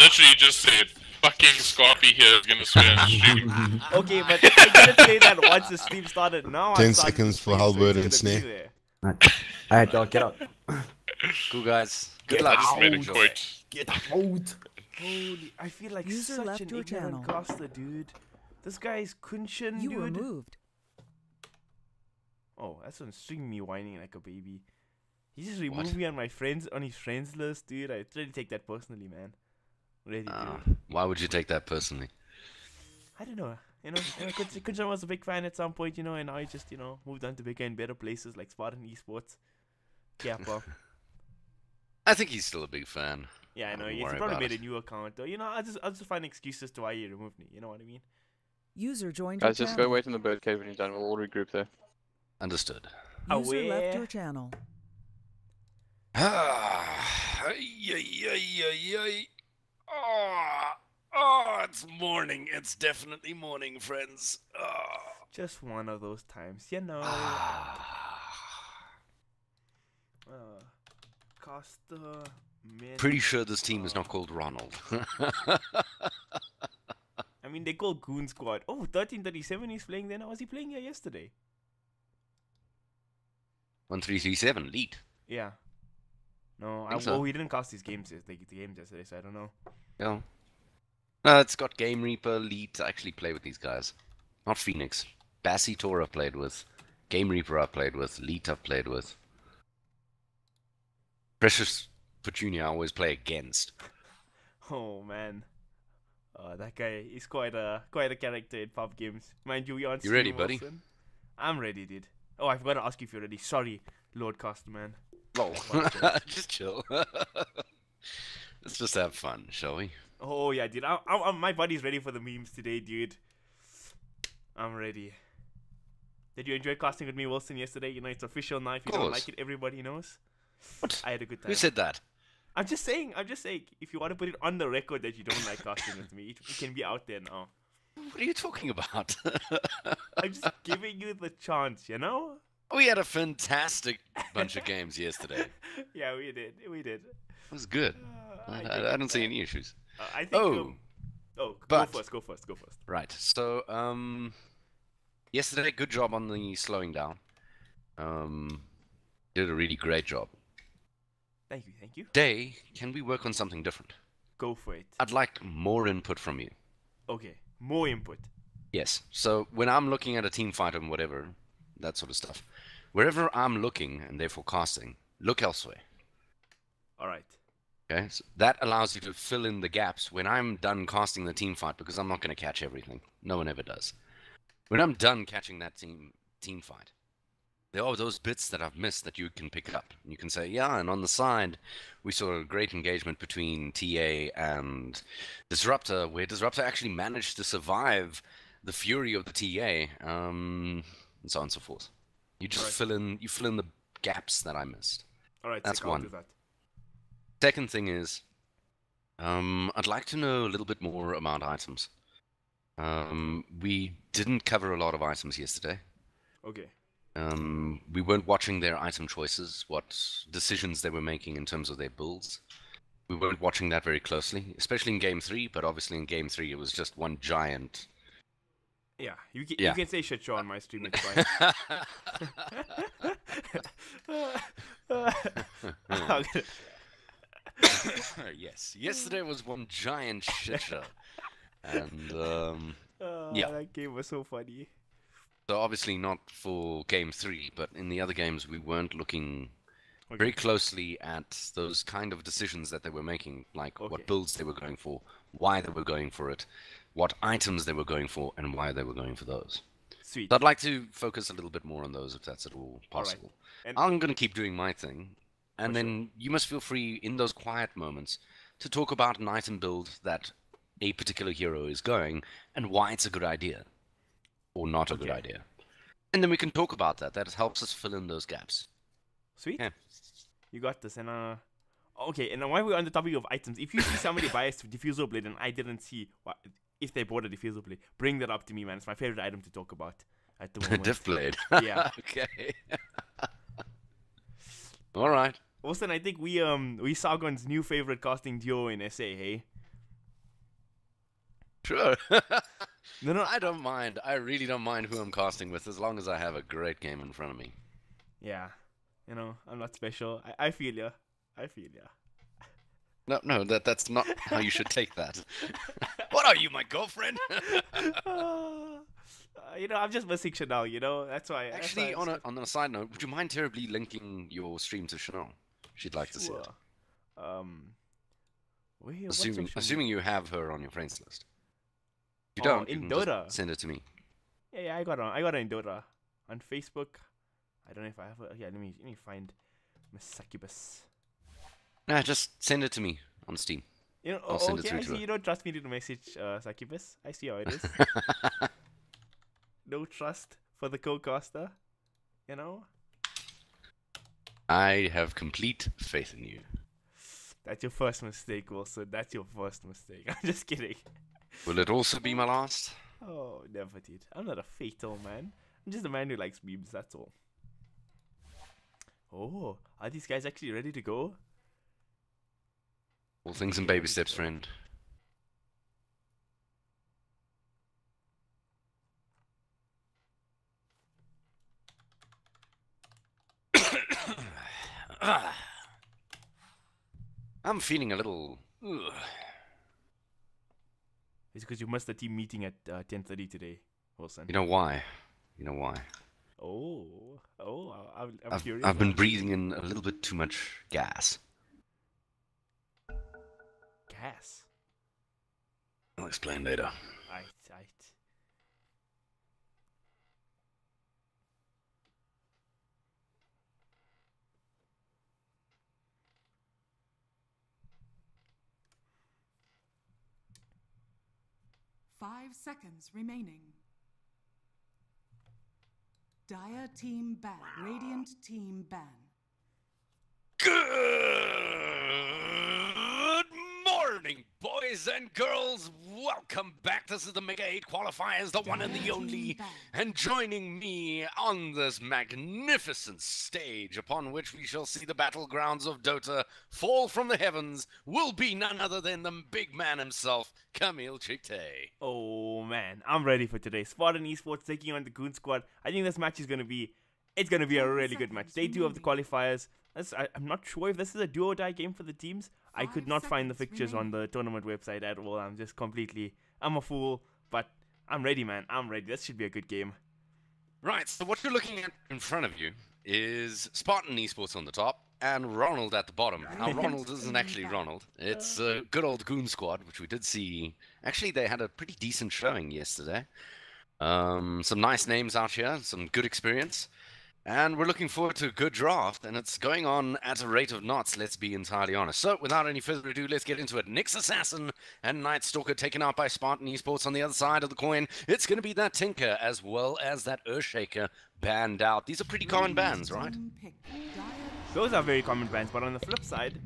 literally just said, fucking Scorpy here is gonna swear on stream. Okay, but I didn't say that once the stream started. Now 10 I'm starting seconds to for stream, Halberd so and it's gonna be Snare. there. Alright, y'all, get out. Cool, guys. Get Good luck. I just made a out. quote. Get out! Holy, I feel like User such left an your ignorant channel. caster, dude. This guy is Kunshin, You were dude. moved. Oh, that's on stream me whining like a baby. He just removed me on my friends on his friends list, dude. I really take that personally, man. Really, dude. Why would you take that personally? I don't know. You know, Kunshin was a big fan at some point, you know, and now he just, you know, moved on to bigger and better places like Spartan Esports. Yeah, bro. I think he's still a big fan. Yeah, I know. Don't He's worry probably about made a it. new account, though. You know, I'll just find excuses to why he removed me. You know what I mean? User joined your Guys, just channel. go wait in the bird cave when you're done. We'll all regroup there. Understood. User left Aware. your channel. It's morning. It's definitely morning, friends. Just one of those times, you know. Costa. Pretty sure this team is not called Ronald. I mean, they call Goon Squad. Oh, 1337 he's playing there now. Was he playing here yesterday? 1337, lead. Yeah. No, Think so. well, he didn't cast his games, the games yesterday, so I don't know. Yeah. No, it's got Game Reaper, Lead to actually play with these guys. Not Phoenix. Bassi Tor I've played with. Game Reaper I've played with. Lead I've played with. Precious Petunia I always play against. Oh man, that guy is quite a character in pub games. Mind you, we aren't. You ready, streaming, buddy? Wilson. I'm ready, dude. Oh, I forgot to ask you if you're ready. Sorry, Lord Caster Man. Lol. Just chill. Let's just have fun, shall we? Oh yeah, dude. My body's ready for the memes today, dude. I'm ready. Did you enjoy casting with me, Wilson, yesterday? You know, it's official now. If you don't like it, everybody knows. What? I had a good time. Who said that? I'm just saying. If you want to put it on the record that you don't like casting with me, it can be out there now. What are you talking about? I'm just giving you the chance, you know? We had a fantastic bunch of games yesterday. Yeah, we did. It was good. I don't see any issues. I think. But Go first. Right. So, yesterday, good job on the slowing down. Did a really great job. Thank you. Today, can we work on something different? Go for it. I'd like more input from you. Okay, more input. Yes. So when I'm looking at a team fight and whatever, that sort of stuff, wherever I'm looking and therefore casting, look elsewhere. All right. Okay. So that allows you to fill in the gaps when I'm done casting the team fight, because I'm not going to catch everything. No one ever does. When I'm done catching that team fight, there are those bits that I've missed that you can pick up. And you can say, yeah, and on the side, we saw a great engagement between TA and Disruptor, where Disruptor actually managed to survive the fury of the TA, and so on and so forth. You just fill in the gaps that I missed. All right, that's I'll one. do that. Second thing is, I'd like to know a little bit more about items. We didn't cover a lot of items yesterday. Okay. We weren't watching their item choices, what decisions they were making in terms of their builds. We weren't watching that very closely, especially in Game 3, but obviously in Game 3 it was just one giant... Yeah, you can say shit show on my stream, it's fine. Yes, yesterday was one giant shit show. And, yeah. That game was so funny. So obviously not for Game 3, but in the other games we weren't looking very closely at those kind of decisions that they were making, like what builds they were going for, why they were going for it, what items they were going for, and why they were going for those. Sweet. So I'd like to focus a little bit more on those if that's at all possible. All right. I'm going to keep doing my thing, and then you must feel free in those quiet moments to talk about an item build that a particular hero is going and why it's a good idea. Or not a good idea. And then we can talk about that. That helps us fill in those gaps. Sweet. Yeah. You got this. And okay, and while we're on the topic of items, if you see somebody buy a diffusal blade and I didn't see if they bought a diffusal blade, bring that up to me, man. It's my favorite item to talk about at the moment. Diff blade. Yeah. Okay. All right. Wilson, I think we Sargon's new favorite casting duo in SA, hey? Sure. No, I don't mind. I really don't mind who I'm casting with, as long as I have a great game in front of me. Yeah. You know, I'm not special. I feel ya. I feel ya. No, that's not how you should take that. What are you, my girlfriend? You know, I'm just missing Chanel, you know? That's why. Actually, on a side note, would you mind terribly linking your stream to Chanel? She'd like to see it. Assuming you have her on your friends list. If you don't, you in can Dota. just send it to me. Yeah, I got her in Dota. On Facebook. I don't know if I have her. Yeah, let me find Miss Succubus. Nah, just send it to me on Steam. You know, I'll send it okay, through I to see her. you don't trust me to message Succubus. I see how it is. No trust for the co-caster. You know? I have complete faith in you. That's your first mistake, Wilson. That's your first mistake. I'm just kidding. Will it also be my last? Oh, never did. I'm not a fatal man. I'm just a man who likes memes, that's all. Oh, are these guys actually ready to go? All things in baby steps, friend. I'm feeling a little... Ugh. It's because you missed the team meeting at 10:30 today, Wilson. You know why? You know why? I'm curious. I've been breathing in a little bit too much gas. Gas. I'll explain later. Aight. 5 seconds remaining. Dire team ban. Radiant team ban. Good morning, boys and girls. Welcome back. This is the Mega8 Qualifiers, the one and the only. And joining me on this magnificent stage upon which we shall see the battlegrounds of Dota fall from the heavens will be none other than the big man himself, KaameelDotA. Oh man, I'm ready for today. Spartan Esports taking on the Goon Squad. I think this match is gonna be a really good match. Day 2 of the qualifiers. I'm not sure if this is a do or die game for the teams. I could not find the fixtures on the tournament website at all. I'm a fool, but I'm ready, man. I'm ready. This should be a good game. Right, so what you're looking at in front of you is Spartan Esports on the top and Ronald at the bottom. Now, Ronald isn't actually Ronald. It's a good old Goon Squad, which we did see. Actually, they had a pretty decent showing yesterday. Some nice names out here, some good experience. And we're looking forward to a good draft, and it's going on at a rate of knots, let's be entirely honest. So, without any further ado, let's get into it. Nyx Assassin and Night Stalker taken out by Spartan Esports on the other side of the coin. It's going to be that Tinker as well as that Earthshaker banned out. These are pretty common bans, right? Those are very common bans, but on the flip side,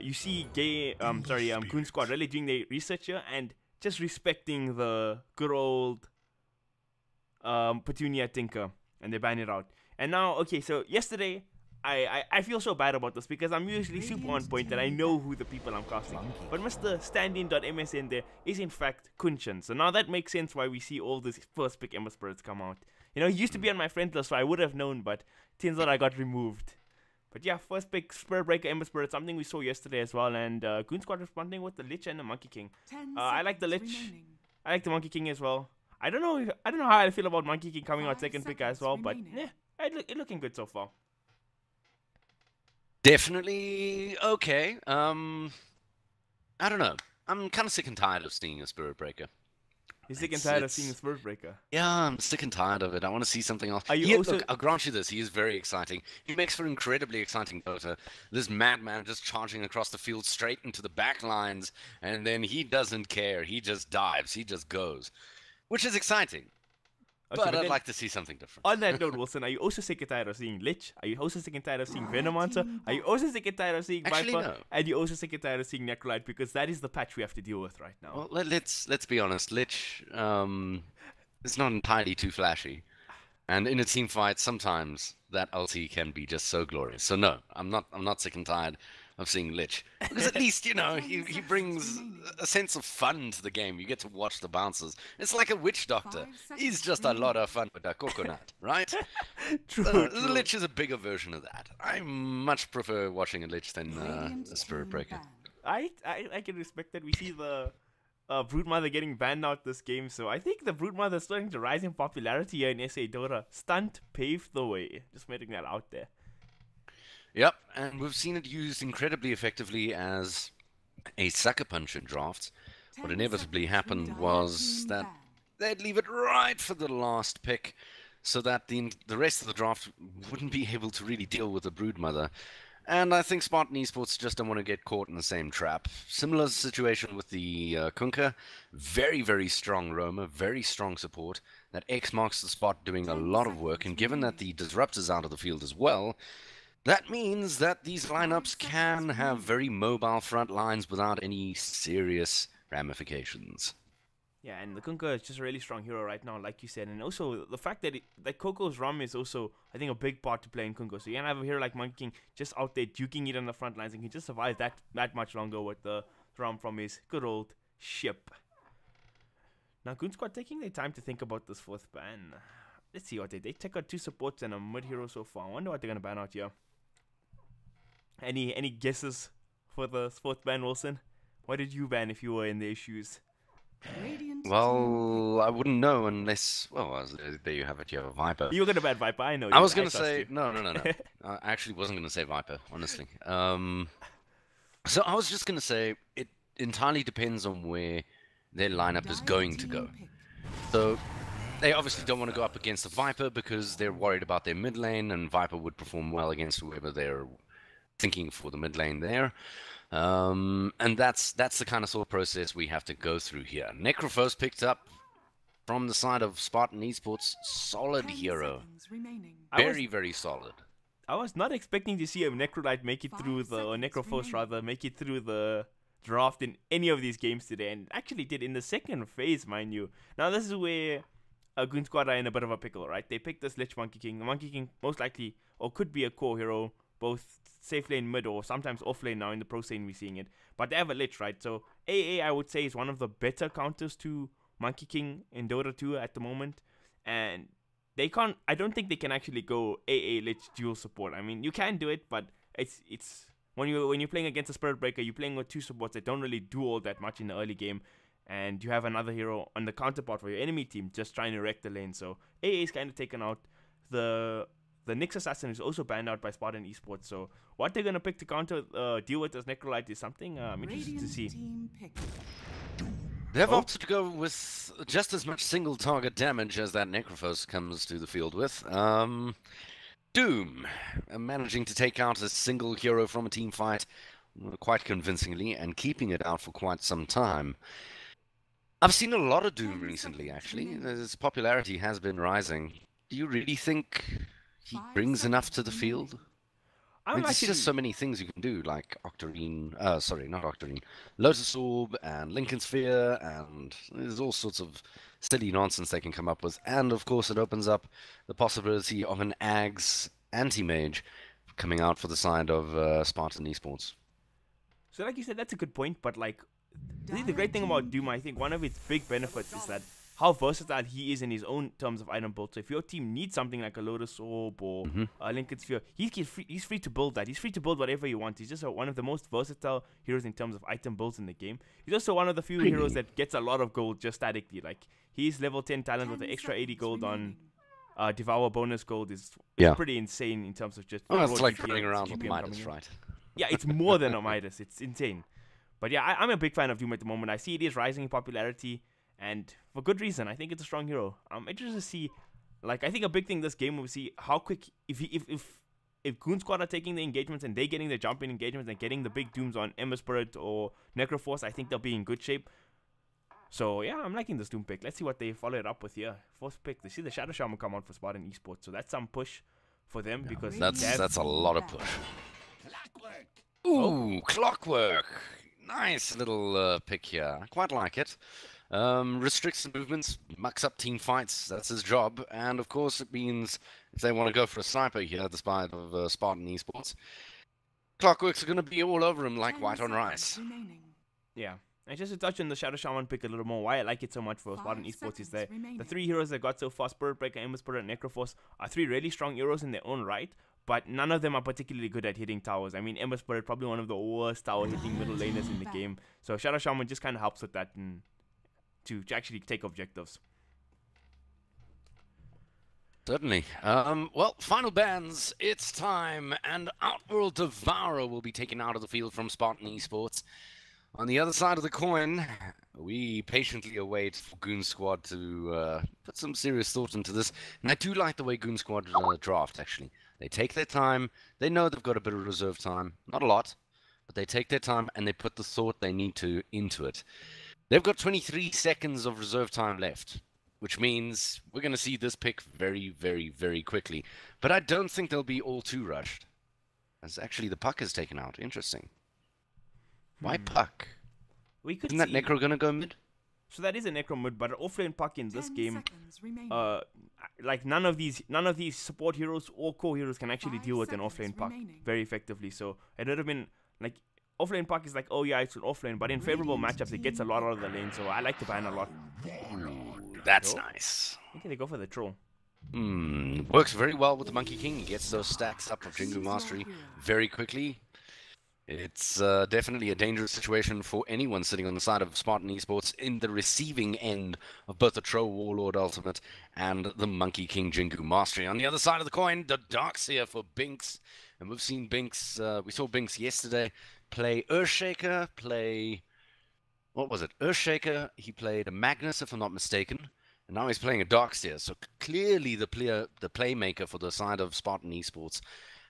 you see Goon Squad really doing their research here and just respecting the good old Petunia Tinker, and they ban it out. And now, okay, so yesterday, I feel so bad about this because I'm usually super on point that I know who the people I'm casting. But Mr. Standin.msn there is in fact Kunshan. So now that makes sense why we see all these first pick Ember Spirits come out. You know, he used to be on my friend list, so I would have known, but turns out I got removed. But yeah, first pick Spirit Breaker Ember Spirit, something we saw yesterday as well. And Goon Squad responding with the Lich and the Monkey King. I like the Lich. I like the Monkey King as well. I don't know how I feel about Monkey King coming out second pick as well, but yeah, it's looking good so far. Definitely okay. I don't know. I'm kind of sick and tired of seeing a Spirit Breaker. You're sick and tired of seeing a Spirit Breaker? Yeah, I'm sick and tired of it. I want to see something else. Look, I'll grant you this. He is very exciting. He makes for incredibly exciting Dota. This madman just charging across the field straight into the back lines, and then he doesn't care. He just dives. He just goes. Which is exciting. Okay, but I'd like to see something different. On that note, Wilson, are you also sick and tired of seeing Lich? Are you also sick and tired of seeing Venomancer? Are you also sick and tired of seeing Viper? No. And you also sick and tired of seeing Necrolite? Because that is the patch we have to deal with right now. Well, let's be honest. Lich is not entirely too flashy. And in a team fight, sometimes that ulti can be just so glorious. So no, I'm not sick and tired. of seeing Lich. Because at least, you know, he brings a sense of fun to the game. You get to watch the bounces. It's like a witch doctor. He's just a lot of fun with a coconut, right? True, The Lich is a bigger version of that. I much prefer watching a Lich than a Spirit Breaker. I can respect that. We see the Broodmother getting banned out this game, so I think the Broodmother is starting to rise in popularity here in SA Dota. Stunt paved the way. Just putting that out there. Yep, and we've seen it used incredibly effectively as a sucker punch in drafts. What inevitably happened was that they'd leave it right for the last pick, so that the rest of the draft wouldn't be able to really deal with the Broodmother. And I think Spartan Esports just don't want to get caught in the same trap. Similar situation with the Kunkka. Very, very strong roamer, very strong support. That X marks the spot doing a lot of work, and given that the Disruptor's out of the field as well, that means that these lineups can have very mobile front lines without any serious ramifications. Yeah, and the Kunkka is just a really strong hero right now, like you said. And also, the fact that Coco's ROM is also, I think, a big part to play in Kunkka. So you can have a hero like Monkey King just out there duking it on the front lines and can just survive that much longer with the ROM from his good old ship. Now, Goon Squad taking their time to think about this fourth ban. Let's see what they take out 2 supports and a mid hero so far. I wonder what they're going to ban out here. Any guesses for the fourth ban, Wilson? What did you ban if you were in their shoes? Well, I wouldn't know unless... Well, there you have it. You have a Viper. You were going to ban Viper, I know. I was going to say... No. I actually wasn't going to say Viper, honestly. So I was just going to say it entirely depends on where their lineup is going to go. So they obviously don't want to go up against a Viper because they're worried about their mid lane, and Viper would perform well against whoever they're thinking for the mid lane there. And that's the kind of thought process we have to go through here. Necrophos picked up from the side of Spartan Esports. Solid hero. Very, very solid. I was not expecting to see a Necrolite make it through the... Or Necrophos, rather, make it through the draft in any of these games today. And actually did in the second phase, mind you. Now, this is where Goon Squad are in a bit of a pickle, right? They picked this Lich Monkey King. The Monkey King most likely, or could be a core hero, both safe lane mid or sometimes off lane now in the pro scene we're seeing it. But they have a Lich, right? So AA, I would say, is one of the better counters to Monkey King in Dota 2 at the moment. And they can't... I don't think they can actually go AA Lich dual support. I mean, you can do it, but it's when you're playing against a Spirit Breaker, you're playing with 2 supports that don't really do all that much in the early game. And you have another hero on the counterpart for your enemy team just trying to wreck the lane. So AA is kind of taken out. The Nyx Assassin is also banned out by Spartan Esports. So what they're going to pick to counter deal with this Necrolite is something I'm interested to see. They've opted to go with just as much single target damage as that Necrophos comes to the field with. Doom managing to take out a single hero from a team fight quite convincingly and keeping it out for quite some time. I've seen a lot of Doom recently, actually. His popularity has been rising. Do you really think he brings enough to the field? I mean, there's just so many things you can do, like Octarine, sorry, not Octarine, Lotus Orb and Lincoln Sphere, and there's all sorts of silly nonsense they can come up with. And of course, it opens up the possibility of an Ags anti-mage coming out for the side of Spartan Esports. So like you said, that's a good point, but like, the great thing about Doom, I think one of its big benefits is that how versatile he is in his own terms of item build. So if your team needs something like a Lotus Orb or a Lincoln Sphere, he's free to build that. He's free to build whatever he wants. He's just one of the most versatile heroes in terms of item builds in the game. He's also one of the few heroes that gets a lot of gold just statically. Like, he's level 10 talent with the extra 80 gold on Devour bonus gold is pretty insane in terms of just... Oh, it's like running around with Midas, right? Yeah, it's more than a Midas. It's insane. But yeah, I'm a big fan of Doom at the moment. I see it is rising in popularity, and for good reason. I think it's a strong hero. I'm interested to see, like, I think a big thing this game will see how quick, if Goon Squad are taking the engagements and they getting the jump in engagements and getting the big Dooms on Ember Spirit or Necroforce, I think they'll be in good shape. So yeah, I'm liking this Doom pick. Let's see what they follow it up with here. Fourth pick, they see the Shadow Shaman come out for Spartan Esports, so that's some push for them because that's a lot of push. Ooh, Clockwork. Nice little pick here. I quite like it. Restricts the movements, mucks up team fights. That's his job. And of course, it means if they want to go for a sniper here, despite of Spartan Esports, Clockworks are going to be all over him like 10 white on seconds rice. remaining. Yeah. And just to touch on the Shadow Shaman pick a little more, why I like it so much for 5 Spartan Esports is that seconds remaining. the 3 heroes they got so far, Spirit Breaker, Ember Spirit, and Necroforce, are 3 really strong heroes in their own right, but none of them are particularly good at hitting towers. I mean, Ember Spirit, probably one of the worst tower hitting middle laners in the game. So Shadow Shaman just kind of helps with that and to actually take objectives. Certainly. Well, final bans. It's time, and Outworld Devourer will be taken out of the field from Spartan Esports. On the other side of the coin, we patiently await for Goon Squad to put some serious thought into this. And I do like the way Goon Squad draft, actually. They take their time. They know they've got a bit of reserve time. Not a lot, but they take their time and they put the thought they need to into it. They've got 23 seconds of reserve time left, which means we're going to see this pick very, very, very quickly. But I don't think they'll be all too rushed. As actually the puck is taken out. Interesting. Why puck? We could Isn't that see, Necro gonna go mid? so that is a Necro mid, but an offlane puck in this 10 game, seconds remaining. like none of these support heroes or core heroes can actually 5 deal with an seconds offlane puck remaining. very effectively. So it would have been like offlane puck is like, oh yeah, it's an offlane, but in favorable matchups it gets a lot out of the lane. So I like the ban a lot. That's Oh. nice. I think they go for the troll. Works very well with the Monkey King. He gets those stacks up of Jingu Mastery very quickly. It's definitely a dangerous situation for anyone sitting on the side of Spartan Esports in the receiving end of both the Troll Warlord Ultimate and the Monkey King Jingu Mastery. On the other side of the coin, the Darkseer for Binks. And we've seen Binks, we saw Binks yesterday play Earthshaker, what was it? Earthshaker, he played a Magnus, if I'm not mistaken. And now he's playing a Darkseer. So clearly the playmaker for the side of Spartan Esports.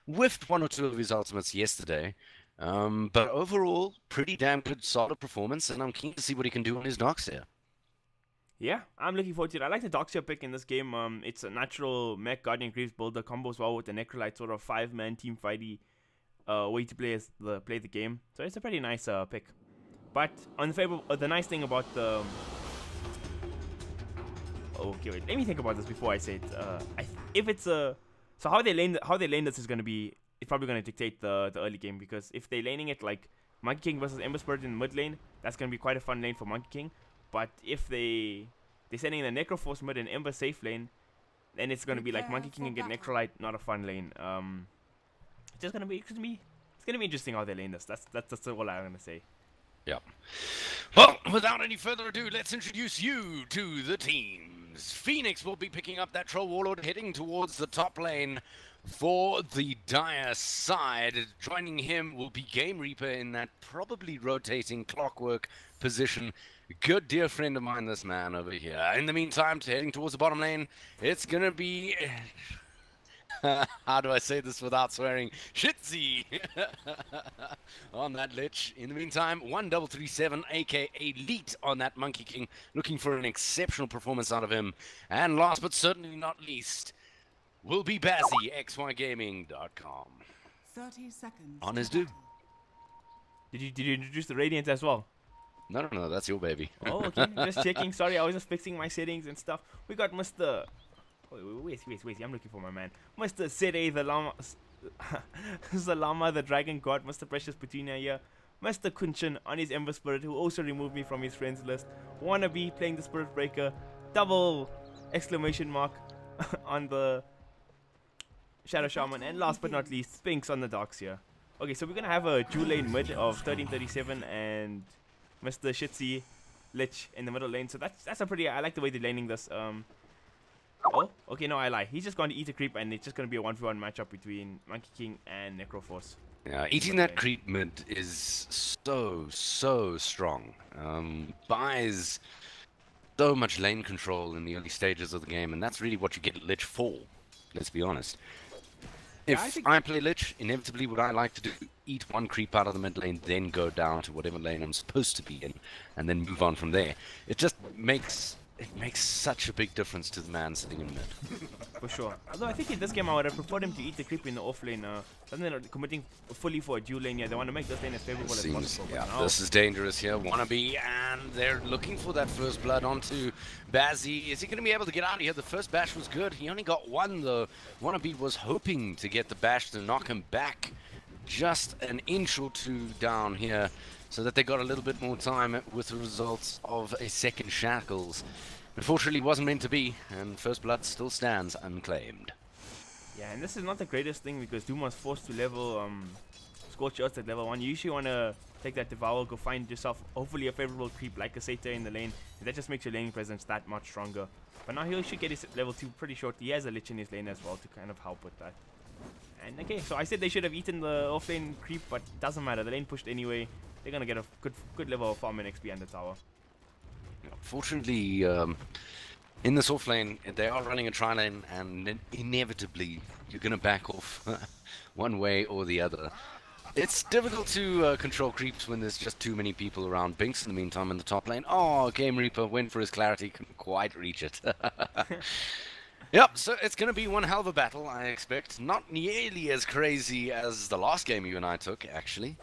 Whiffed 1 or 2 of his ultimates yesterday. But overall, pretty damn good, solid performance, and I'm keen to see what he can do on his Darkseer. Yeah, I'm looking forward to it. I like the Darkseer pick in this game. It's a natural Mech Guardian Greaves builder, combos well with the Necrolite, sort of 5-man team fighty way to play the game. So it's a pretty nice pick. But on the nice thing about the okay, wait, let me think about this before I say it. If it's a so how they lane this is going to be. It's probably going to dictate the early game, because if they're laning it like Monkey King versus Ember Spirit in the mid lane, that's going to be quite a fun lane for Monkey King. But if they're sending the Necroforce mid and Ember safe lane, then it's going to be like Monkey King and get Necrolite, not a fun lane. It's just going to be interesting how they lane this. That's all I'm going to say. Yeah. Well, without any further ado, let's introduce you to the teams. Phoenix will be picking up that Troll Warlord, heading towards the top lane for the Dire side. Joining him will be Game Reaper in that probably rotating Clockwork position. Good dear friend of mine, this man over here. In the meantime, heading towards the bottom lane, it's gonna be... how do I say this without swearing? Shitzy on that Lich. In the meantime, 1337, aka Elite on that Monkey King, looking for an exceptional performance out of him. And last but certainly not least, will be Bazzy, XYGaming.com. 30 seconds. On his to due. battle. Did you introduce the Radiant as well? No, that's your baby. Oh, okay. Just checking. Sorry, I was just fixing my settings and stuff. We got Mr. Wait. I'm looking for my man. Mr. Sere, the llama. The llama, the dragon god. Mr. Precious Petunia here. Mr. Kunchin on his Ember Spirit, who also removed me from his friends list. Wannabe playing the Spirit Breaker. Double exclamation mark on the Shadow Shaman. And last but not least, Binks on the Darkseer. Okay, so we're going to have a dual lane mid of 1337 and Mr. Shitzy Lich in the middle lane. So that's a pretty... I like the way they're laning this. Oh, okay, no, I lie. He's just going to eat a creep, and it's just going to be a 1v1 matchup between Monkey King and Necroforce. Yeah, eating that creep mid is so strong. Buys so much lane control in the early stages of the game, and that's really what you get Lich for. Let's be honest. If I play Lich, inevitably what I like to do, eat one creep out of the mid lane, then go down to whatever lane I'm supposed to be in, and then move on from there. It just makes such a big difference to the man sitting in mid. For sure. Although I think in this game I would have preferred him to eat the creep in the off lane. Rather than committing fully for a dual lane. Yeah, they want to make this lane as favorable as possible. Yeah, now, this is dangerous here. Wannabe, and they're looking for that first blood onto Bazzy. Is he going to be able to get out of here? The first bash was good. He only got one though. Wannabe was hoping to get the bash to knock him back just an inch or two down here, so that they got a little bit more time with the results of a second Shackles. Unfortunately, it wasn't meant to be, and First Blood still stands unclaimed. Yeah, and this is not the greatest thing because Doom was forced to level Scorch Earth at level 1. You usually want to take that Devour, go find yourself hopefully a favorable creep like a Satyr in the lane, and that just makes your laning presence that much stronger. But now he should get his level 2 pretty short. He has a Lich in his lane as well to kind of help with that. And okay, so I said they should have eaten the offlane creep, but it doesn't matter. The lane pushed anyway. They're going to get a good level of farm and XP on the tower. Fortunately, in this offlane, they are running a tri-lane, and inevitably you're going to back off one way or the other. It's difficult to control creeps when there's just too many people around. Binks, in the meantime, in the top lane. Oh, Game Reaper went for his clarity, couldn't quite reach it. Yep, so it's going to be one hell of a battle, I expect. Not nearly as crazy as the last game you and I took, actually.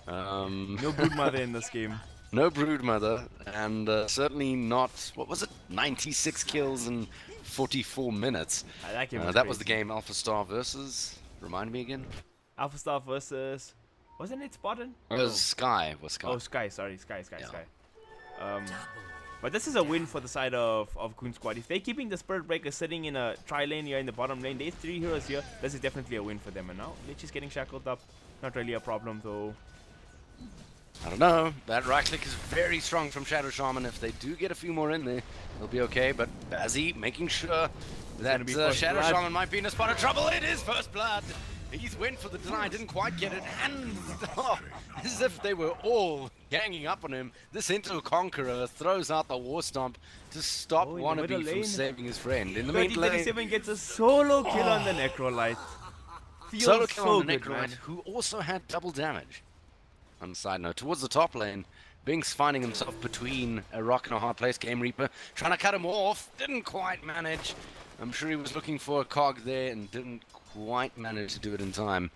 No Broodmother in this game. No Broodmother, and certainly not, what was it, 96 kills in 44 minutes. That game was that was crazy. the game Alpha Star versus, remind me again? Alpha Star versus, wasn't it Spartan? It was Sky. Oh, Sky, sorry, Sky. Yeah. But this is a win for the side of Goon Squad. If they're keeping the Spirit Breaker sitting in a tri-lane here in the bottom lane, there's 3 heroes here. This is definitely a win for them. And now Lich is getting shackled up. Not really a problem though. I don't know. That right click is very strong from Shadow Shaman. If they do get a few more in there, they'll be okay. But Bazzy making sure that Shadow Shaman might be in a spot of trouble. It is First Blood. He's went for the deny, didn't quite get it, and as if they were all ganging up on him, this Into Conqueror throws out the War Stomp to stop Wannabe from saving his friend. In the mid lane, 37 gets a solo kill on the Necrolite. Feels solo kill so on the good, Necrolite, man. who also had double damage. On the side note, towards the top lane, Binks finding himself between a rock and a hard place. Game Reaper trying to cut him off, didn't quite manage. I'm sure he was looking for a cog there and didn't quite manage to do it in time.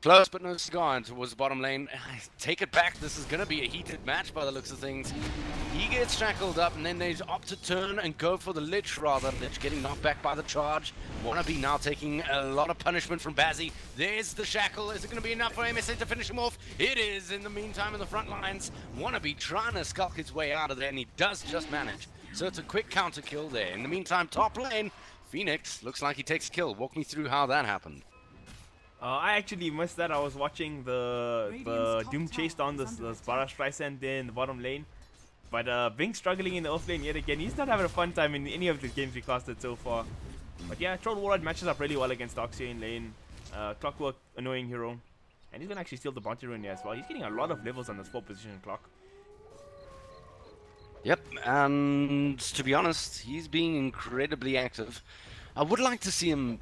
Close but no cigar, and towards the bottom lane. Take it back, this is going to be a heated match by the looks of things. He gets shackled up, and then they opt to turn and go for the Lich rather. Lich getting knocked back by the charge. Wannabe now taking a lot of punishment from Bazzy. There's the shackle. Is it going to be enough for MSA to finish him off? It is. In the meantime, in the front lines, Wannabe trying to skulk his way out of there, and he does just manage. So it's a quick counter kill there. In the meantime, top lane, Phoenix looks like he takes a kill. Walk me through how that happened. I actually missed that. I was watching the Doom chase down the Spara Streisand there in the bottom lane. But Bing struggling in the off lane yet again. He's not having a fun time in any of the games we casted so far. But yeah, Troll Warlord matches up really well against Doxia in lane. Clockwork, annoying hero. And he's going to actually steal the bounty rune here as well. He's getting a lot of levels on this 4th position clock. Yep, and to be honest, he's being incredibly active. I would like to see him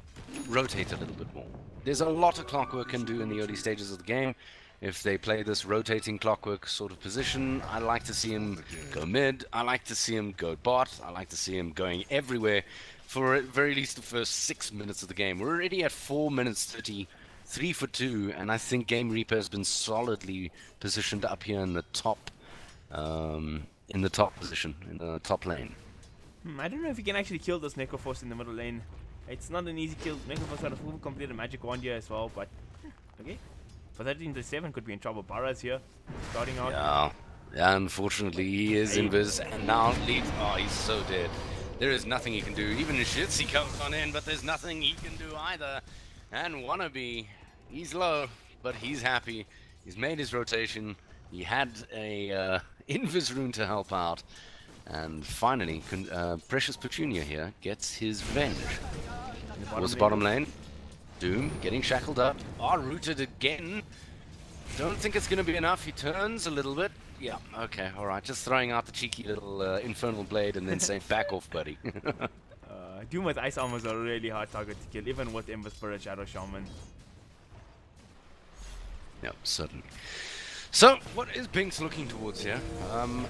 rotate a little bit more. There's a lot of Clockwork can do in the early stages of the game. If they play this rotating Clockwork sort of position, I like to see him go mid, I like to see him go bot, I like to see him going everywhere for at very least the first 6 minutes of the game. We're already at 4 minutes 30, 3 for 2, and I think Game Reaper has been solidly positioned up here in the top position, in the top lane. I don't know if you can actually kill this Necroforce in the middle lane. It's not an easy kill. Necroforce had a full completed magic wand here as well, but okay. For 13-7 could be in trouble. Barra's here, starting out. Yeah, unfortunately he is invis, and now leads. Oh, he's so dead. There is nothing he can do. Even Shitzy comes on in, but there's nothing he can do either. And Wannabe, he's low, but he's happy. He's made his rotation. He had a invis rune to help out. And finally, Precious Petunia here gets his revenge. Towards the bottom lane. Doom getting shackled up. Rooted again. Don't think it's going to be enough. He turns a little bit. Yeah, okay, alright. Just throwing out the cheeky little Infernal Blade and then saying, back off, buddy. Doom with Ice Armor is a really hard target to kill, even with Ember Spirit Shadow Shaman. Yep, certainly. So, what is Binks looking towards here?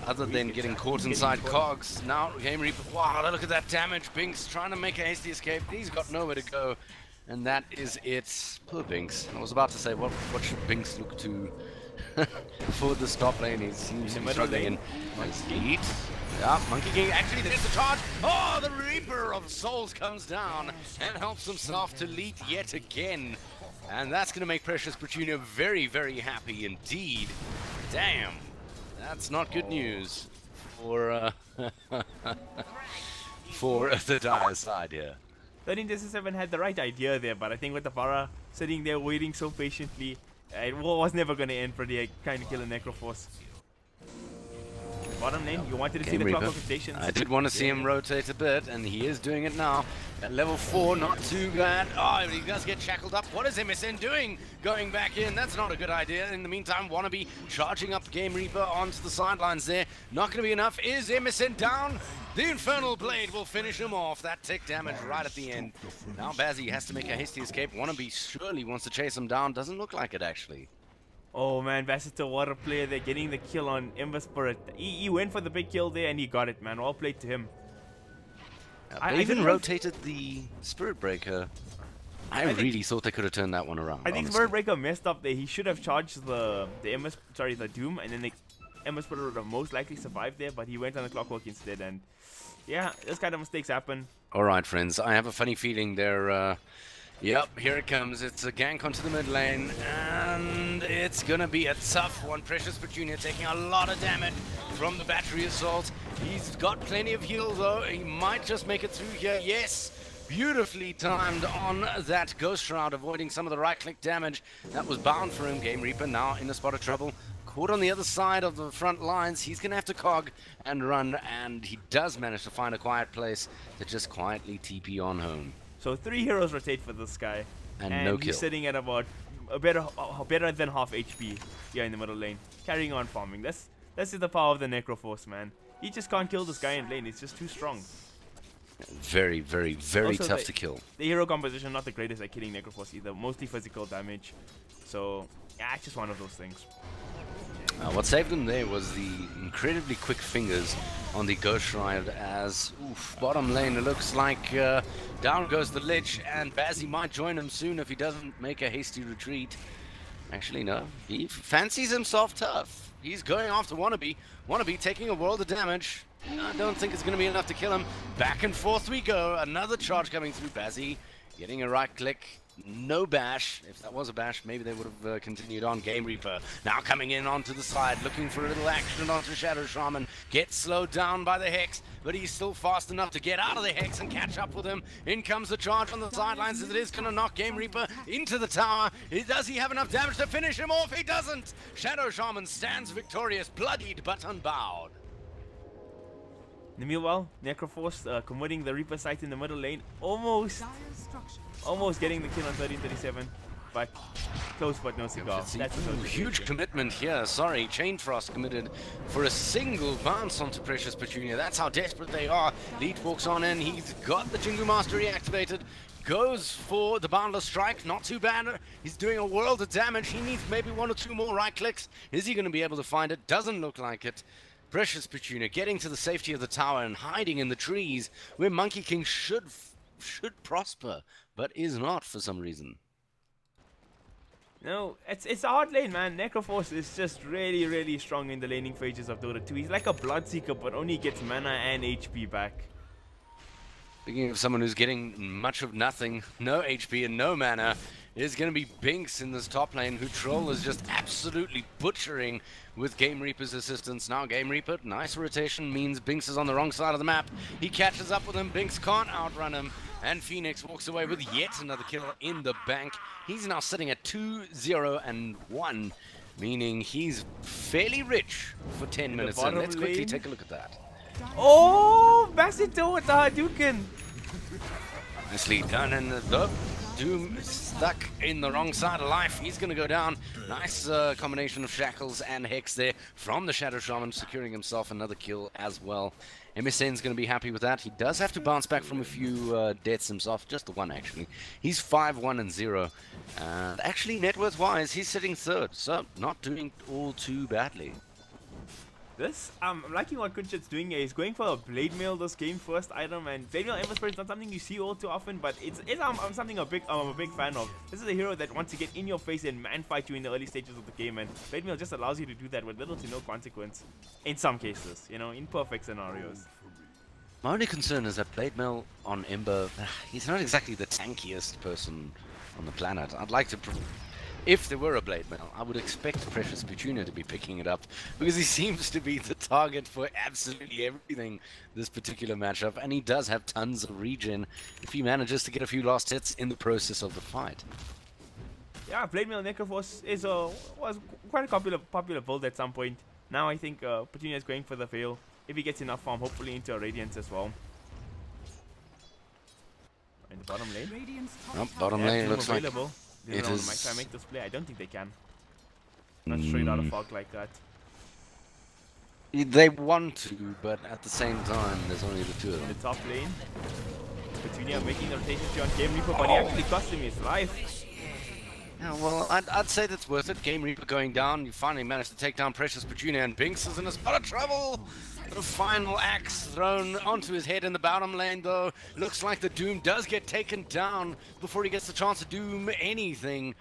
Other than getting caught inside cogs. Now, Game Reaper, wow, look at that damage. Binks trying to make a hasty escape. He's got nowhere to go. And that is it. Poor Binks. I was about to say, what should Binks look to for the top lane? He seems to be struggling in. Monkey. Yeah, Monkey King. Actually, there's the charge. Oh, the Reaper of Souls comes down and helps himself to lead yet again. And that's going to make Precious Petunia very, very happy indeed. Damn. That's not good news for for the dire side here. 13-7 had the right idea there, but I think with the Vara sitting there waiting so patiently, it was never going to end for the trying to kill a Necroforce. Bottom lane, you wanted to see the clock rotations. I did want to see him rotate a bit, and he is doing it now. At level 4, not too bad. Oh, he does get shackled up. What is MSN doing? Going back in, that's not a good idea. In the meantime, Wannabe charging up Game Reaper onto the sidelines there. Not going to be enough. Is MSN down? The Infernal Blade will finish him off. That tick damage right at the end. Now Bazzy has to make a hasty escape. Wannabe surely wants to chase him down. Doesn't look like it, actually. Oh man, Vassito, what a player there, getting the kill on Ember Spirit. He went for the big kill there and he got it, man. Well played to him. They even rotated the Spirit Breaker. I really thought they could have turned that one around. I think Spirit Breaker messed up there. He should have charged the Doom, and then the Ember Spirit would have most likely survived there, but he went on the Clockwork instead, and yeah, those kind of mistakes happen. Alright friends, I have a funny feeling they're yep, here it comes. It's a gank onto the mid lane, and it's gonna be a tough one. Precious Petunia taking a lot of damage from the battery assault. He's got plenty of heal though. He might just make it through here. Yes, beautifully timed on that Ghost Shroud, avoiding some of the right-click damage that was bound for him. Game Reaper now in a spot of trouble. Caught on the other side of the front lines. He's gonna have to cog and run, and he does manage to find a quiet place to just quietly TP on home. So 3 heroes rotate for this guy, and he's no kill. Sitting at about better than half HP here in the middle lane, carrying on farming. This is the power of the Necroforce, man. He just can't kill this guy in lane. He's just too strong. Very, very, very also tough to kill. The hero composition not the greatest at killing Necroforce either. Mostly physical damage. So yeah, it's just one of those things. What saved him there was the incredibly quick fingers on the Ghost Shroud as, bottom lane, it looks like down goes the Lich, and Bazzy might join him soon if he doesn't make a hasty retreat. Actually, no. He fancies himself tough. He's going after Wannabe. Wannabe taking a world of damage. I don't think it's going to be enough to kill him. Back and forth we go. Another charge coming through. Bazzy getting a right click. No bash. If that was a bash, maybe they would have continued on. Game Reaper now coming in onto the side, looking for a little action onto Shadow Shaman. Gets slowed down by the Hex, but he's still fast enough to get out of the Hex and catch up with him. In comes the charge on the sidelines as it is going to knock Game Reaper into the tower. Does he have enough damage to finish him off? He doesn't. Shadow Shaman stands victorious, bloodied but unbowed. Meanwhile, Necroforce committing the Reaper sight in the middle lane, almost getting the kill on 13-37, but close but no cigar. That's a huge commitment here. Sorry, Chain Frost committed for a single bounce onto Precious Petunia. That's how desperate they are. Lead walks on in. He's got the Jingu Mastery activated. Goes for the Boundless Strike. Not too bad. He's doing a world of damage. He needs maybe 1 or 2 more right clicks. Is he going to be able to find it? Doesn't look like it. Precious Petunia getting to the safety of the tower and hiding in the trees where Monkey King should prosper, but is not for some reason. No, it's a hard lane, man. Necroforce is just really, really strong in the laning phases of Dota 2. He's like a Bloodseeker, but only gets mana and HP back. Speaking of someone who's getting much of nothing, no HP and no mana, is going to be Binks in this top lane, who Troll is just absolutely butchering with Game Reaper's assistance. Now Game Reaper, nice rotation, means Binks is on the wrong side of the map. He catches up with him, Binks can't outrun him, and Phoenix walks away with yet another kill in the bank. He's now sitting at 2-0-1, meaning he's fairly rich for 10 minutes in. Let's quickly take a look at that. Oh, Vassito with the Hadouken! Nicely done, and the Doom stuck in the wrong side of life. He's going to go down. Nice combination of shackles and Hex there from the Shadow Shaman, securing himself another kill as well. MSN's going to be happy with that. He does have to bounce back from a few deaths himself, just the one actually. He's 5-1-0. And actually, net worth-wise, he's sitting 3rd, so not doing all too badly. I'm liking what Kunchit's doing here. He's going for a Blade Mail, this game first item, and Blade Mail Ember Spirit is not something you see all too often, but it's something I'm a big fan of. This is a hero that wants to get in your face and man fight you in the early stages of the game, and Blade Mail just allows you to do that with little to no consequence. In some cases, you know, in perfect scenarios. My only concern is that Blade Mail on Ember, he's not exactly the tankiest person on the planet. I'd like to... If there were a Blade Mail, I would expect Precious Petunia to be picking it up, because he seems to be the target for absolutely everything this particular matchup, and he does have tons of regen if he manages to get a few last hits in the process of the fight. Yeah, Blade Mail Necroforce was quite a popular build at some point. Now I think Petunia is going for the Veil. If he gets enough farm, hopefully into a Radiance as well. In the bottom lane. Bottom lane looks like it is. Might try to make this play. I don't think they can. Not straight out of fog like that. They want to, but at the same time, there's only the two of them. In the top lane, Petunia making the rotation to on Game Reaper, but he actually cost him his life. Yeah, well, I'd say that's worth it. Game Reaper going down, you finally managed to take down Precious Petunia, and Binks is in a spot of trouble. The final axe thrown onto his head in the bottom lane, though. Looks like the Doom does get taken down before he gets the chance to do anything.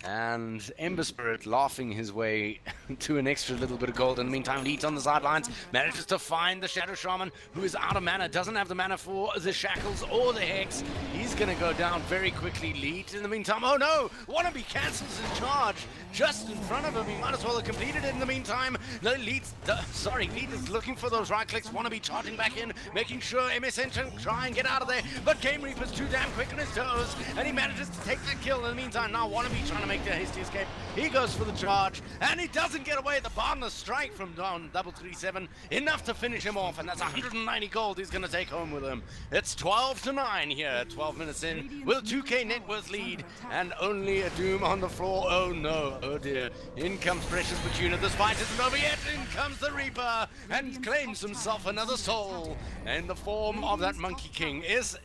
And Ember Spirit laughing his way to an extra little bit of gold. In the meantime, Leeds on the sidelines manages to find the Shadow Shaman, who is out of mana, doesn't have the mana for the Shackles or the Hex. He's going to go down very quickly. Leeds in the meantime, oh no! Wannabe cancels his charge just in front of him. He might as well have completed it in the meantime. No, Leeds is looking for those right clicks. Wannabe charging back in, making sure MSN can try and get out of there. But Game Reaper's too damn quick on his toes, and he manages to take the kill. In the meantime, now Wannabe trying to make the hasty escape. He goes for the charge, and he doesn't get away. The Bottomless Strike from down 337, enough to finish him off, and that's 190 gold he's going to take home with him. It's 12-9 here, 12 minutes in, with a 2k net worth lead, and only a Doom on the floor. Oh no, oh dear. In comes Precious Petunia. This fight isn't over yet. In comes the Reaper, and claims himself another soul in the form of that Monkey King. It's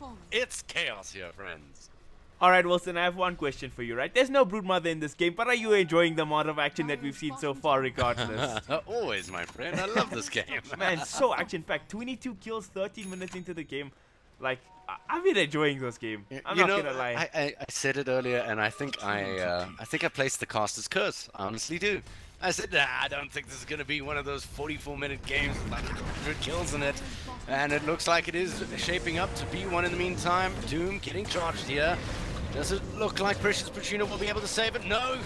chaos here, friends. Alright, Wilson, I have one question for you, right? There's no Broodmother in this game, but are you enjoying the amount of action that we've seen so far regardless? Always, my friend. I love this game. Man, so action-packed. 22 kills, 13 minutes into the game. Like, I've been enjoying this game. I'm not gonna lie. I said it earlier, and I think I placed the Caster's Curse. I honestly do. I said, nah, I don't think this is going to be one of those 44-minute games with like 100 kills in it. And it looks like it is shaping up to be one in the meantime. Doom getting charged here. Does it look like Precious Petunia will be able to save it? No!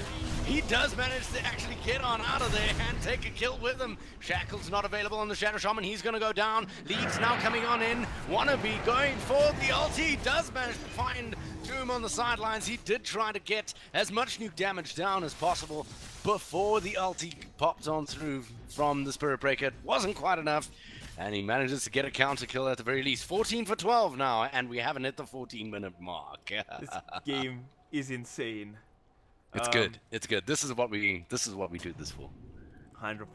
He does manage to actually get on out of there and take a kill with him. Shackle's not available on the Shadow Shaman. He's going to go down. Leeds now coming on in. Wannabe going for the ulti. He does manage to find Doom on the sidelines. He did try to get as much nuke damage down as possible before the ulti popped on through from the Spirit Breaker. It wasn't quite enough. And he manages to get a counter kill at the very least. 14 for 12 now, and we haven't hit the 14-minute mark. This game is insane. It's good. It's good. This is what we do this for. 100%.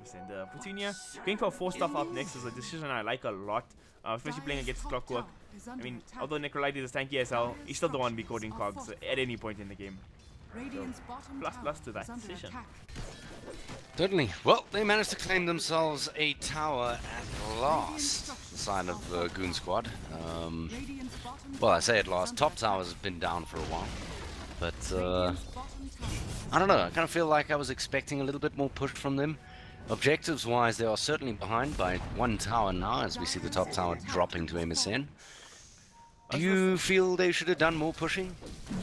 Petunia going for a 4-star up next is a decision I like a lot, especially playing against Clockwork. I mean, although Necrolite is a tanky SL, he's still the one be coding cogs at any point in the game. So, plus to that decision. Certainly. Well, they managed to claim themselves a tower at last, the side of Goon Squad. Well, I say at last. Top tower's been down for a while. But, I don't know. I kind of feel like I was expecting a little bit more push from them. Objectives-wise, they are certainly behind by one tower now, as we see the top tower dropping to MSN. Do you feel they should have done more pushing?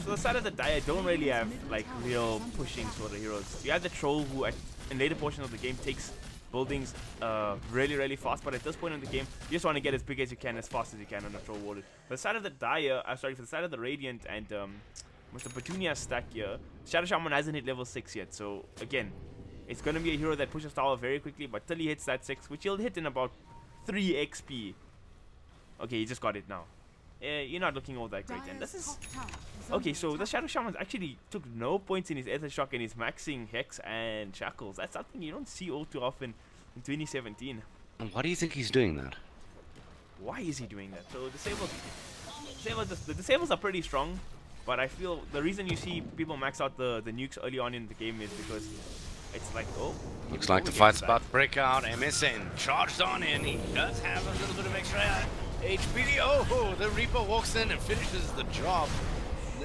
So the side of the Dire don't really have like real pushing sort of heroes. You have the Troll who in later portion of the game takes buildings really fast, but at this point in the game you just want to get as big as you can as fast as you can on the Troll Warrior. For the side of the Dire, for the side of the Radiant and Mr. Petunia stack here, Shadow Shaman hasn't hit level 6 yet, so again, it's going to be a hero that pushes tower very quickly, but till he hits that 6, which he'll hit in about 3 XP. Okay, he just got it now. You're not looking all that great, and this is... Okay, so the Shadow Shaman actually took no points in his Ether Shock and he's maxing Hex and Shackles. That's something you don't see all too often in 2017. And why do you think he's doing that? Why is he doing that? So the disables are pretty strong, but I feel the reason you see people max out the nukes early on in the game is because it's like, oh... Looks like the fight's about to break out. MSN charged on in. He does have a little bit of extra HP. Oh, the Reaper walks in and finishes the job.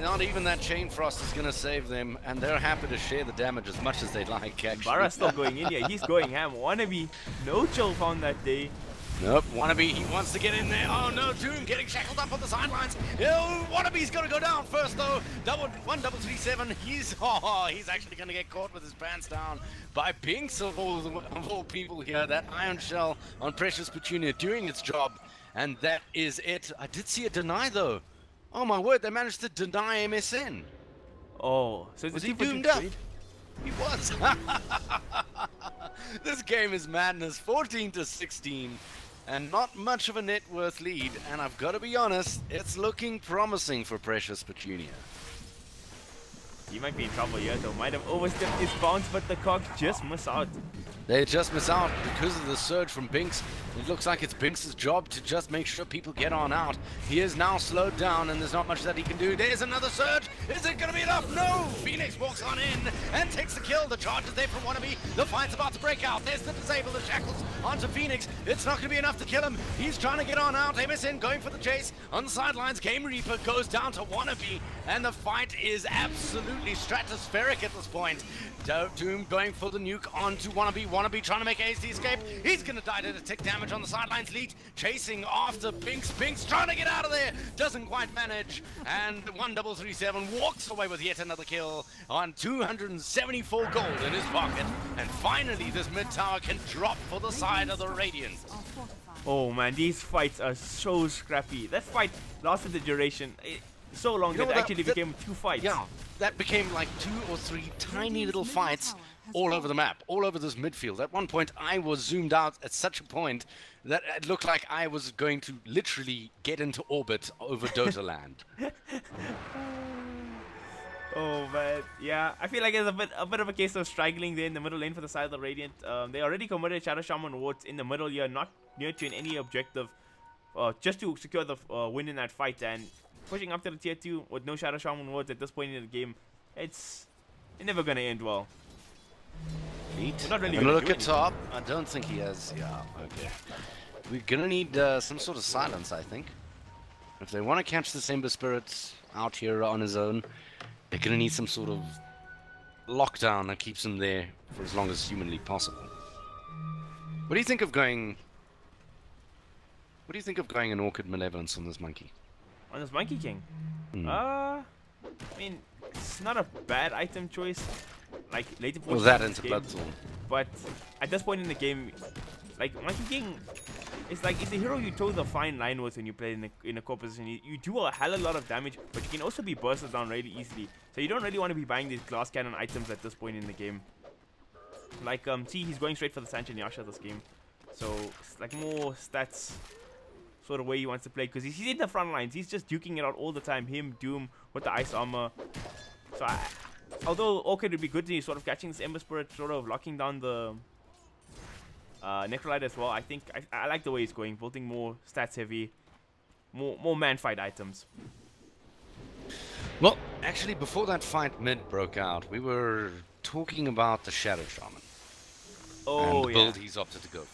Not even that Chain Frost is going to save them, and they're happy to share the damage as much as they like, actually. Barra's still going in here. He's going ham. Wannabe, no chill found that day. Nope, Wannabe, he wants to get in there. Oh no, Doom getting shackled up on the sidelines. Oh, Wannabe's gonna go down first though. 1337. He's actually gonna get caught with his pants down by Binks of all people here. That Iron Shell on Precious Petunia doing its job. And that is it. I did see a deny though. Oh my word, they managed to deny MSN. Oh, so Was he doomed up? He was. This game is madness. 14-16. And not much of a net worth lead. And I've got to be honest, it's looking promising for Precious Petunia. He might be in trouble here though. Might have overstepped his bounce, but the Cogs just miss out. They just miss out because of the surge from Binks. It looks like it's Binks' job to just make sure people get on out. He is now slowed down and there's not much that he can do. There's another surge. Is it going to be enough? No! Phoenix walks on in and takes the kill. The charge is there from Wannabe. The fight's about to break out. There's the disable, the shackles onto Phoenix. It's not going to be enough to kill him. He's trying to get on out. MSN going for the chase. On the sidelines, Game Reaper goes down to Wannabe. And the fight is absolutely stratospheric at this point. Doom going for the nuke onto Wannabe. Wannabe trying to make hasty escape. He's going to die to the tick damage on the sidelines. Leet chasing after Binks. Binks trying to get out of there. Doesn't quite manage. And 1337 walks away with yet another kill on 274 gold in his pocket. And finally, this mid tower can drop for the side of the Radiant. Oh man, these fights are so scrappy. That fight lasted the duration so long that it actually became 2 fights. Yeah, that became like 2 or 3 tiny little fights all over the map, all over this midfield. At one point, I was zoomed out at such a point that it looked like I was going to literally get into orbit over Dota land. Oh man, yeah, I feel like it's a bit of a case of struggling there in the middle lane for the side of the Radiant. They already committed Shadow Shaman wards in the middle here, not near to any objective, just to secure the win in that fight. And pushing up to the tier 2 with no Shadow Shaman wards at this point in the game, it's never gonna end well. Neat. Not really gonna gonna look do at top. I don't think he has. Yeah, okay. We're gonna need some sort of silence, I think. If they want to catch the Ember Spirit out here on his own, they're gonna need some sort of lockdown that keeps him there for as long as humanly possible. What do you think of going? What do you think of going an Orchid Malevolence on this monkey? On this Monkey King? I mean, it's not a bad item choice. Like, later Well, that into Bloodthorn. But at this point in the game, like, Monkey King is like, it's a hero you toe the fine line with when you play in a core position. You do a hell of a lot of damage, but you can also be bursted down really easily. So you don't really want to be buying these glass cannon items at this point in the game. Like, see, he's going straight for the Sanchen Yasha this game. So, it's like more stats sort of way he wants to play, because he's in the front lines. He's just duking it out all the time. Him, Doom, with the ice armor. So, although Orchid would be good, he's sort of catching this Ember Spirit, sort of locking down the Necrolite as well. I think I like the way he's going, building more stats heavy, more man fight items. Well, actually, before that fight mid broke out, we were talking about the Shadow Shaman. Oh, and the build he's opted to go for.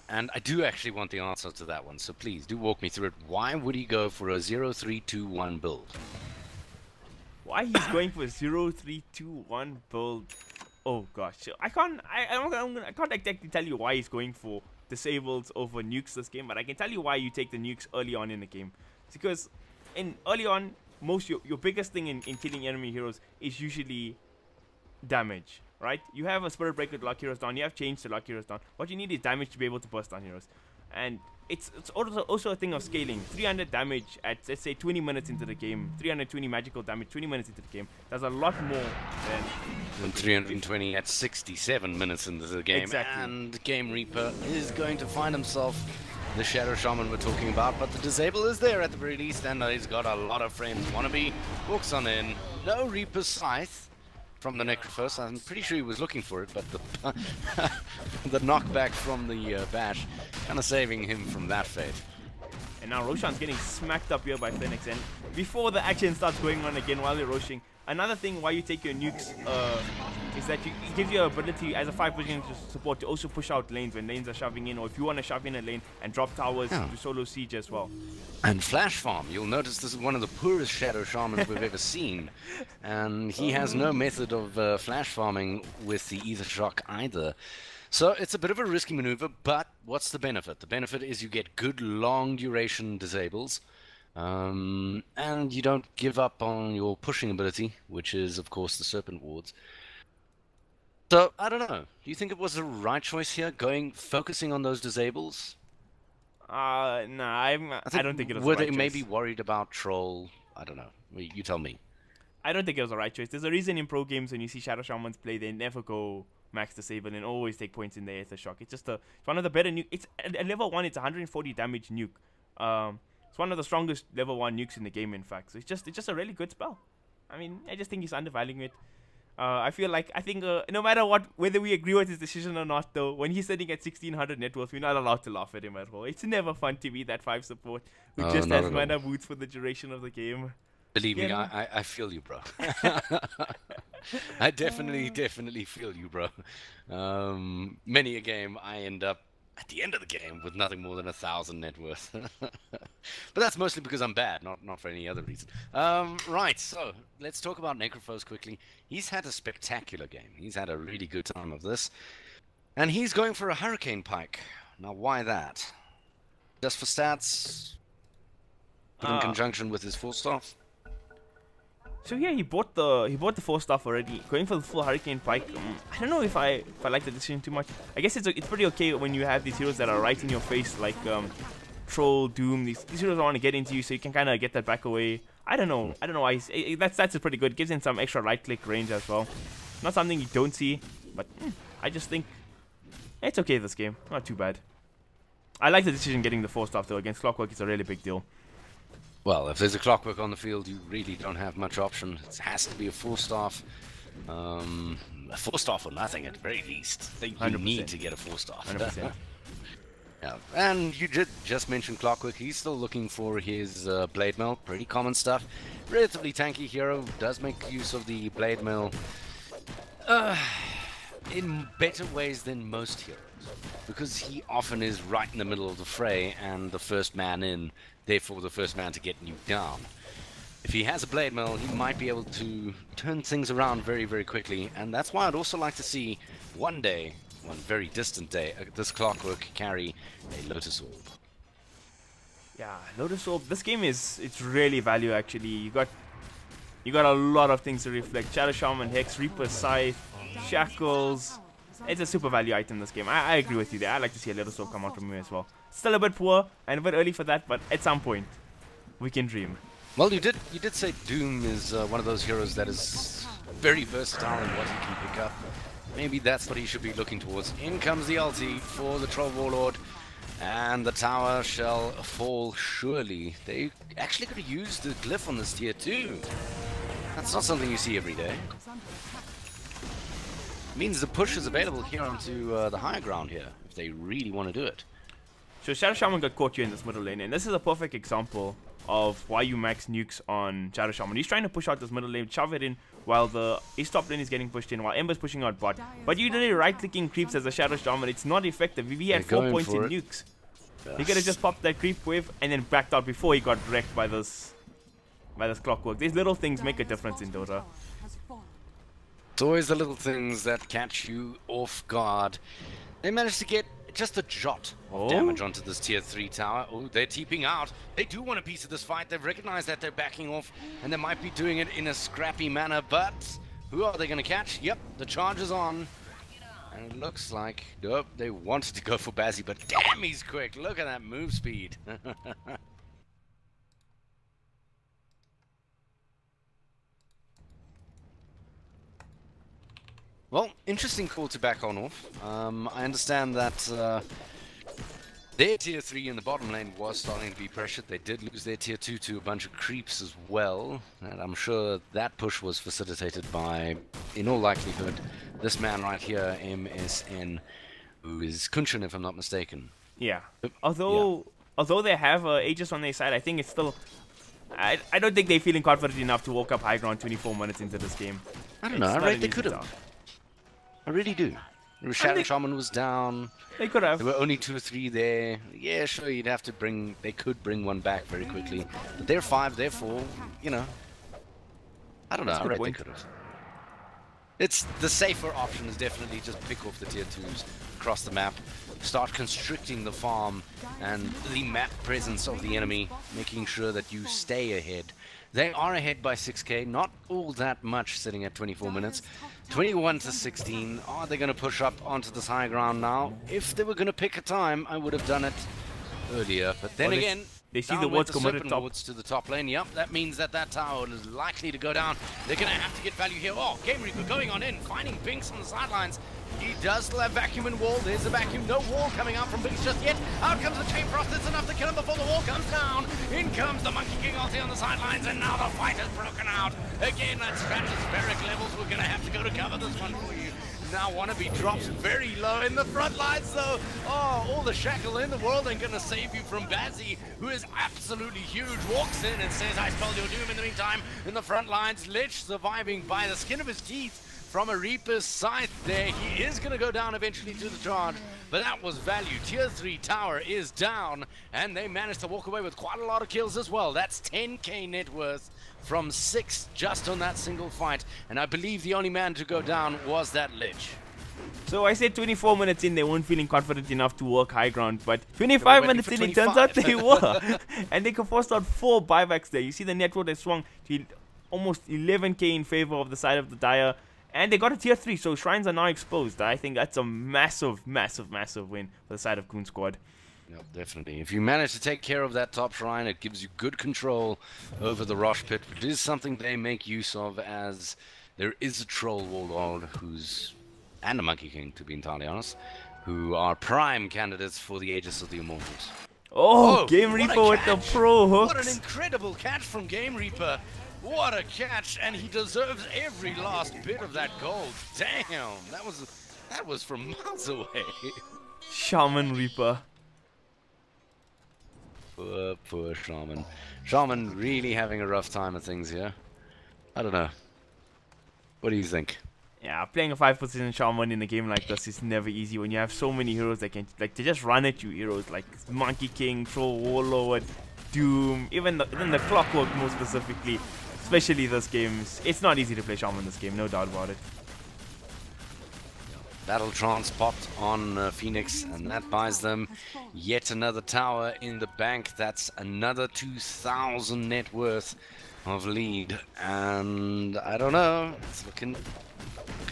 And I do actually want the answer to that one, so please do walk me through it. Why would he go for a 0-3-2-1 build? Why he's going for a 0-3-2-1 build? Oh gosh, I can't exactly tell you why he's going for disables over nukes this game, but I can tell you why you take the nukes early on in the game. It's because early on, your biggest thing in killing enemy heroes is usually damage. Right? You have a Spirit Breaker to lock heroes down, you have Change to lock heroes down. What you need is damage to be able to burst down heroes. And it's also a thing of scaling. 300 damage at, let's say, 20 minutes into the game, 320 magical damage 20 minutes into the game, that's a lot more than 320 at 67 minutes into the game. Exactly. And Game Reaper is going to find himself the Shadow Shaman we're talking about, but the disable is there at the very least, and he's got a lot of frames. Wannabe walks on in. No Reaper Scythe from the Necrophos. I'm pretty sure he was looking for it, but the knockback from the bash kind of saving him from that fate. And now Roshan's getting smacked up here by Phoenix, and before the action starts going on again while you're rushing, another thing why you take your nukes is that it gives you an ability as a 5% support to also push out lanes when lanes are shoving in, or if you want to shove in a lane and drop towers to solo siege as well. And Flash Farm, you'll notice this is one of the poorest Shadow Shamans we've ever seen. And he has no method of Flash Farming with the Ether Shock either. So it's a bit of a risky maneuver, but what's the benefit? The benefit is you get good long duration disables, and you don't give up on your pushing ability, which is, of course, the Serpent Wards. So, I don't know. Do you think it was the right choice here, focusing on those disables? Nah, I don't think it was the Were right they choice. maybe worried about Troll? I don't know. You tell me. I don't think it was the right choice. There's a reason in pro games when you see Shadow Shamans play, they never go max disable and always take points in the Aether Shock. It's just it's one of the better nuke. It's at level 1. It's 140 damage nuke. It's one of the strongest level 1 nukes in the game, in fact. So it's just a really good spell. I mean, I just think he's undervaluing it. I think no matter whether we agree with his decision or not, though, when he's sitting at 1600 net worth, we're not allowed to laugh at him at all. It's never fun to be that 5 support who just has mana boots for the duration of the game. Believe me, I feel you, bro. I definitely feel you, bro. Many a game, I end up at the end of the game with nothing more than 1,000 net worth. But that's mostly because I'm bad, not for any other reason. Right, so let's talk about Necrophos quickly. He's had a spectacular game. He's had a really good time of this. And he's going for a Hurricane Pike. Now, why that? Just for stats? Put in conjunction with his 4-staff? So yeah, he bought the 4-staff already. Going for the full Hurricane Pike. I don't know if I like the decision too much. I guess it's pretty okay when you have these heroes that are right in your face, like Troll, Doom. These heroes want to get into you, so you can kind of get that back away. I don't know why. That's pretty good. Gives in some extra right-click range as well. Not something you don't see, but I just think it's okay this game. Not too bad. I like the decision getting the 4-staff though. Against Clockwork, it's a really big deal. Well, if there's a Clockwork on the field, you really don't have much option. It has to be a 4-staff. A 4-staff or nothing, at the very least. You 100%. need to get a 4-staff. 100%. Yeah. And you did just mention Clockwork. He's still looking for his Blade Mail. Pretty common stuff. Relatively tanky hero. Does make use of the Blade Mail in better ways than most heroes. Because he often is right in the middle of the fray and the first man in. Therefore, the first man to get nuked down. If he has a Blade Mail, he might be able to turn things around very, very quickly. And that's why I'd also like to see one day, one very distant day, this Clockwork carry a Lotus Orb. Yeah, Lotus Orb. This game it's really value actually. You got a lot of things to reflect. Shadow Shaman, Hex, Reaper, Scythe, Shackles. It's a super value item this game. I agree with you there. I like to see a Lotus Orb come out from him as well. Still a bit poor and a bit early for that, but at some point we can dream. Well, you did say Doom is one of those heroes that is very versatile in what he can pick up. Maybe that's what he should be looking towards. In comes the ulti for the Troll Warlord, and the tower shall fall surely. They actually could have used the glyph on this tier 2. That's not something you see every day. Means the push is available here onto the higher ground here, if they really want to do it. So Shadow Shaman got caught here in this middle lane, and this is a perfect example of why you max nukes on Shadow Shaman. He's trying to push out this middle lane, shove it in, while his top lane is getting pushed in, while Ember's pushing out bot. But you did right-clicking creeps as a Shadow Shaman. It's not effective. If he had 4 points in nukes, he could have just popped that creep wave and then backed out before he got wrecked by this Clockwork. These little things make a difference in Dota. It's always the little things that catch you off guard. They managed to get just a jot of damage onto this tier 3 tower. Oh, they're TPing out. They do want a piece of this fight. They've recognized that they're backing off, and they might be doing it in a scrappy manner, but who are they going to catch? Yep, the charge is on. And it looks like, nope, they wanted to go for Bazzy, but damn, he's quick. Look at that move speed. Well, interesting call to back on off. I understand that their tier 3 in the bottom lane was starting to be pressured. They did lose their tier 2 to a bunch of creeps as well. And I'm sure that push was facilitated by, in all likelihood, this man right here, MSN, who is Kunshin, if I'm not mistaken. Yeah. Although they have Aegis on their side, I think it's still... I don't think they're feeling confident enough to walk up high ground 24 minutes into this game. I don't know. I rate they could have. I really do. Shadow Shaman was down. They could have. There were only 2 or 3 there. Yeah, sure, you'd have to bring... They could bring one back very quickly. But they're 5, they're 4, you know. I don't know. I rate they could have. It's the safer option is definitely just pick off the tier 2s across the map, start constricting the farm and the map presence of the enemy, making sure that you stay ahead. They are ahead by 6k, not all that much, sitting at 24 minutes. 21 to 16. Are they going to push up onto this high ground now? If they were going to pick a time, I would have done it earlier. But then again, they see the wards committed top. To the top lane. Yep, that means that tower is likely to go down. They're going to have to get value here. Oh, Game Reaper going on in, finding Binks on the sidelines. He does still have vacuum and wall. There's a vacuum. No wall coming out from Binks just yet. Out comes the Chain Frost. It's enough to kill him before the wall comes down. In comes the Monkey King ulti on the sidelines, and now the fight has broken out. Again, at stratospheric levels, we're going to have to go to cover this one for you. Now Wannabe drops very low in the front lines, though. Oh, all the shackle in the world ain't gonna save you from Bazzy, who is absolutely huge. Walks in and says, I spell your doom in the meantime. In the front lines, Lich surviving by the skin of his teeth from a Reaper's scythe there. He is gonna go down eventually to the charge, but that was value. Tier 3 tower is down, and they managed to walk away with quite a lot of kills as well. That's 10k net worth from 6 just on that single fight, and I believe the only man to go down was that Lich. So I said 24 minutes in, they weren't feeling confident enough to work high ground, but 25 minutes in, it turns out they were. And they can force out 4 buybacks there. You see the net worth has swung to almost 11k in favor of the side of the Dire, and they got a tier 3, so shrines are now exposed. I think that's a massive, massive, massive win for the side of Goon Squad. Yep, definitely. If you manage to take care of that top shrine, it gives you good control over the Rosh Pit, which is something they make use of, as there is a Troll Warlord and a Monkey King, to be entirely honest, who are prime candidates for the Aegis of the Immortals. Oh, Game Reaper with the pro hooks. What an incredible catch from Game Reaper. What a catch, and he deserves every last bit of that gold. Damn, that was from miles away. Shaman Reaper. Poor Shaman. Shaman really having a rough time of things here. I don't know. What do you think? Yeah, playing a 5 position Shaman in a game like this is never easy when you have so many heroes that can, like, they just run at you. Heroes like Monkey King, Troll Warlord, Doom, even the Clockwork more specifically. Especially this game. It's not easy to play Shaman this game, no doubt about it. Battle Trance popped on Phoenix, and that buys them yet another tower in the bank. That's another 2,000 net worth of lead, and I don't know, it's looking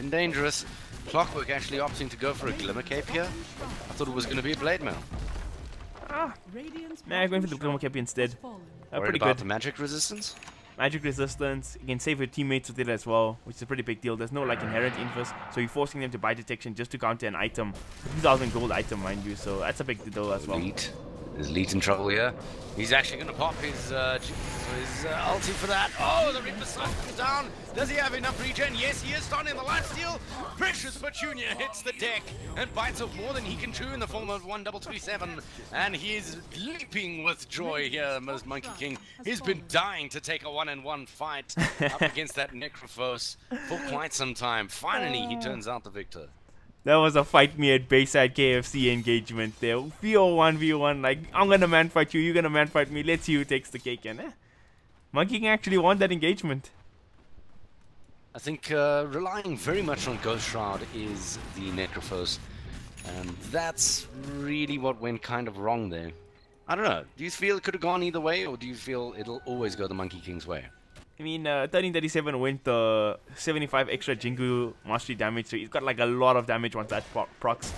dangerous. Clockwork actually opting to go for a Glimmer Cape here. I thought it was going to be a Blade Mail. Nah, going for the Glimmer Cape instead. Pretty about good. the magic resistance? Magic resistance, you can save your teammates with it as well, which is a pretty big deal. There's no like inherent inverse, so you're forcing them to buy detection just to counter an item, 2,000 gold item, mind you. So that's a big deal as well. Is Leet in trouble here? He's actually going to pop his ulti for that. Oh, the Reaper Sun comes down. Does he have enough regen? Yes, he is starting the lifesteal. Precious Petunia hits the deck and bites off more than he can chew in the form of 1-3-3-7. And he is leaping with joy here, Monkey King. He's been dying to take a 1-on-1 fight up against that Necrophos for quite some time. Finally, he turns out the victor. That was a fight me at Bayside KFC engagement there. V1v1, like, I'm gonna man fight you, you're gonna man fight me, let's see who takes the cake. And Monkey King actually won that engagement. I think relying very much on Ghost Shroud is the Necrophos, and that's really what went kind of wrong there. I don't know, do you feel it could have gone either way, or do you feel it'll always go the Monkey King's way? I mean, 1337 went 75 extra Jingu mastery damage, so he's got like a lot of damage once that procs.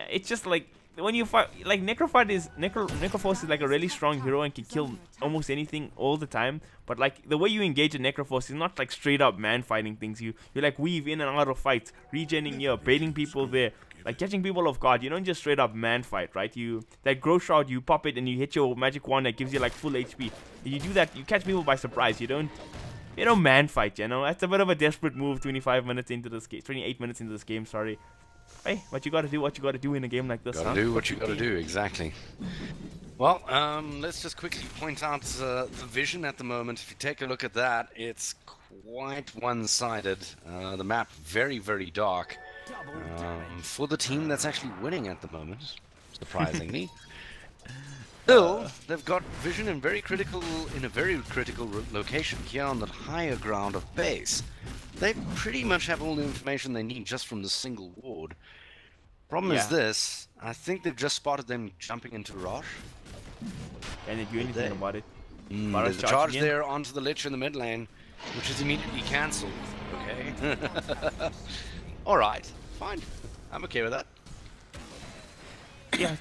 It's just like, when you fight, like Necrophos is like a really strong hero and can kill almost anything all the time. But like the way you engage a Necrophos is not like straight up man fighting things. You like weave in and out of fights, regening here, baiting people there, like catching people off guard. You don't just straight up man fight, right? That Growth Shroud, you pop it and you hit your magic wand that gives you like full HP. You do that, you catch people by surprise. You don't man fight, you know. That's a bit of a desperate move. 28 minutes into this game, sorry. Hey, what you gotta do in a game like this, Gotta do what you gotta do, exactly. Well, let's just quickly point out the vision at the moment. If you take a look at that, it's quite one-sided. The map very, very dark. For the team that's actually winning at the moment, surprisingly. Still, they've got vision in a very critical location here on the higher ground of base. They pretty much have all the information they need just from the single ward. Problem is this, I think they've just spotted them jumping into Rosh. Can they do anything about it? There's a charge there onto the Lich in the mid lane, which is immediately cancelled. Okay. Alright, fine. I'm okay with that. Yeah,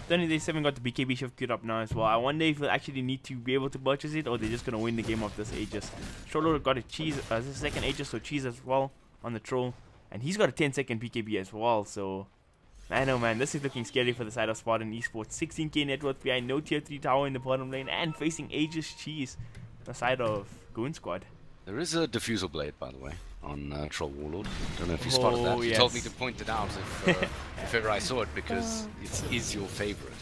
then they haven't got the BKB shift queued up now as well. I wonder if they'll actually need to be able to purchase it, or they're just gonna win the game of this Aegis. Troll got a cheese as a second Aegis, so cheese as well on the Troll, and he's got a 10-second BKB as well. So I know, man, this is looking scary for the side of Spartan Esports. 16k net worth behind, no tier 3 tower in the bottom lane, and facing Aegis cheese the side of Goon Squad. There is a diffusal blade, by the way, on Troll Warlord. Don't know if you spotted that. You told me to point it out if ever I saw it, because it is your favorite.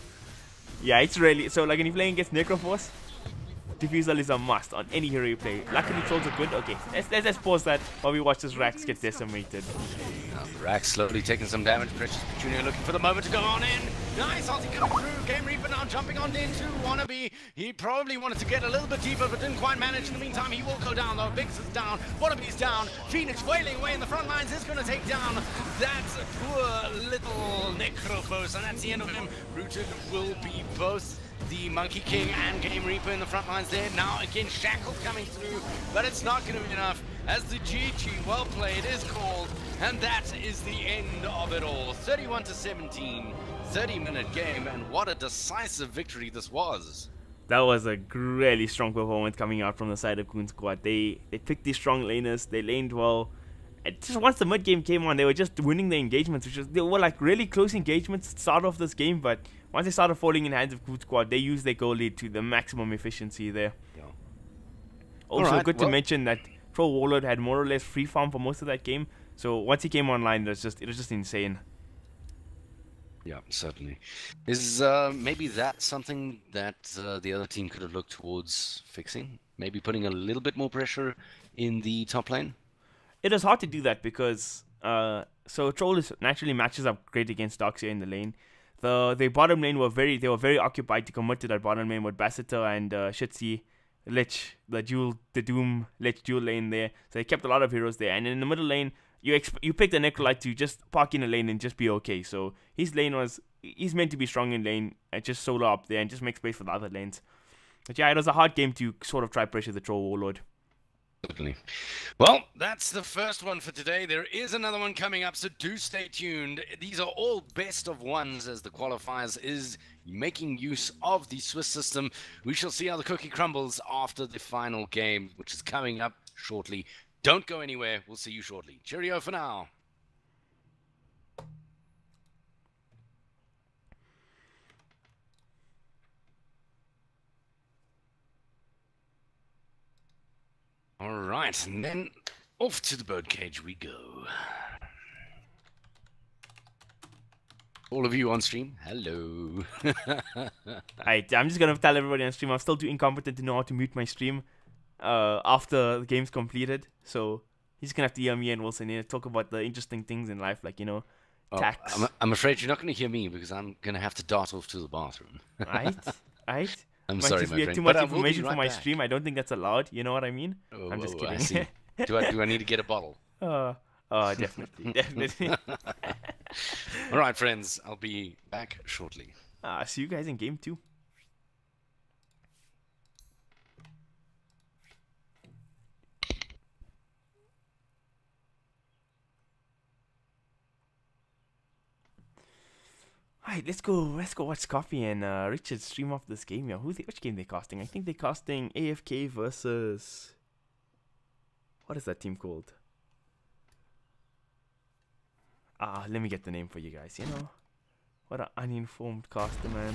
Yeah, it's really... So, like, when you're playing against Necroforce, diffusal is a must on any hero you play. Luckily, Trolls are good. Okay, let's pause that while we watch this Rax get decimated. Rax slowly taking some damage. Precious Junior looking for the moment to go on in. Nice ulti coming through. Game Reaper now jumping on into Wannabe. He probably wanted to get a little bit deeper, but didn't quite manage. In the meantime, he will go down though. Biggs is down. Wannabe's down. Phoenix wailing away in the front lines is going to take down that poor little Necrophos, and that's the end of him. Rooted will be both the Monkey King and Game Reaper in the front lines there. Now again, Shackle coming through, but it's not going to be enough as the GG well played is called, and that is the end of it all. 31-17, 30-minute game, and what a decisive victory this was. That was a really strong performance coming out from the side of Goon Squad. They picked these strong laners, they laned well. And just once the mid game came on, they were just winning the engagements, they were like really close engagements at the start of this game, but once they started falling in the hands of Goon Squad, they used their goal lead to the maximum efficiency there. Yeah. Also, good to mention that Troll Warlord had more or less free farm for most of that game, so once he came online, it was just insane. Yeah, certainly. Is maybe that something that the other team could have looked towards fixing? Maybe putting a little bit more pressure in the top lane? It is hard to do that because so Troll naturally matches up great against Darkseer in the lane. The bottom lane were very occupied to commit to that bottom lane with Basseter and Shitzy, Lich, the Doom Lich dual lane there. So they kept a lot of heroes there. And in the middle lane, you pick the Necrolite to just park in a lane and just be okay. So he's meant to be strong in lane and just solo up there and just make space for the other lanes. But yeah, it was a hard game to sort of try pressure the Troll Warlord. Certainly. Well, that's the first one for today. There is another one coming up, so do stay tuned. These are all best of ones as the qualifiers is making use of the Swiss system. We shall see how the cookie crumbles after the final game, which is coming up shortly. Don't go anywhere. We'll see you shortly. Cheerio for now. All right, and then off to the birdcage we go. All of you on stream, hello. Alright, I'm just gonna tell everybody on stream I'm still too incompetent to know how to mute my stream after the game's completed. So he's gonna have to hear me and Wilson here talk about the interesting things in life, like, you know, tax. I'm afraid you're not gonna hear me because I'm gonna have to dart off to the bathroom. Right. I'm sorry, my friend. Too much information for my stream. I don't think that's allowed. You know what I mean? I'm just kidding. I see. Do I need to get a bottle? Definitely. All right, friends. I'll be back shortly. See you guys in game 2. Alright, let's go watch Coffee and Richard stream off this game here. Which game they casting? I think they're casting AFK versus... What is that team called? Let me get the name for you guys, you know. What an uninformed caster, man.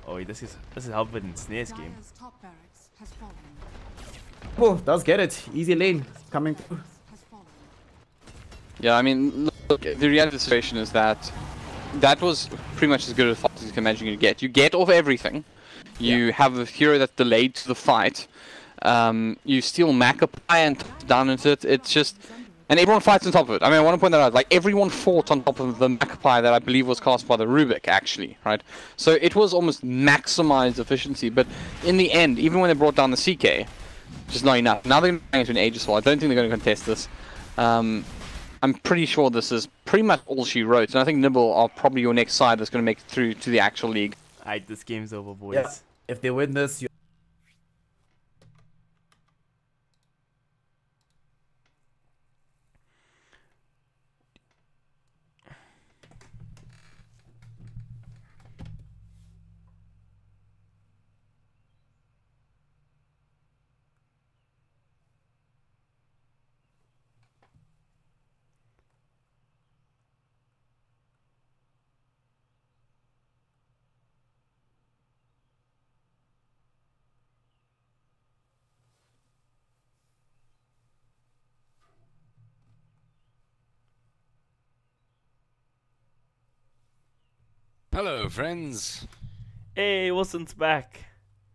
Oh, this is Halberd and Snare's game. Oh, does get it. Easy lane coming through. Yeah, I mean, look, the reality of the situation is that was pretty much as good a fight as you can imagine you get. You get off everything. You have a hero that's delayed to the fight. You steal Macapie and down into it. It's just And everyone fights on top of it. I mean, I want to point that out. Like, everyone fought on top of the Magpie that I believe was cast by the Rubik, actually, right? So it was almost maximized efficiency. But in the end, even when they brought down the CK, just not enough. Now they're going to an Aegis Wall. I don't think they're going to contest this. I'm pretty sure this is pretty much all she wrote. And I think Nibble are probably your next side that's going to make it through to the actual league. Alright, this game's over, boys. Yeah. If they win this, you Hello, friends. Hey, Wilson's back.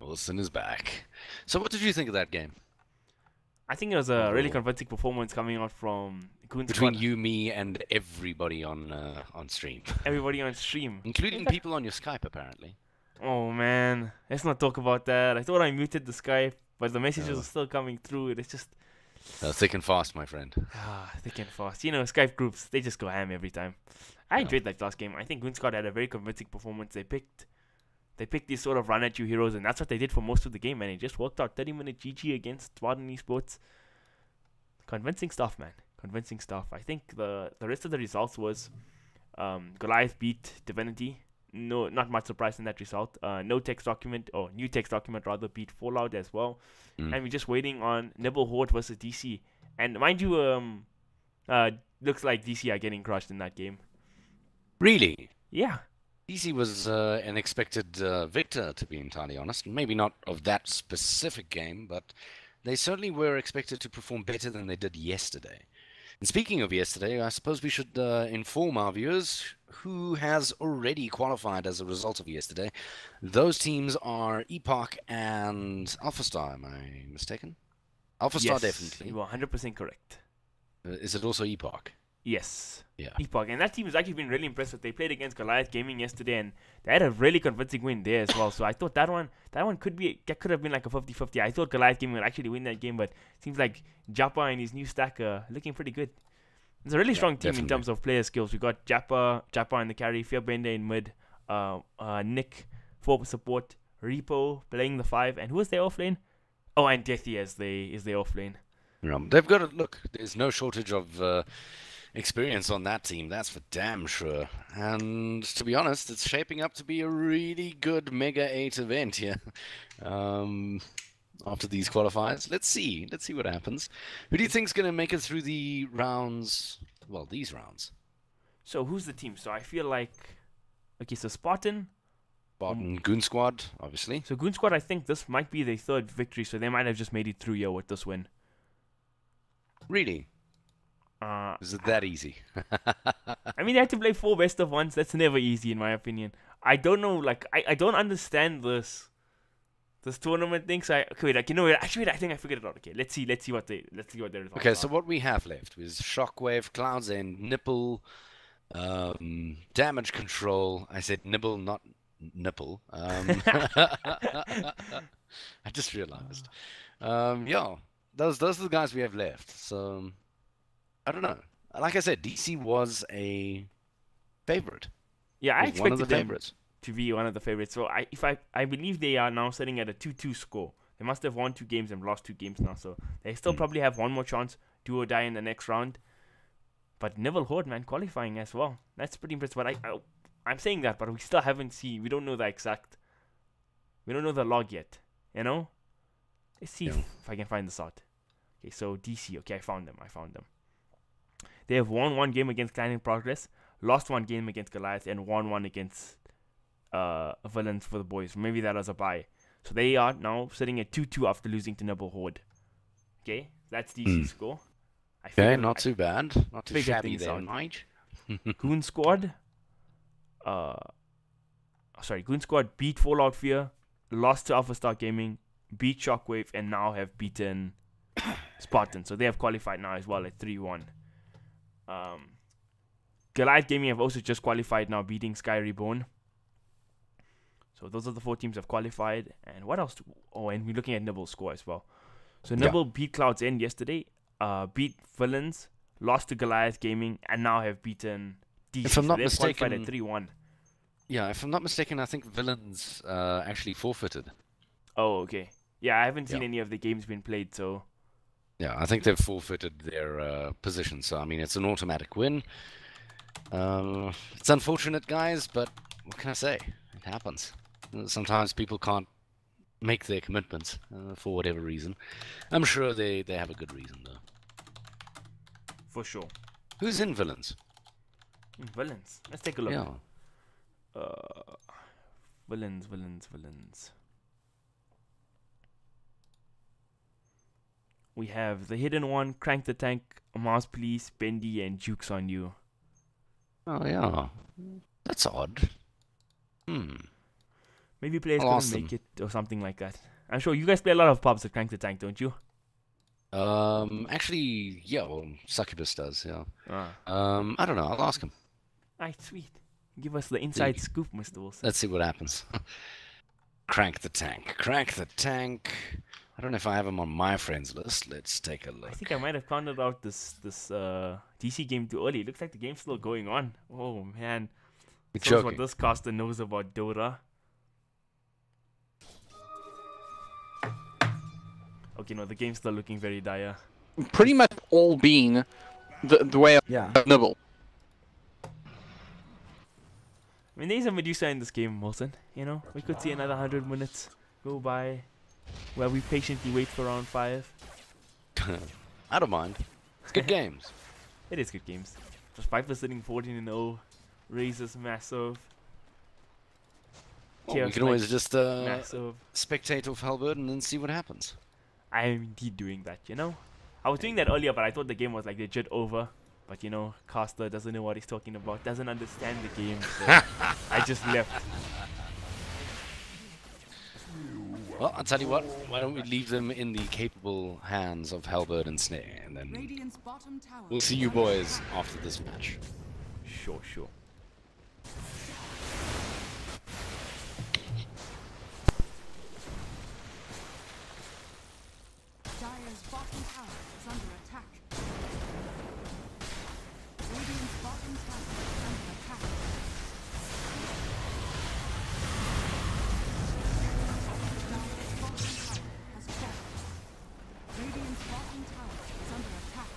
Wilson is back. So what did you think of that game? I think it was a really convincing performance coming out from Goon Between Squad. you, me, and everybody on stream. Everybody on stream. Including people on your Skype, apparently. Oh man, let's not talk about that. I thought I muted the Skype, but the messages are still coming through. It's just Thick and fast, my friend. thick and fast. You know, Skype groups, they just go ham every time. I enjoyed that last game. I think Goon Squad had a very convincing performance. They picked these sort of run at you heroes, and that's what they did for most of the game, and it just worked out. 30-minute GG against Spartan Esports. Convincing stuff, man. Convincing stuff. I think the rest of the results was Goliath beat Divinity. No, not much surprise in that result. New text document rather beat Fallout as well. And we're just waiting on Nibble Horde versus DC. And mind you, looks like DC are getting crushed in that game. Really? Yeah. DC was an expected victor, to be entirely honest. Maybe not of that specific game, but they certainly were expected to perform better than they did yesterday. And speaking of yesterday, I suppose we should inform our viewers who has already qualified as a result of yesterday. Those teams are Epoch and Alpha Star, am I mistaken? Alpha Star, definitely. You are 100% correct. Is it also Epoch? Yes. Yeah. Epoch. And that team has actually been really impressive. They played against Goliath Gaming yesterday, and they had a really convincing win there as well. So I thought that one could have been like a 50-50. I thought Goliath Gaming would actually win that game, but it seems like Japa and his new stack are looking pretty good. It's a really strong team in terms of player skills. We got Japa in the carry, Fearbender in mid, Nick for support, Repo playing the 5, and who is their offlane? Oh, and Deathy is their offlane. They've got to look. There's no shortage of experience on that team, that's for damn sure. And to be honest, it's shaping up to be a really good Mega8 event here. After these qualifiers, let's see what happens. Who do you think's going to make it through the rounds? Well, these rounds. So who's the team? So I feel like, okay, so Spartan, Goon Squad, obviously. So Goon Squad, I think this might be their third victory, so they might have just made it through here with this win. Really? Is it that easy? I mean, they had to play 4 best of ones. That's never easy, in my opinion. I don't know, like, I don't understand this tournament thing. So wait, like, you know, actually, I think I figured it out. Okay, let's see what they results Okay, are. so what we have left is Shockwave, Clouds End, Nipple, Damage Control. I said Nibble, not Nipple. I just realized. Yeah, those are the guys we have left. So I don't know. Like I said, DC was a favorite. Yeah, I expected one of the them favorites to be one of the favorites. So I believe they are now sitting at a 2-2 score. They must have won 2 games and lost 2 games now. So they still probably have one more chance, do or die in the next round. But Nibble Horde, man, qualifying as well. That's pretty impressive. But I'm saying that, but we still haven't seen. We don't know the exact. We don't know the log yet. You know. Let's see if I can find this out. Okay, so DC. Okay, I found them. They have won 1 game against Clan in Progress, lost 1 game against Goliath, and won 1 against Villains for the boys. Maybe that was a bye. So they are now sitting at 2-2 after losing to Nibble Horde. Okay, that's DC score. Okay, not too bad. Not too figured shabby things there, out. Mike. Goon Squad. Goon Squad beat Fallout Fear, lost to Alpha Star Gaming, beat Shockwave, and now have beaten Spartan. So they have qualified now as well at 3-1. Goliath Gaming have also just qualified now, beating Sky Reborn. So those are the 4 teams that have qualified. And what else? Oh, and we're looking at Nibble's score as well. So Nibble beat Cloud's End yesterday, beat Villains, lost to Goliath Gaming, and now have beaten DC. If I'm not they've mistaken, qualified at 3-1. Yeah, if I'm not mistaken, I think Villains actually forfeited. Oh, okay. Yeah, I haven't seen any of the games being played, so... Yeah, I think they've forfeited their position, so I mean, it's an automatic win. It's unfortunate, guys, but what can I say? It happens. Sometimes people can't make their commitments for whatever reason. I'm sure they have a good reason, though. For sure. Who's in Villains? Villains. Let's take a look. Yeah. Villains. We have the hidden one, Crank the Tank, Mars Police, Bendy, and Jukes on You. Oh, yeah. That's odd. Maybe players I'll couldn't ask make it or something like that. I'm sure you guys play a lot of pubs at Crank the Tank, don't you? Actually, yeah, well, Succubus does, yeah. Ah. I don't know, I'll ask him. Alright, sweet. Give us the inside scoop, Mr. Wilson. Let's see what happens. Crank the Tank. Crank the Tank. I don't know if I have him on my friends list. Let's take a look. I think I might have counted out this DC game too early. It looks like the game's still going on. Oh, man. You're Shows what joking. this caster knows about Dota. Okay, no, the game's still looking very dire. Pretty much all been the way of Nibble. I mean, there's a Medusa in this game, Wilson. You know, we could see another 100 minutes go by where we patiently wait for round 5. I don't mind. It's good games. It is good games. Just Viper sitting 14-0. Razor's massive. Well, we Chaos can always Knight, just massive. spectate off Halberd and then see what happens. I am indeed doing that, you know? I was doing that earlier, but I thought the game was like legit over. But you know, caster doesn't know what he's talking about, doesn't understand the game, so I just left. Well, I'll tell you what, why don't we leave them in the capable hands of Halberd and Snare, and then Radiant's bottom tower we'll see you boys after this match. Sure. Dire's bottom tower is under attack. Radiant's bottom tower is under attack. Dire's bottom tower has fallen. Radiant's bottom tower is under attack.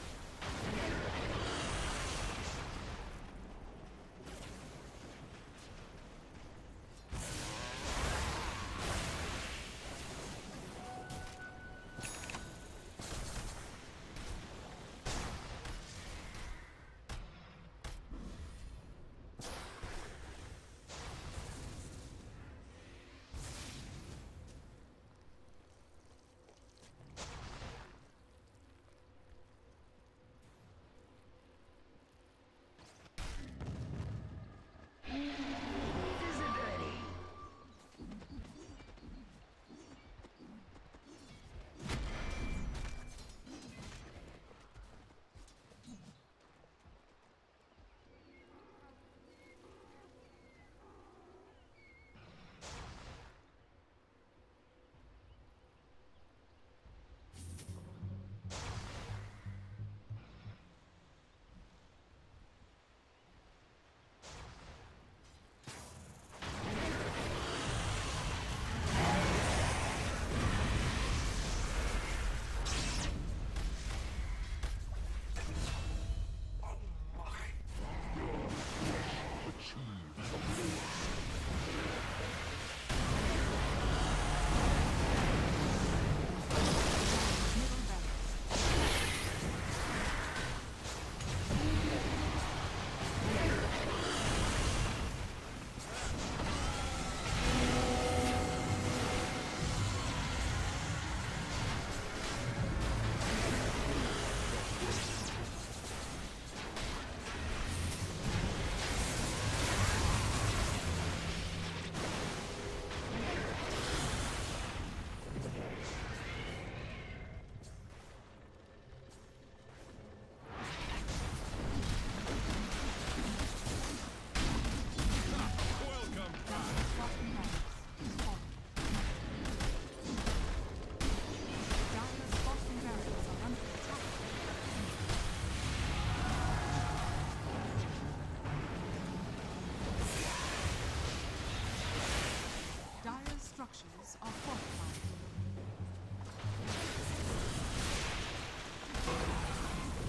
structures are fortified.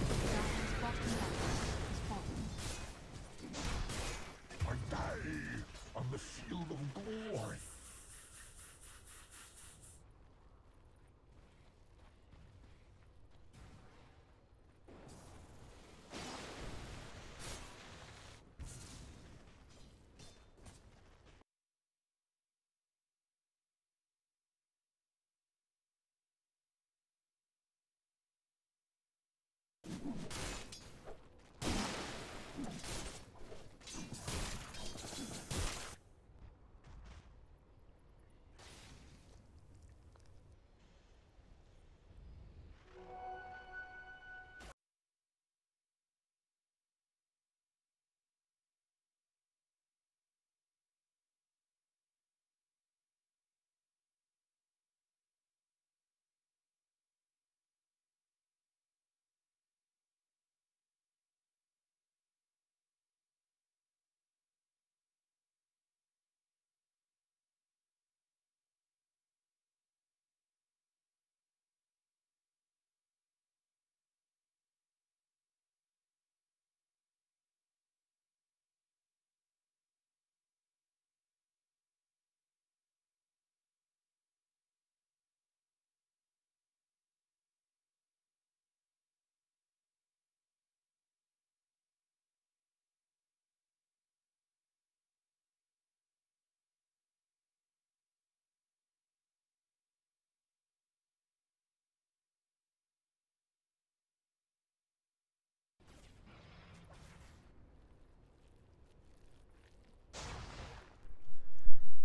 Dire's bottom barracks has fallen. I die on the field of glory.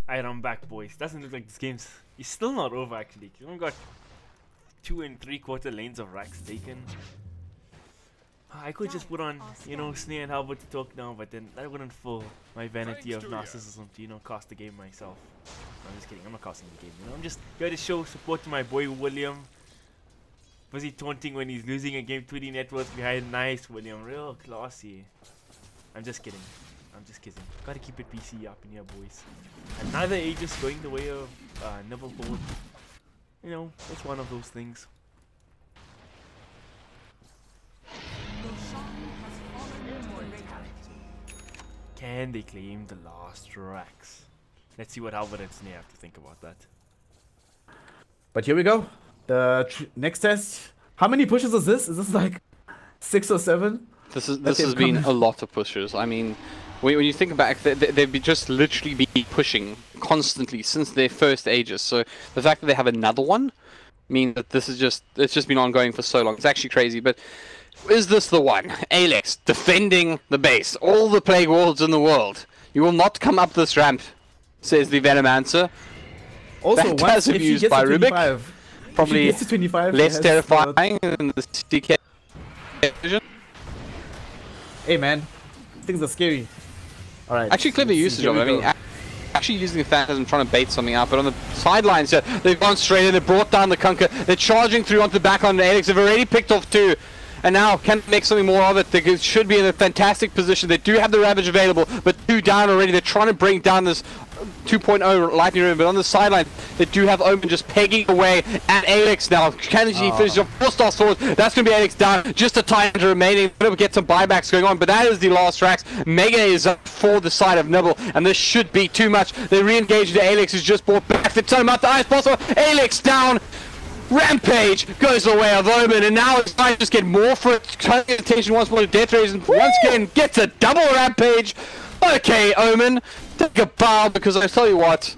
Alright, I'm back, boys. Doesn't look like this game's it's still not over actually. You only got 2 3/4 lanes of racks taken. I could just put on, you know, Snare and Halbert to talk now, but then that wouldn't fill my vanity of narcissism to, you know, cast the game myself. No, I'm just kidding. I'm not casting the game. You know, I'm just here to show support to my boy William. Busy taunting when he's losing a game 20 net worth behind. Nice, William. Real classy. I'm just kidding. I'm just kidding. Gotta keep it PC up in here, boys. Another Aegis going the way of Nibbleboard. You know, it's one of those things. Can they claim the last racks? Let's see what Halbert and Snare have to think about that. But here we go. The next test. How many pushes is this? Is this like 6 or 7? This has been a lot of pushes. I mean, when you think back, they've just literally been pushing constantly since their first Aegis. So the fact that they have another one means that this is it's just been ongoing for so long. It's actually crazy. But is this the one? Alex defending the base, all the plague worlds in the world. You will not come up this ramp, says the Venomancer. Also, Fantastic if he use gets by to Rubik. 25, Probably if he gets to 25, less he has terrifying than the CK vision. Hey man, things are scary. Alright. Actually, clever usage of it. I mean, actually using the Phantasm, trying to bait something out, but on the sidelines here, they've gone straight in, they've brought down the Kunkka, they're charging through onto the back on Alex, they've already picked off 2, and now can they make something more of it. They should be in a fantastic position. They do have the Ravage available, but 2 down already. They're trying to bring down this 2.0 Lightning Ribbon, but on the sideline, they do have Omen just pegging away at Alex now. Can he finish off 4-star swords? That's going to be Alex down. Just a time to remaining. Going to get some buybacks going on, but that is the last racks. Mega is up for the side of Nibble, and this should be too much. They re-engage into Alex, who's just brought back the turn him out the ice possible. Alex down. Rampage goes the way of Omen, and now it's time to just get more for it. Turning attention once more to Death Rays, and once again gets a double Rampage. Okay, Omen, take a bow, because I tell you what,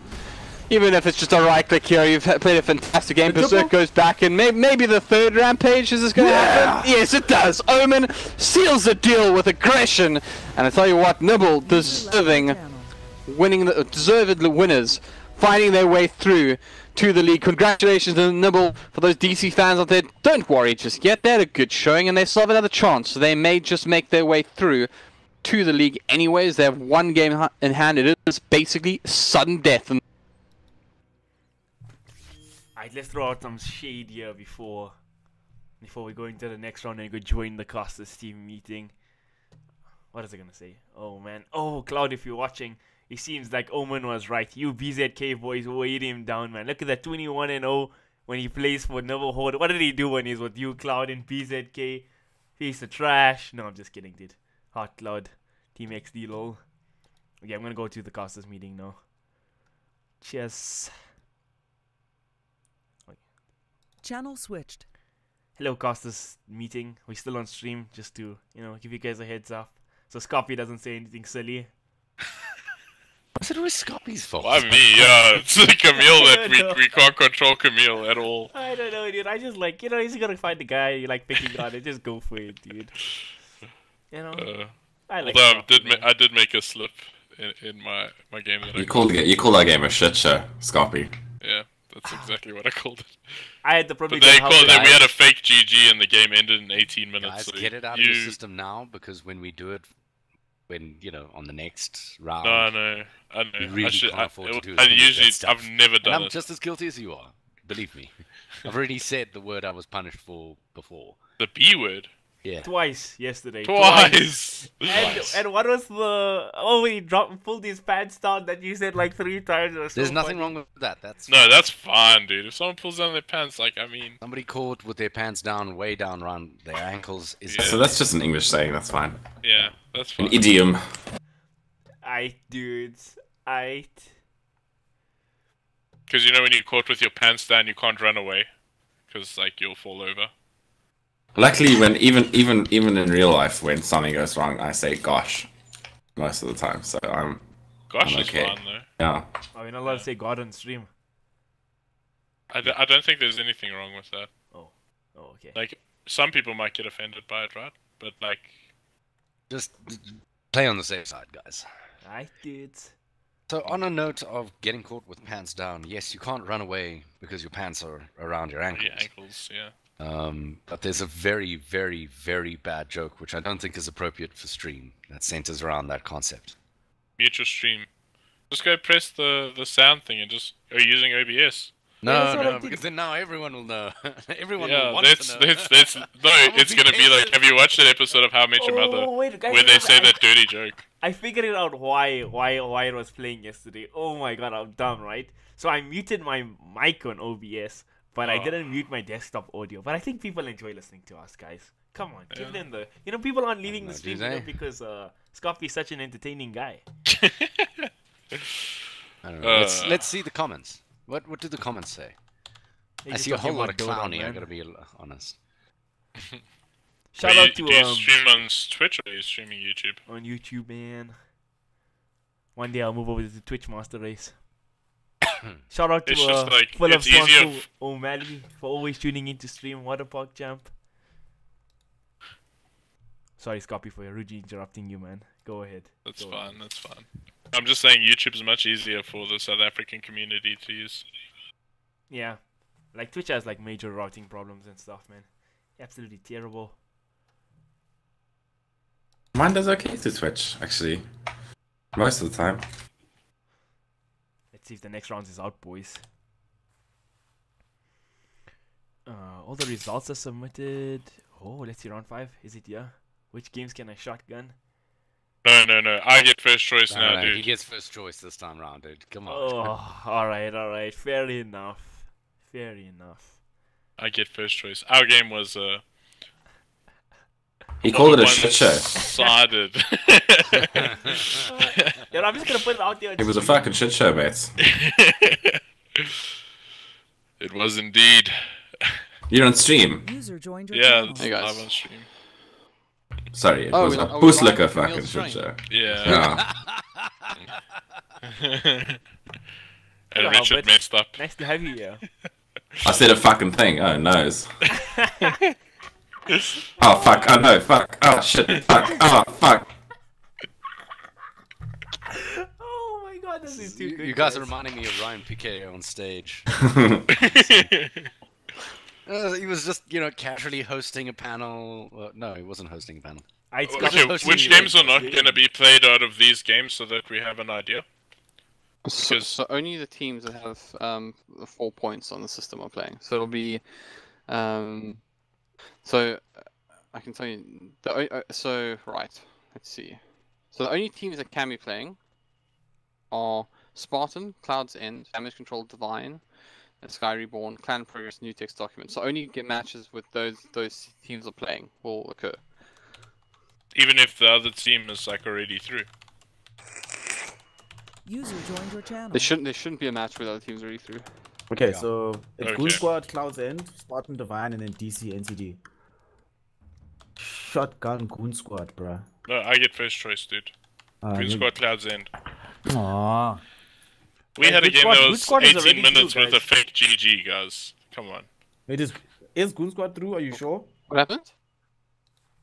even if it's just a right click here, you've played a fantastic game. Berserk goes back, and maybe the 3rd Rampage is this going to happen? Yes, it does. Omen seals the deal with aggression, and I tell you what, Nibble deserved winners, finding their way through to the league. Congratulations to Nibble. For those DC fans out there, don't worry just yet. They had a good showing, and they still have another chance, so they may just make their way through to the league anyways. They have 1 game in hand. It is basically sudden death. Alright, let's throw out some shade here before we go into the next round and go join the casters team meeting. What is it gonna say? Oh man. Oh, Cloud, if you're watching, It seems like Omen was right. You BZK boys weighed him down, man. Look at that 21-0 when he plays for Novo Horde. What did he do when he's with you, Cloud and BZK? Piece of trash. No, I'm just kidding, dude. Hot Cloud. Team XD lol. Okay, I'm gonna go to the casters meeting now. Cheers. Channel switched. Hello, casters meeting. We're still on stream, just to, give you guys a heads up. So Scoppy doesn't say anything silly. Was it always Scoppy's fault? Why me? Yeah, it's Camille that we can't control Camille at all. I don't know, dude. I just like, he's gonna find the guy you like picking on it. Just go for it, dude. I like. Although Scoppy, I did make a slip in my game that You called that game a shit show, Scoppy. Yeah, that's exactly what I called it. I had to probably. But they called it. We had a fake GG and the game ended in 18 minutes. Guys, so get it out of your system now, because when we do it, on the next round, No, I know. we really can't afford to do it. I've never done I'm it. just as guilty as you are. Believe me. I've already said the word I was punished for before. The B word. Yeah. Twice yesterday. Twice. And what was the? Oh, he pulled his pants down that you said like 3 times. Or so There's nothing funny. wrong with that. That's No, that's fine, dude. If someone pulls down their pants, somebody caught with their pants down, way down around their ankles is. Yeah. So that's just an English saying, that's fine. yeah, that's fine. An idiom. Aight, dudes. Aight. Because when you're caught with your pants down, you can't run away, because you'll fall over. Luckily, when even in real life, when something goes wrong, I say "gosh" most of the time. So Gosh, I'm is okay. fine though. yeah. Oh, you're not allowed to say God on stream. I don't think there's anything wrong with that. Oh, okay. Some people might get offended by it, right? But Just play on the safe side, guys. Aight, dudes. So on a note of getting caught with pants down, yes, you can't run away because your pants are around your ankles. yeah, ankles, yeah. But there's a very, very, very bad joke which I don't think is appropriate for stream that centers around that concept. Mute your stream. Just go press the sound thing and just go using OBS. that's what I No, did. because then now everyone will know. Everyone Yeah, will want to know. it's gonna be like, have you watched that episode of How I Met Your Mother wait, guys, where they say that dirty joke? I figured it out why it was playing yesterday. Oh my god, I'm dumb, right? So I muted my mic on OBS, but I didn't mute my desktop audio. But I think people enjoy listening to us, guys. Come on, give them the. People aren't leaving the do stream they? because Scoffy's such an entertaining guy. I don't know. Let's see the comments. What do the comments say? They I just see a talking whole lot of about Dota, clowning, I man. gotta be honest. Shout out Do you to stream on Twitch or are you streaming YouTube? on YouTube, man. One day I'll move over to the Twitch Master Race. Shout out to It's just like, Philip it's easier Swanson O'Malley for always tuning into stream. Waterpark champ. Sorry, Scoppy, for rudely interrupting you, man. Go ahead. That's Go fine, ahead. that's fine. I'm just saying YouTube's much easier for the South African community to use. Yeah, like Twitch has like major routing problems and stuff, man. Absolutely terrible. Mine does okay to Twitch, actually. Most of the time. Let's see if the next round is out, boys. All the results are submitted. Oh, let's see round 5. Is it yeah? Which games can I shotgun? No. I get first choice now, No, dude. he gets first choice this time round, dude. Come on. Oh, alright. Fair enough. I get first choice. Our game was He called it a shit show. Sided. Yeah, I'm just gonna put it out there. It was a fucking shit show, mates. It was indeed. You're on stream. User joined your Yeah, channel. it's Hey, guys. live on stream. Sorry, it Oh, was we're a not- we're bootlicker live fucking Camille's shit stream. show. Yeah. Yeah. And Hello, Richard Albert. messed up. Nice to have you here. I said a fucking thing. Oh, nose. Oh, fuck. Oh, no. Fuck. Oh, shit. Fuck. Oh, fuck. Oh my god, this is too good. You guys are reminding me of Ryan Piquet on stage. He was just, casually hosting a panel. No, he wasn't hosting a panel. I Okay, which games are not going to be played out of these games so that we have an idea? So, Because- so only the teams that have 4 points on the system are playing. So it'll be, so I can tell you so right. Let's see. So the only teams that can be playing are Spartan, Cloud's End, Damage Control Divine, and Sky Reborn, Clan Progress, New Text Document. So only get matches with those teams are playing will occur. Even if the other team is like already through. User joined your channel. There shouldn't be a match with other teams already through. Okay, Yeah. so it's Okay. Goon Squad, Cloud's End, Spartan Divine, and then DC NTD. Shotgun Goon Squad, bruh. No, I get first choice, dude. Green Squad Clouds End. Aww. We had a Good game squad- that good was squad is 18 already minutes through, with a guys. fake GG, guys. Come on. Wait, is Goon Squad through? Are you sure? What happened?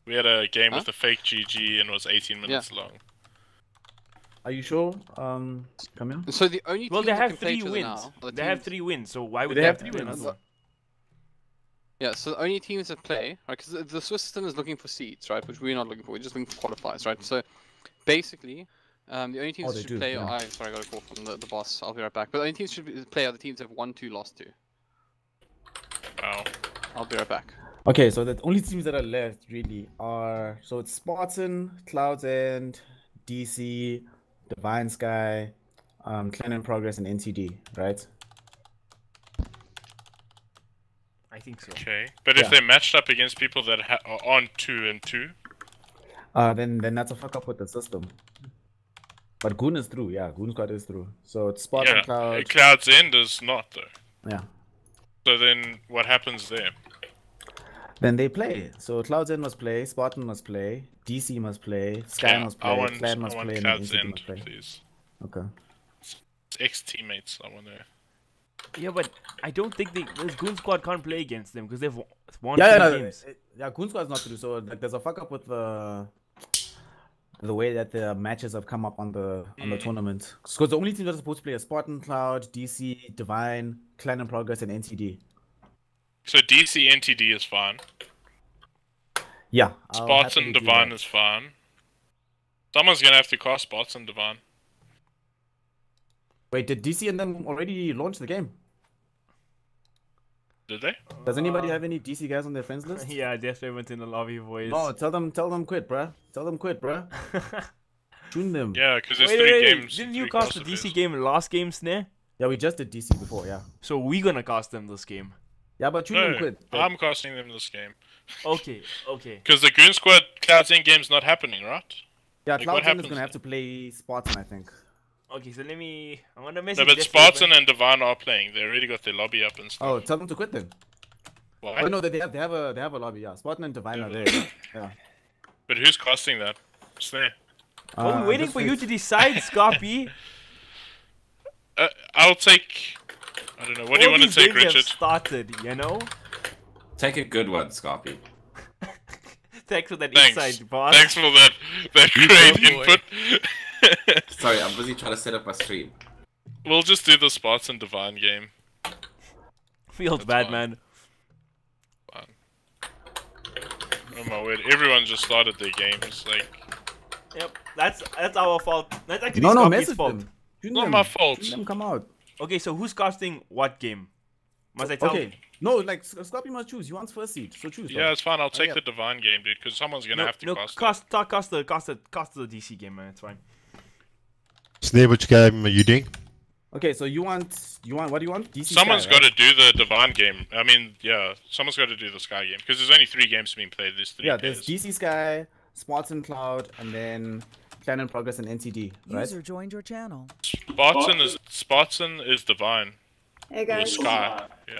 We had a game Huh? with a fake GG and it was 18 minutes long. Are you sure? Come here. So the only Well, teams they that have can play 3 each other wins. now are the They have teams- 3 wins, so why would they they have have 3 three wins? wins? Yeah, so the only teams that play, right? Because the Swiss system is looking for seeds, right? Which we're not looking for. We're just looking for qualifiers, right? So basically, the only teams Oh, that they should do, play. yeah. Sorry, I got a call from the boss. I'll be right back. But the only teams should play are the teams that have won 2, lost 2. Wow. I'll be right back. Okay, so the only teams that are left really are it's Spartan, Clouds End, DC, Divine Sky, Clan in Progress, and NTD, right? I think so. Okay. But if Yeah. they're matched up against people that are on 2 and 2, Then that's a fuck up with the system. But Goon is through, yeah. Goon Squad is through. So it's Spartan, yeah. Cloud, Cloud's End is not, though. yeah. So then what happens there? Then they play. So Clouds End must play, Spartan must play, DC must play, Sky Yeah, must I play, want, Clan must I want play, and Cloud's NTD End, must play. please. Okay. It's ex-teammates, I want to... Yeah, but I don't think this Goon Squad can't play against them because they've won Yeah, 3 no, games. yeah, Goon Squad's not through. So like, there's a fuck up with the way that the matches have come up on the tournament. Because the only team that are supposed to play are Spartan, Cloud, DC, Divine, Clan in Progress, and NTD. So DC NTD is fine. Yeah. I'll happily Spartan do Divine that. is fine. Someone's gonna have to cast Spartan Divine. Wait, did DC and them already launch the game? Did they? Does anybody have any DC guys on their friends list? Yeah, Death went in the lobby voice. No, tell them quit, bruh. Tell them quit, bruh. Tune them. Yeah, because there's Wait, 3 wait, games. didn't you 3 cast the classifiers. DC game last game, Snare? Yeah, we just did DC before, yeah. So we're gonna cast them this game. Yeah, but tune them No, quit. I'm casting them this game. Okay, okay. Because the Goon Squad Clouds End game's not happening, right? Yeah, like, what Cloud is happens gonna have then? to play Spartan, I think. Okay, so I'm gonna message No, but Death Spartan and Divine are playing. They already got their lobby up and stuff. Oh, tell them to quit then. Why? Oh no, they have a lobby, yeah. Spartan and Divine are there. Yeah. But who's casting that? Snare. Well, we're waiting just for you wait. to decide, Scarpy. I'll take... I don't know. What do you All want to these take, games have Richard? started, you know? Take a good one, Scarpy. Thanks for that Thanks. insight, boss. Thanks for that great input. Sorry, I'm busy trying to set up my stream. We'll just do the Spartan Divine game. Feels That's bad, fine. man. Fine. Oh my word! Everyone just started their games. Like, Yep, that's our fault. That's actually No, Scarpy's message fault. them. Tune not them. my fault. Tune them come out. Okay, so who's casting what game? Must I tell? Okay. No, like Scorpy must choose. He wants first seed, so choose. Yeah, it's fine. I'll take yeah. the Divine game, dude. Because someone's gonna No, have to no, cast. cast the DC game, man. It's fine. Snare, which game are you doing? Okay, so you want what do you want? DC Someone's Sky, got right? to do the Divine game. I mean, yeah, someone's got to do the Sky game because there's only 3 games being played. There's 3 Yeah, players. there's DC Sky, Spartan Cloud, and then Clan in Progress and NTD, right? User joined your channel. Spartan is Divine. Hey Or guys. Sky. Yeah.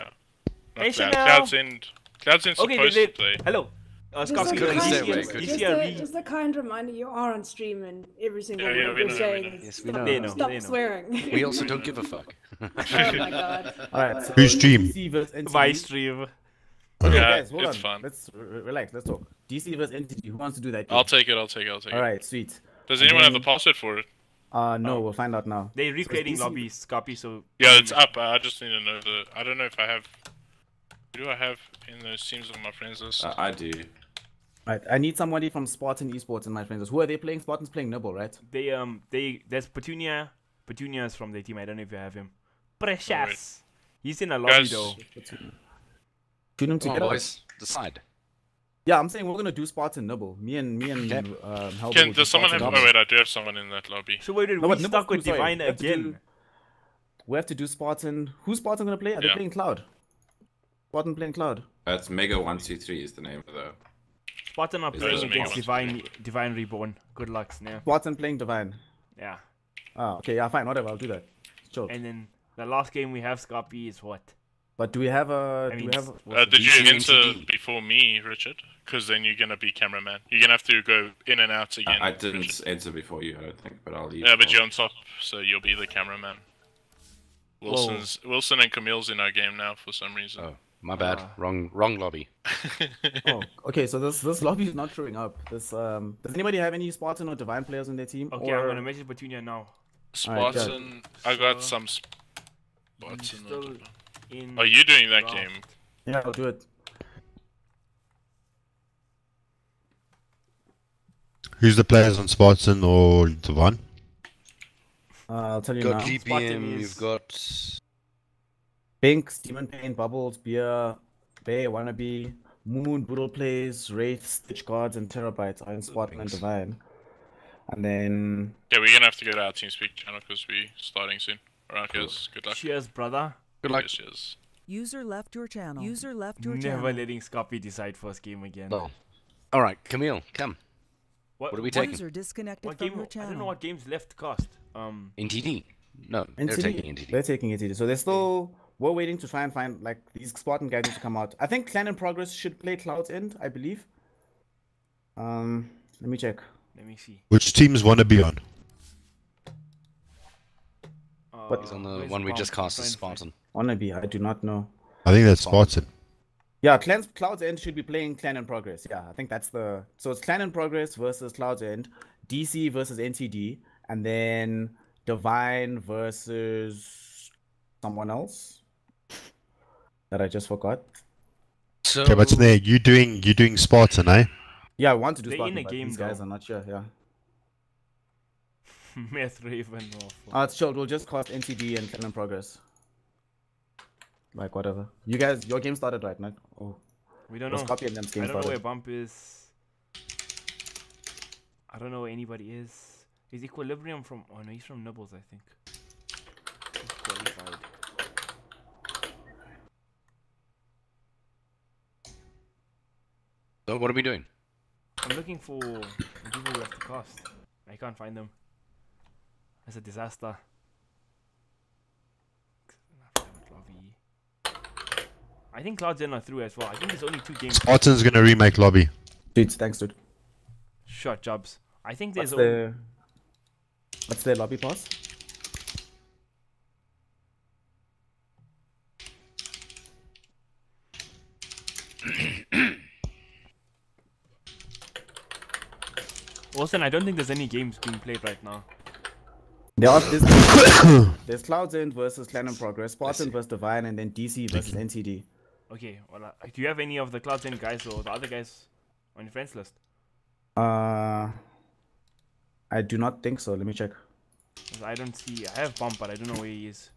Not Hey, Cloud. Chanel. Cloud's End's Okay, supposed to play. hello. Just Scarpy, a, couldn't kind, say just, wait, just, could just, you? a, just a kind reminder, you are on stream and every single Yeah, word we you're know, we saying know. is Yes, we stop, know. They know, stop they know. swearing. We also don't give a fuck. Oh my god. Alright, so Who's stream? DC versus NTD. Vice stream. Okay, Yeah, guys, hold it's on. fun. Let's relax. Let's talk. DC versus NTD. Who wants to do that? I'll take it. I'll take it. Alright, sweet. Does anyone have the then- password for it? No, we'll find out now. They're recreating DC lobbies, Scarpy. So Yeah, it's up. I just need to know the. I don't know if I have. Who do I have in those teams on my friends list? I do. Right, I need somebody from Spartan Esports in my friends list. Who are they playing? Spartan's playing Nibble, right? there's Petunia. Petunia's from their team. I don't know if you have him. Precious. Alright. He's in a lobby Guys, though. Tune them Come on, together. boys. Decide. Yeah, I'm saying we're gonna do Spartan Nibble. Me and Helbo will do Does someone have? Spartan Oh Nibble. wait, I do have someone in that lobby. So wait, No, we but stuck Nimble's with cool, sorry. Divine We have to do- again. We have to do Spartan. Who's Spartan gonna play? Are they Yeah. playing Cloud? Spartan playing Cloud. That's Mega123 is the name of the. Spartan are Is playing those against Mega Divine Reborn. Good luck, Snare. Spartan playing Divine. Yeah. Oh, okay, yeah, fine, whatever. I'll do that. Sure. And then the last game we have, Scarpy, is what? But do we have a? I Do mean, we have? Did you DC enter NCD? before me, Richard? Because then you're gonna be cameraman. You're gonna have to go in and out again. I didn't Richard. enter before you, I don't think, but I'll leave. Yeah, but you're on top, so you'll be the cameraman. Wilson and Camille's in our game now for some reason. Oh, my bad. Wrong lobby. Oh, okay. So this lobby is not showing up. This Does anybody have any Spartan or Divine players on their team? Okay, or... I'm gonna message Petunia now. Alright, good. Spartan, I got So, some Spartan. Still in. Are you doing that draft. game? Yeah, I'll do it. Who's the players on Spartan or Divine? I'll tell you Got now. GPM, Spartan is- you've got Binks, Demon Pain, Bubbles, Beer, Bay, Wannabe, Moon, Boodle Plays, Wraith, Stitch Guards, and Terabytes are in Spartan and Binks. Divine. And then Yeah, we're gonna have to go to our TeamSpeak channel because we're starting soon. Alright, guys. Good luck. Cheers, brother. good luck. Cheers. User left your channel. User left your Never channel. letting Scarpy decide first game again. No. All right, Camille, come. What are we taking? User disconnected What from game? your I don't know channel. what games left cast. NTD. No, they're NTD. taking NTD. They're taking NTD. So they're still. We're waiting to try and find like these Spartan guys need to come out. I think Clan in Progress should play Cloud's End, I believe. Let me check. Let me see. Which teams want to be on? He's on the where's one we Bomb? just cast as I'm trying to Spartan. Wannabe, I do not know. I think that's Spartan. Yeah, Cloud's End should be playing Clan in Progress. Yeah, I think that's the. So it's Clan in Progress versus Cloud's End, DC versus NTD, and then Divine versus someone else that I just forgot. So, Okay, but Snare, you doing Spartan, eh? Yeah, I want to do They're Spartan, in a but game, these guys though. are not sure. Yeah. Meth Raven. Oh, fuck. It's chill. We'll just cast NTD and Clan in Progress. Like whatever. You guys, your game started right, not? Oh, We don't let's know. copy and them I game don't know where started. Bump is. I don't know where anybody is. Is Equilibrium from? Oh no, he's from Nibbles, I think. He's qualified. so what are we doing? I'm looking for the people who have to cast. I can't find them. It's a disaster. I think Cloud's in are through as well. I think there's only 2 games. Spartan's gonna remake lobby. Dude, thanks, dude. Short jobs. I think there's What's their lobby pass? Wilson, I don't think there's any games being played right now. There's Cloud's End versus Clan in Progress, Spartan versus Divine, and then DC versus NTD. Okay, well, do you have any of the Cloud 10 guys or the other guys on your friends list? I do not think so. Let me check. 'Cause I don't see. I have Bump, but I don't know where he is.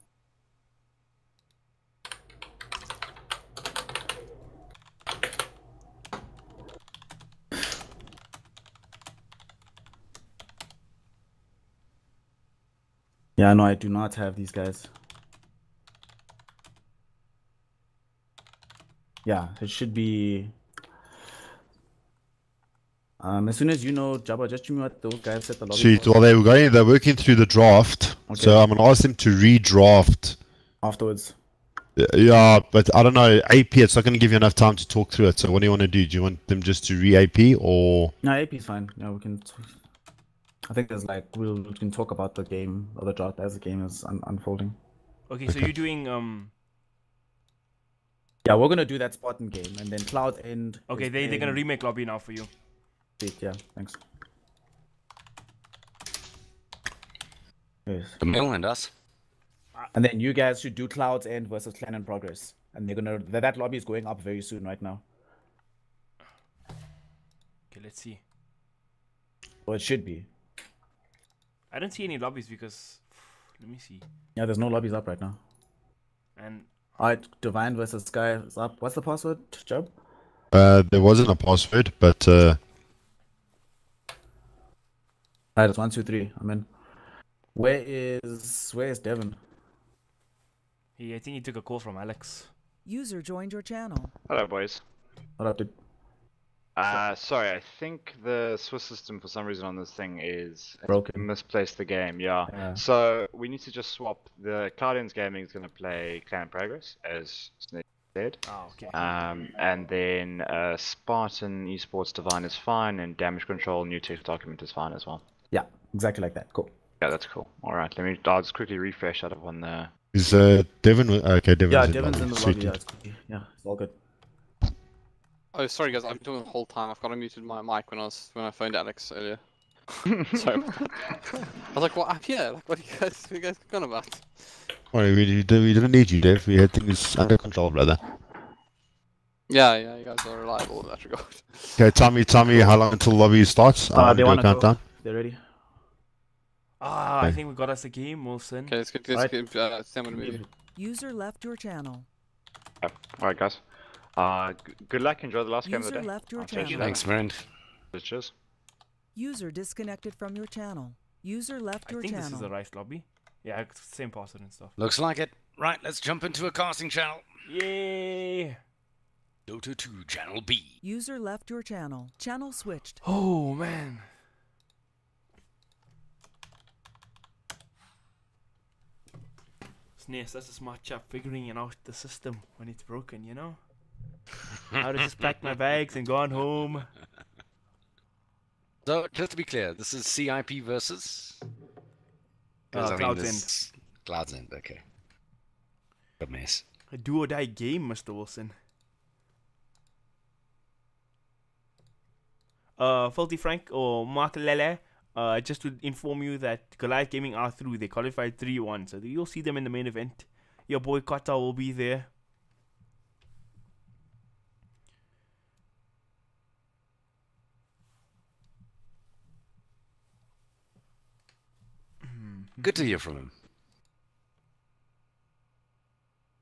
Yeah, no, I do not have these guys. Yeah, it should be. As soon as you know, Jabba, just show me what those guys set the lobby Sweet. for Well, they're working through the draft, so Okay. I'm gonna ask them to redraft. afterwards. Yeah, but I don't know. AP, it's not gonna give you enough time to talk through it. So what do you want to do? Do you want them just to re-AP or? No, AP is fine. Yeah, we can. I think there's like we can talk about the game or the draft as the game is unfolding. Okay, so you're doing Yeah, we're gonna do that Spartan game, and then Cloud End. Okay, is they're gonna playing- remake lobby now for you. Yeah, thanks. Yes. Camille and us. And then you guys should do Cloud's End versus Clan in Progress, and they're gonna that lobby is going up very soon right now. Okay, let's see. Or it should be. I don't see any lobbies because let me see. Yeah, there's no lobbies up right now. And Alright, Divine versus Sky is up. What's the password, Job? There wasn't a password, but Alright, it's 1, 2, 3. I'm in. Where is Devin? I think he took a call from Alex. User joined your channel. Hello, boys. What up, dude? Sorry, I think the Swiss system for some reason on this thing is Broken. misplaced the game. Yeah. So we need to just swap. The Cloudends Gaming is going to play Clan Progress as Snake said. Oh, okay. And then Spartan Esports Divine is fine, and Damage Control New Text Document is fine as well. Yeah, exactly like that. Cool. Yeah, that's cool. All right, I'll just quickly refresh out of one there. is Devin? Okay, Devin's Yeah, in Devin's in the Sweet, lobby. Yeah, dude. it's all good. Oh, sorry guys, I've been doing the whole time. I've got unmuted my mic when I phoned Alex earlier. Sorry about that. I was like, what? I'm here. Like, what are you guys going about? Well, we didn't need you, Dev. We had things under control, brother. Yeah, you guys are reliable in that regard. Okay, tell me how long until lobby starts. They want to countdown. go. They're ready. I think we got us a game, Wilson. Okay, let's get Sam with me. User left your channel. All right, guys. Good luck. Enjoy the last game of the User day. left your I'll take channel. Thanks, friend. Cheers. User disconnected from your channel. User left I your think channel. this is a Rice lobby. Yeah, it's the same password and stuff. Looks like it. Right, let's jump into a casting channel. Yay! Dota 2 Channel B. User left your channel. Channel switched. Oh, man. SNES, that's a smart chap figuring out the system when it's broken, you know? How to just pack my bags and go on home. So, just to be clear, this is CIP versus... Cloud's End. Cloud's End, okay. Good mess. A do or die game, Mr. Wilson. Filthy Frank or Mark Lele, just to inform you that Goliath Gaming are through. They qualified 3-1, so you'll see them in the main event. Your boy Kata will be there. Good to hear from him.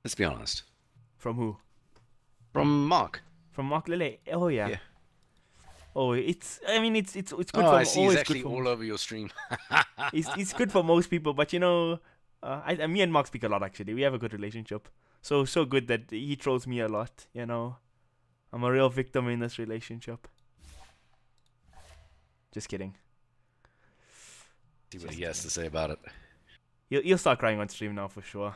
Let's be honest. From who? From Mark. From Mark Lele. Oh yeah. Yeah. Oh, it's good Oh, for I see. He's always actually good for all over your stream. it's good for most people, but you know, me and Mark speak a lot actually. We have a good relationship. So good that he trolls me a lot, you know. I'm a real victim in this relationship. Just kidding. See what he has to say about it. You'll start crying on stream now for sure.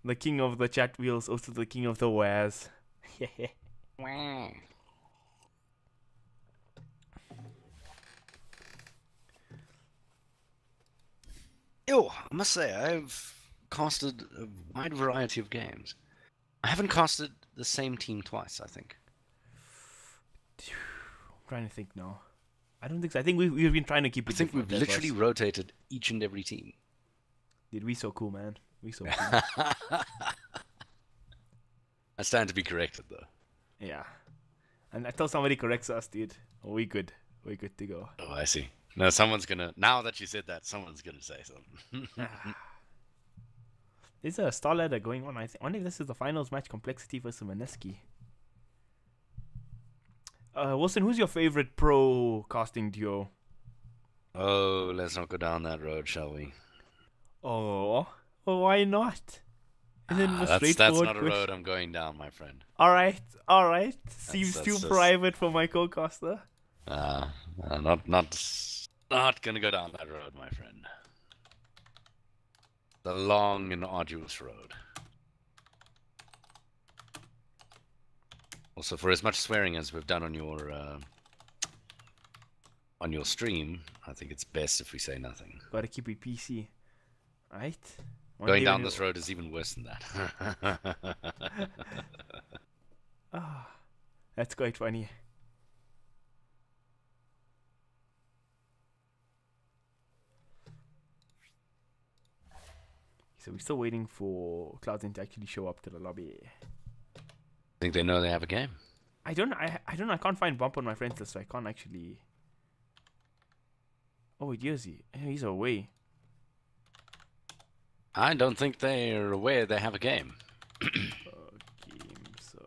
The king of the chat wheels, also the king of the wares. Yo, I must say, I've casted a wide variety of games. I haven't casted the same team twice, I think. I'm trying to think now. I don't think so. I think we've been trying to keep it. I think we've different, literally us. rotated each and every team. Dude, we so cool, man. We so cool. I stand to be corrected, though. Yeah. And until somebody corrects us, dude, we good. We're good to go. Oh, I see. No, someone's gonna... Now that you said that, someone's gonna say something. There's a star ladder going on. I wonder if this is the finals match, Complexity versus Mineski. Wilson, who's your favorite pro casting duo? Oh, let's not go down that road, shall we? Oh, why not? Isn't it a That's straightforward not a question? road I'm going down, my friend. Alright. Seems too private for my co-caster. Not gonna go down that road, my friend. The long and arduous road. Also, for as much swearing as we've done on your stream, I think it's best if we say nothing. Gotta keep it PC. Right? Going down this road is even worse than that. That's quite funny. So we're still waiting for Cloudzen to actually show up to the lobby. Think they know they have a game? I don't know. I can't find Bump on my friends list, so I can't actually. Oh, wait, here's he. He's away. I don't think they're aware they have a game. Game, so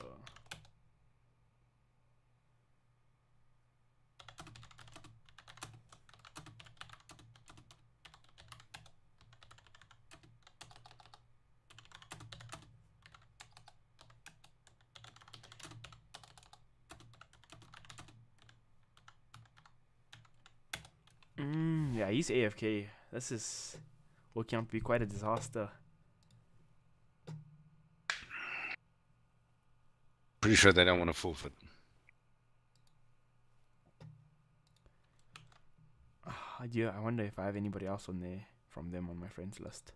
Yeah, he's AFK. This is working out to be quite a disaster. Pretty sure they don't want to forfeit. Yeah, I wonder if I have anybody else on there from them on my friends list.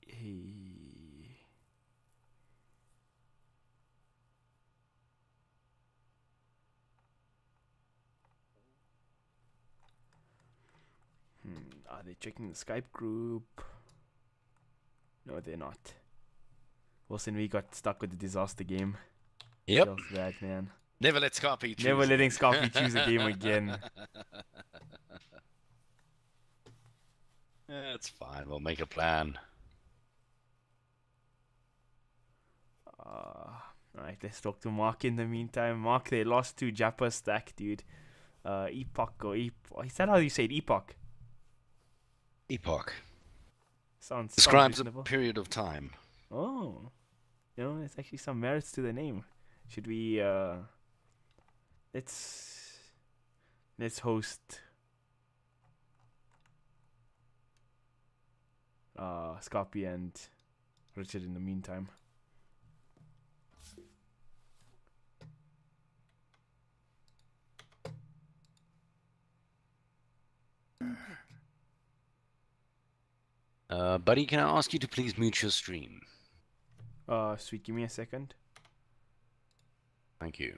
Hey. Are they checking the Skype group? No, they're not. Wilson, we got stuck with the disaster game. Yep. Feels bad, man. Never let Scarpy choose. Never letting Scarpy choose a game again. That's fine. We'll make a plan. Alright, let's talk to Mark in the meantime. Mark, they lost to Jappa Stack, dude. Epoch or is that how you say it? Epoch. Epoch. Sounds Describes a reasonable. period of time. Oh. You know, there's actually some merits to the name. Should we let's host Scarpy and Richard in the meantime. Buddy, can I ask you to please mute your stream? Sweet, give me a second. Thank you.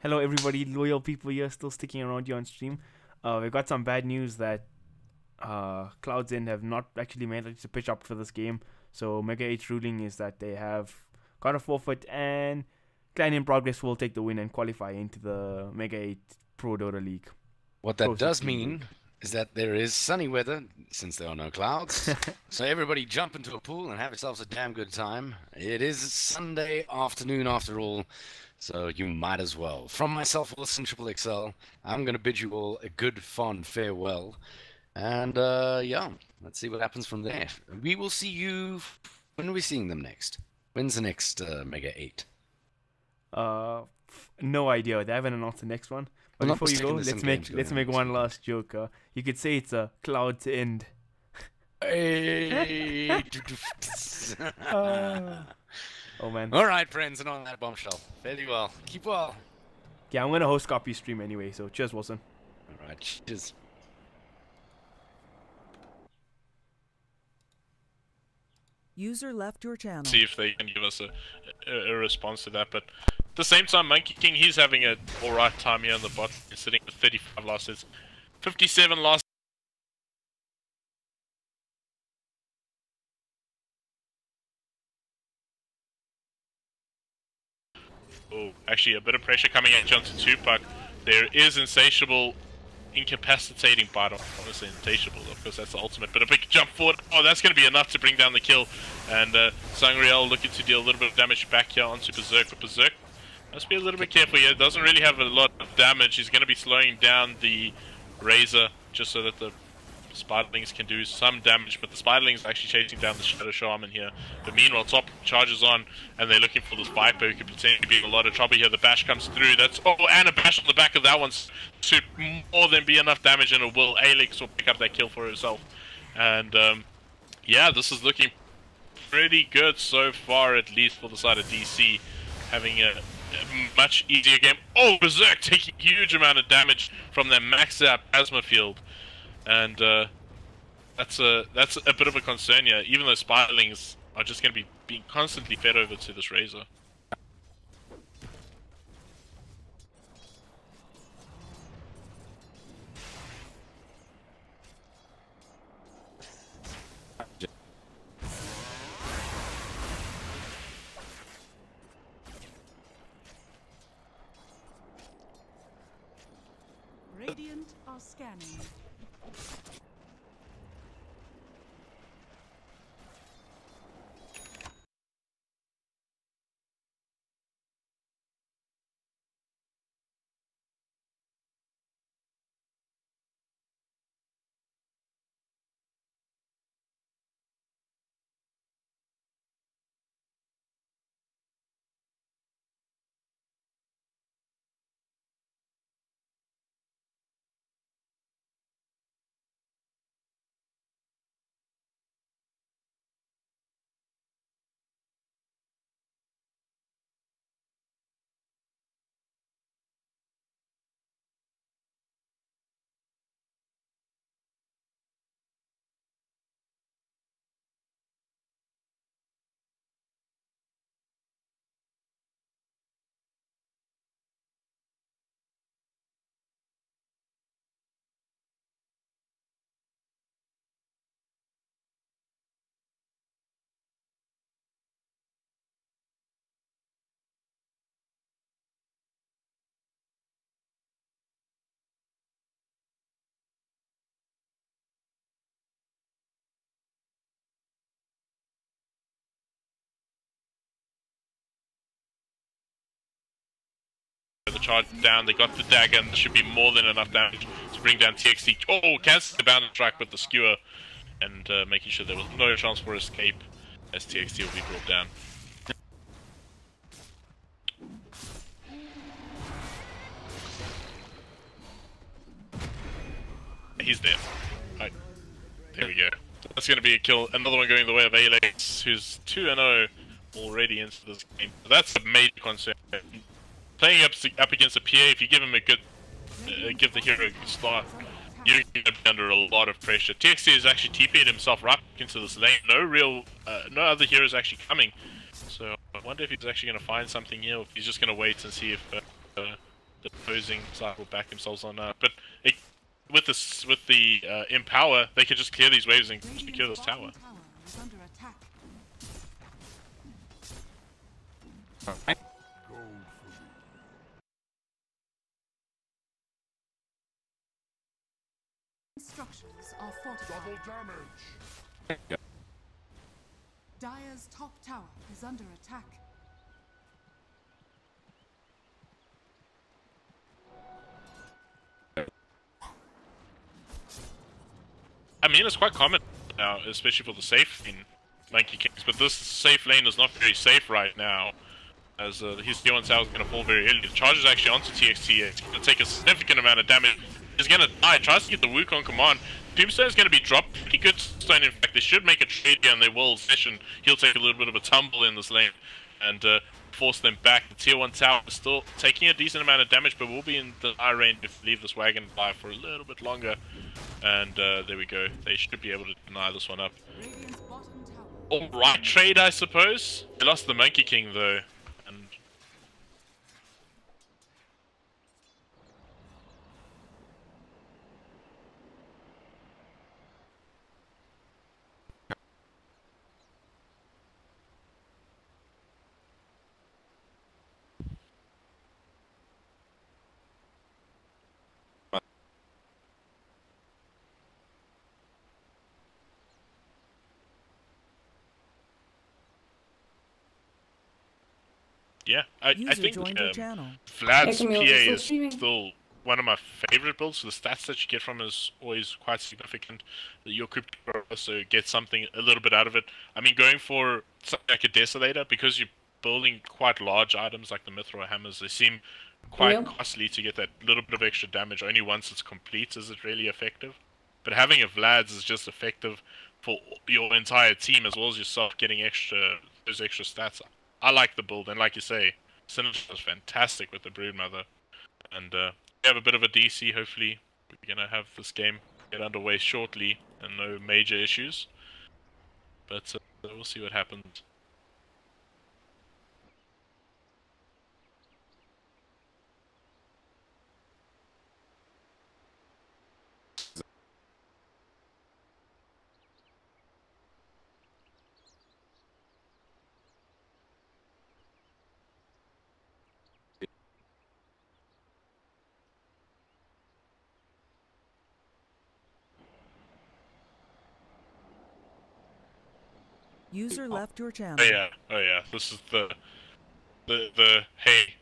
Hello everybody, loyal people here still sticking around here on stream. We've got some bad news that Cloud's End have not actually managed to pitch up for this game. So Mega8's ruling is that they have got a forfeit, and Clan in Progress will take the win and qualify into the Mega8 Pro Dota League. What that does mean is that there is sunny weather, since there are no clouds. So everybody jump into a pool and have yourselves a damn good time. It is Sunday afternoon after all, so you might as well. From myself, WILLLSON XXL, I'm going to bid you all a good, fond farewell. And yeah, let's see what happens from there. We will see you... When are we seeing them next? When's the next Mega8? No idea. They haven't announced the next one. But before you go, let's make one last joke. You could say it's a Cloud's End. Hey. Oh man. All right, friends, and on that bombshell. Very well. Keep well. Yeah, I'm gonna host copy stream anyway. So cheers, WILLLSON. All right, cheers. User left your channel. See if they can give us a response to that, but at the same time, Monkey King, he's having a alright time here on the bot. He's sitting with 35 losses, 57 losses. Oh, actually a bit of pressure coming at Johnson Tupac. There is insatiable, incapacitating bite off. Honestly, insatiable, of course, that's the ultimate. But a big jump forward. Oh, that's going to be enough to bring down the kill. And Sangreal looking to deal a little bit of damage back here onto Berserk. But Berserk must be a little bit careful here. Doesn't really have a lot of damage. He's going to be slowing down the Razor just so that the Spiderlings can do some damage, but the Spiderlings are actually chasing down the Shadow Shaman here. But meanwhile, top charges on, and they're looking for this Viper who could potentially be in a lot of trouble here. The bash comes through. That's and a bash on the back of that one should more than be enough damage, and will Alex will pick up that kill for herself. And yeah, this is looking pretty good so far, at least for the side of DC, having a much easier game. Oh, Berserk taking a huge amount of damage from their maxed out plasma field. And that's a bit of a concern here, even though Spiderlings are just going to be being constantly fed over to this Razor. Radiant are scanning. The charge down, they got the dagger, and there should be more than enough damage to bring down TXT. Oh, cancels the bound track with the skewer, and making sure there was no chance for escape as TXT will be brought down. He's dead. Right. There we go. That's going to be a kill. Another one going the way of Alex, who's 2-0 already into this game. That's a major concern. Playing up against a PA, if you give him a good, give the hero a good start, you're going to be under a lot of pressure. TXT has actually TP'd himself right into this lane. No other heroes actually coming. So I wonder if he's actually going to find something here, or if he's just going to wait and see if the opposing side will back themselves on. But with the Empower, they could just clear these waves and secure this tower. Structures are fortified. Double damage. Dire's top tower is under attack. I mean, it's quite common now, especially for the safe lane, Monkey Kings, but this safe lane is not very safe right now, as his T1 tower is going to fall very early. The charge is actually onto TXT, it's going to take a significant amount of damage. He's going to die, tries to get the Wukong command. Doomstone is going to be dropped, pretty good stone in fact. They should make a trade here and they will session. He'll take a little bit of a tumble in this lane and force them back. The tier 1 tower is still taking a decent amount of damage, but will be in the high range if they leave this wagon alive for a little bit longer. And there we go. They should be able to deny this one up. Alright, trade I suppose. They lost the Monkey King though. And yeah, I think Vlad's PA is still one of my favorite builds. The stats that you get from it is always quite significant. Your crypto also get something a little bit out of it. I mean, going for something like a Desolator, because you're building quite large items like the Mithril Hammers, they seem quite costly to get that little bit of extra damage. Only once it's complete is it really effective. But having a Vlad's is just effective for your entire team as well as yourself getting those extra stats. I like the build, and like you say, Synergy is fantastic with the Broodmother. And we have a bit of a DC, hopefully. We're going to have this game get underway shortly, and no major issues. But we'll see what happens. User left your channel. Oh yeah. This is the hey,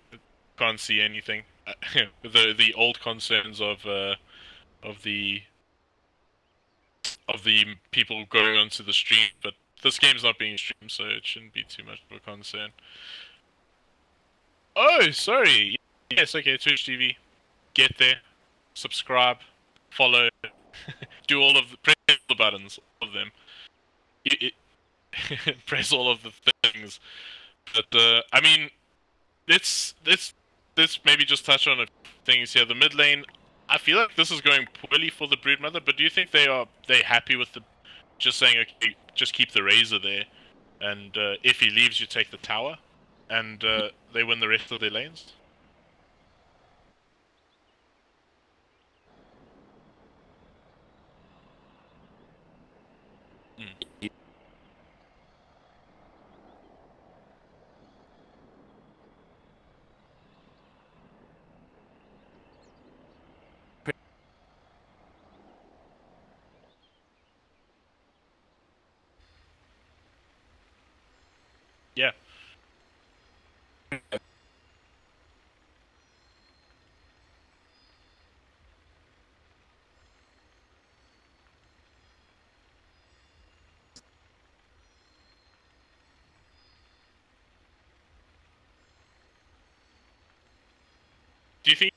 can't see anything. the old concerns of the people going onto the stream, but this game's not being streamed, so it shouldn't be too much of a concern. Oh, sorry. Yes, okay, Twitch TV. Get there, subscribe, follow, do press all the buttons, all of them. Press all of the things. But I mean, let's maybe just touch on a few things here. The mid lane, I feel like this is going poorly for the Broodmother, but do you think they happy with just saying, okay, just keep the Razor there, and if he leaves, you take the tower, and they win the rest of their lanes? Yeah. Do you think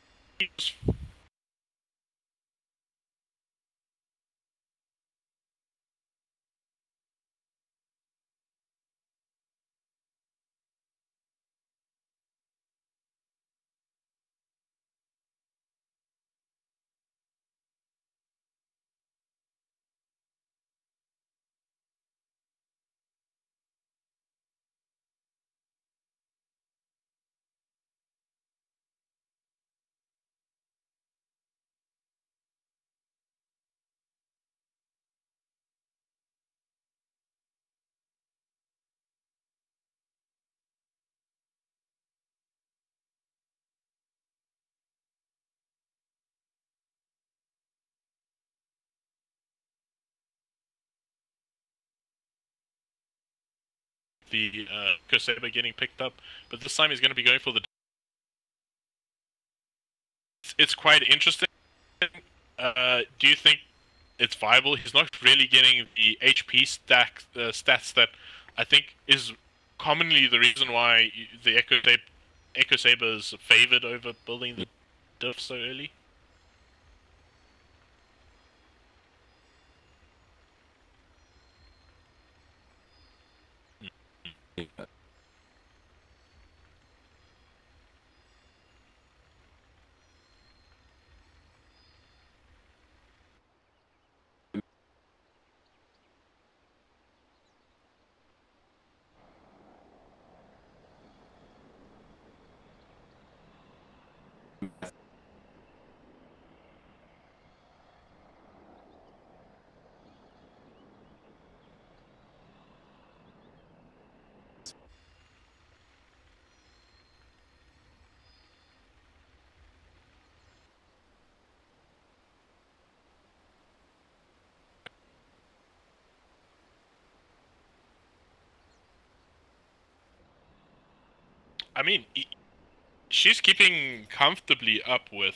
the Kosaber getting picked up, but this time he's going to be going for the. It's quite interesting. Do you think it's viable? He's not really getting the HP stats that I think is commonly the reason why the Echo Saber is favored over building the diff so early. I mean, she's keeping comfortably up with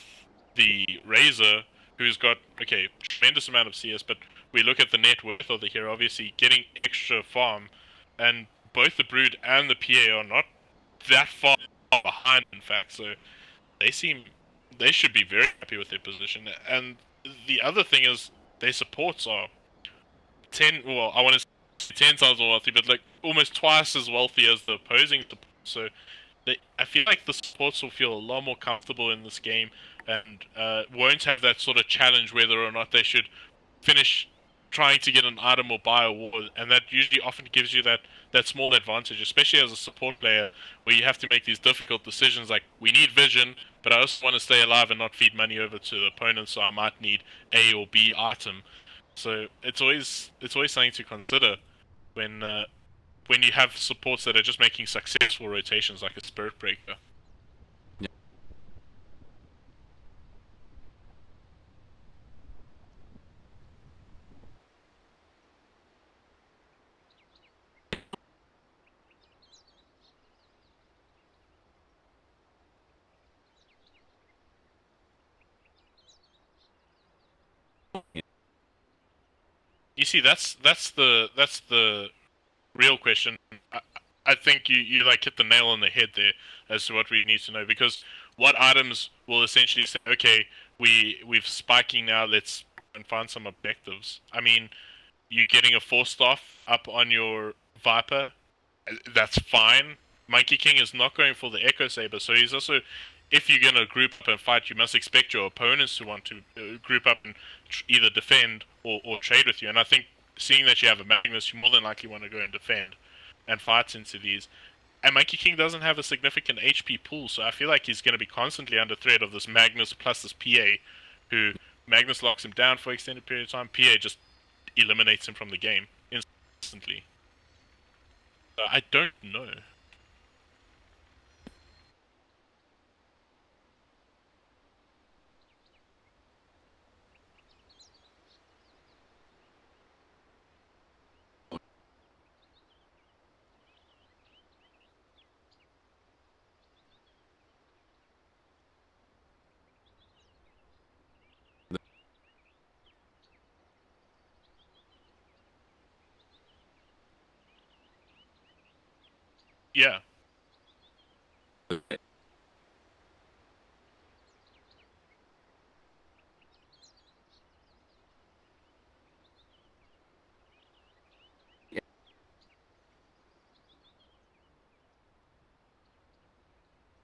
the Razor, who's got, okay, tremendous amount of CS, but we look at the net worth of the hero, obviously getting extra farm, and both the Brood and the PA are not that far behind, in fact, so they should be very happy with their position. And the other thing is, their supports are 10, well, I want to say 10 times more wealthy, but like almost twice as wealthy as the opposing support, so I feel like the supports will feel a lot more comfortable in this game, and won't have that sort of challenge whether or not they should finish trying to get an item or buy a ward, and that usually often gives you that small advantage, especially as a support player, where you have to make these difficult decisions like, we need vision, but I also want to stay alive and not feed money over to the opponent, so I might need A or B item. So it's always something to consider when you have supports that are just making successful rotations like a Spirit Breaker. You see, that's the real question. I think you like hit the nail on the head there as to what we need to know, because what items will essentially say, okay, we've spiking now, let's find some objectives. I mean, you're getting a 4-staff up on your Viper, that's fine. Monkey King is not going for the Echo Saber, so he's also, if you're going to group up and fight, you must expect your opponents to want to group up and either defend or trade with you. And I think, seeing that you have a Magnus, you more than likely want to go and defend and fight into these. And Monkey King doesn't have a significant HP pool, so I feel like he's going to be constantly under threat of this Magnus plus this PA, who Magnus locks him down for an extended period of time, PA just eliminates him from the game instantly. So I don't know. Yeah.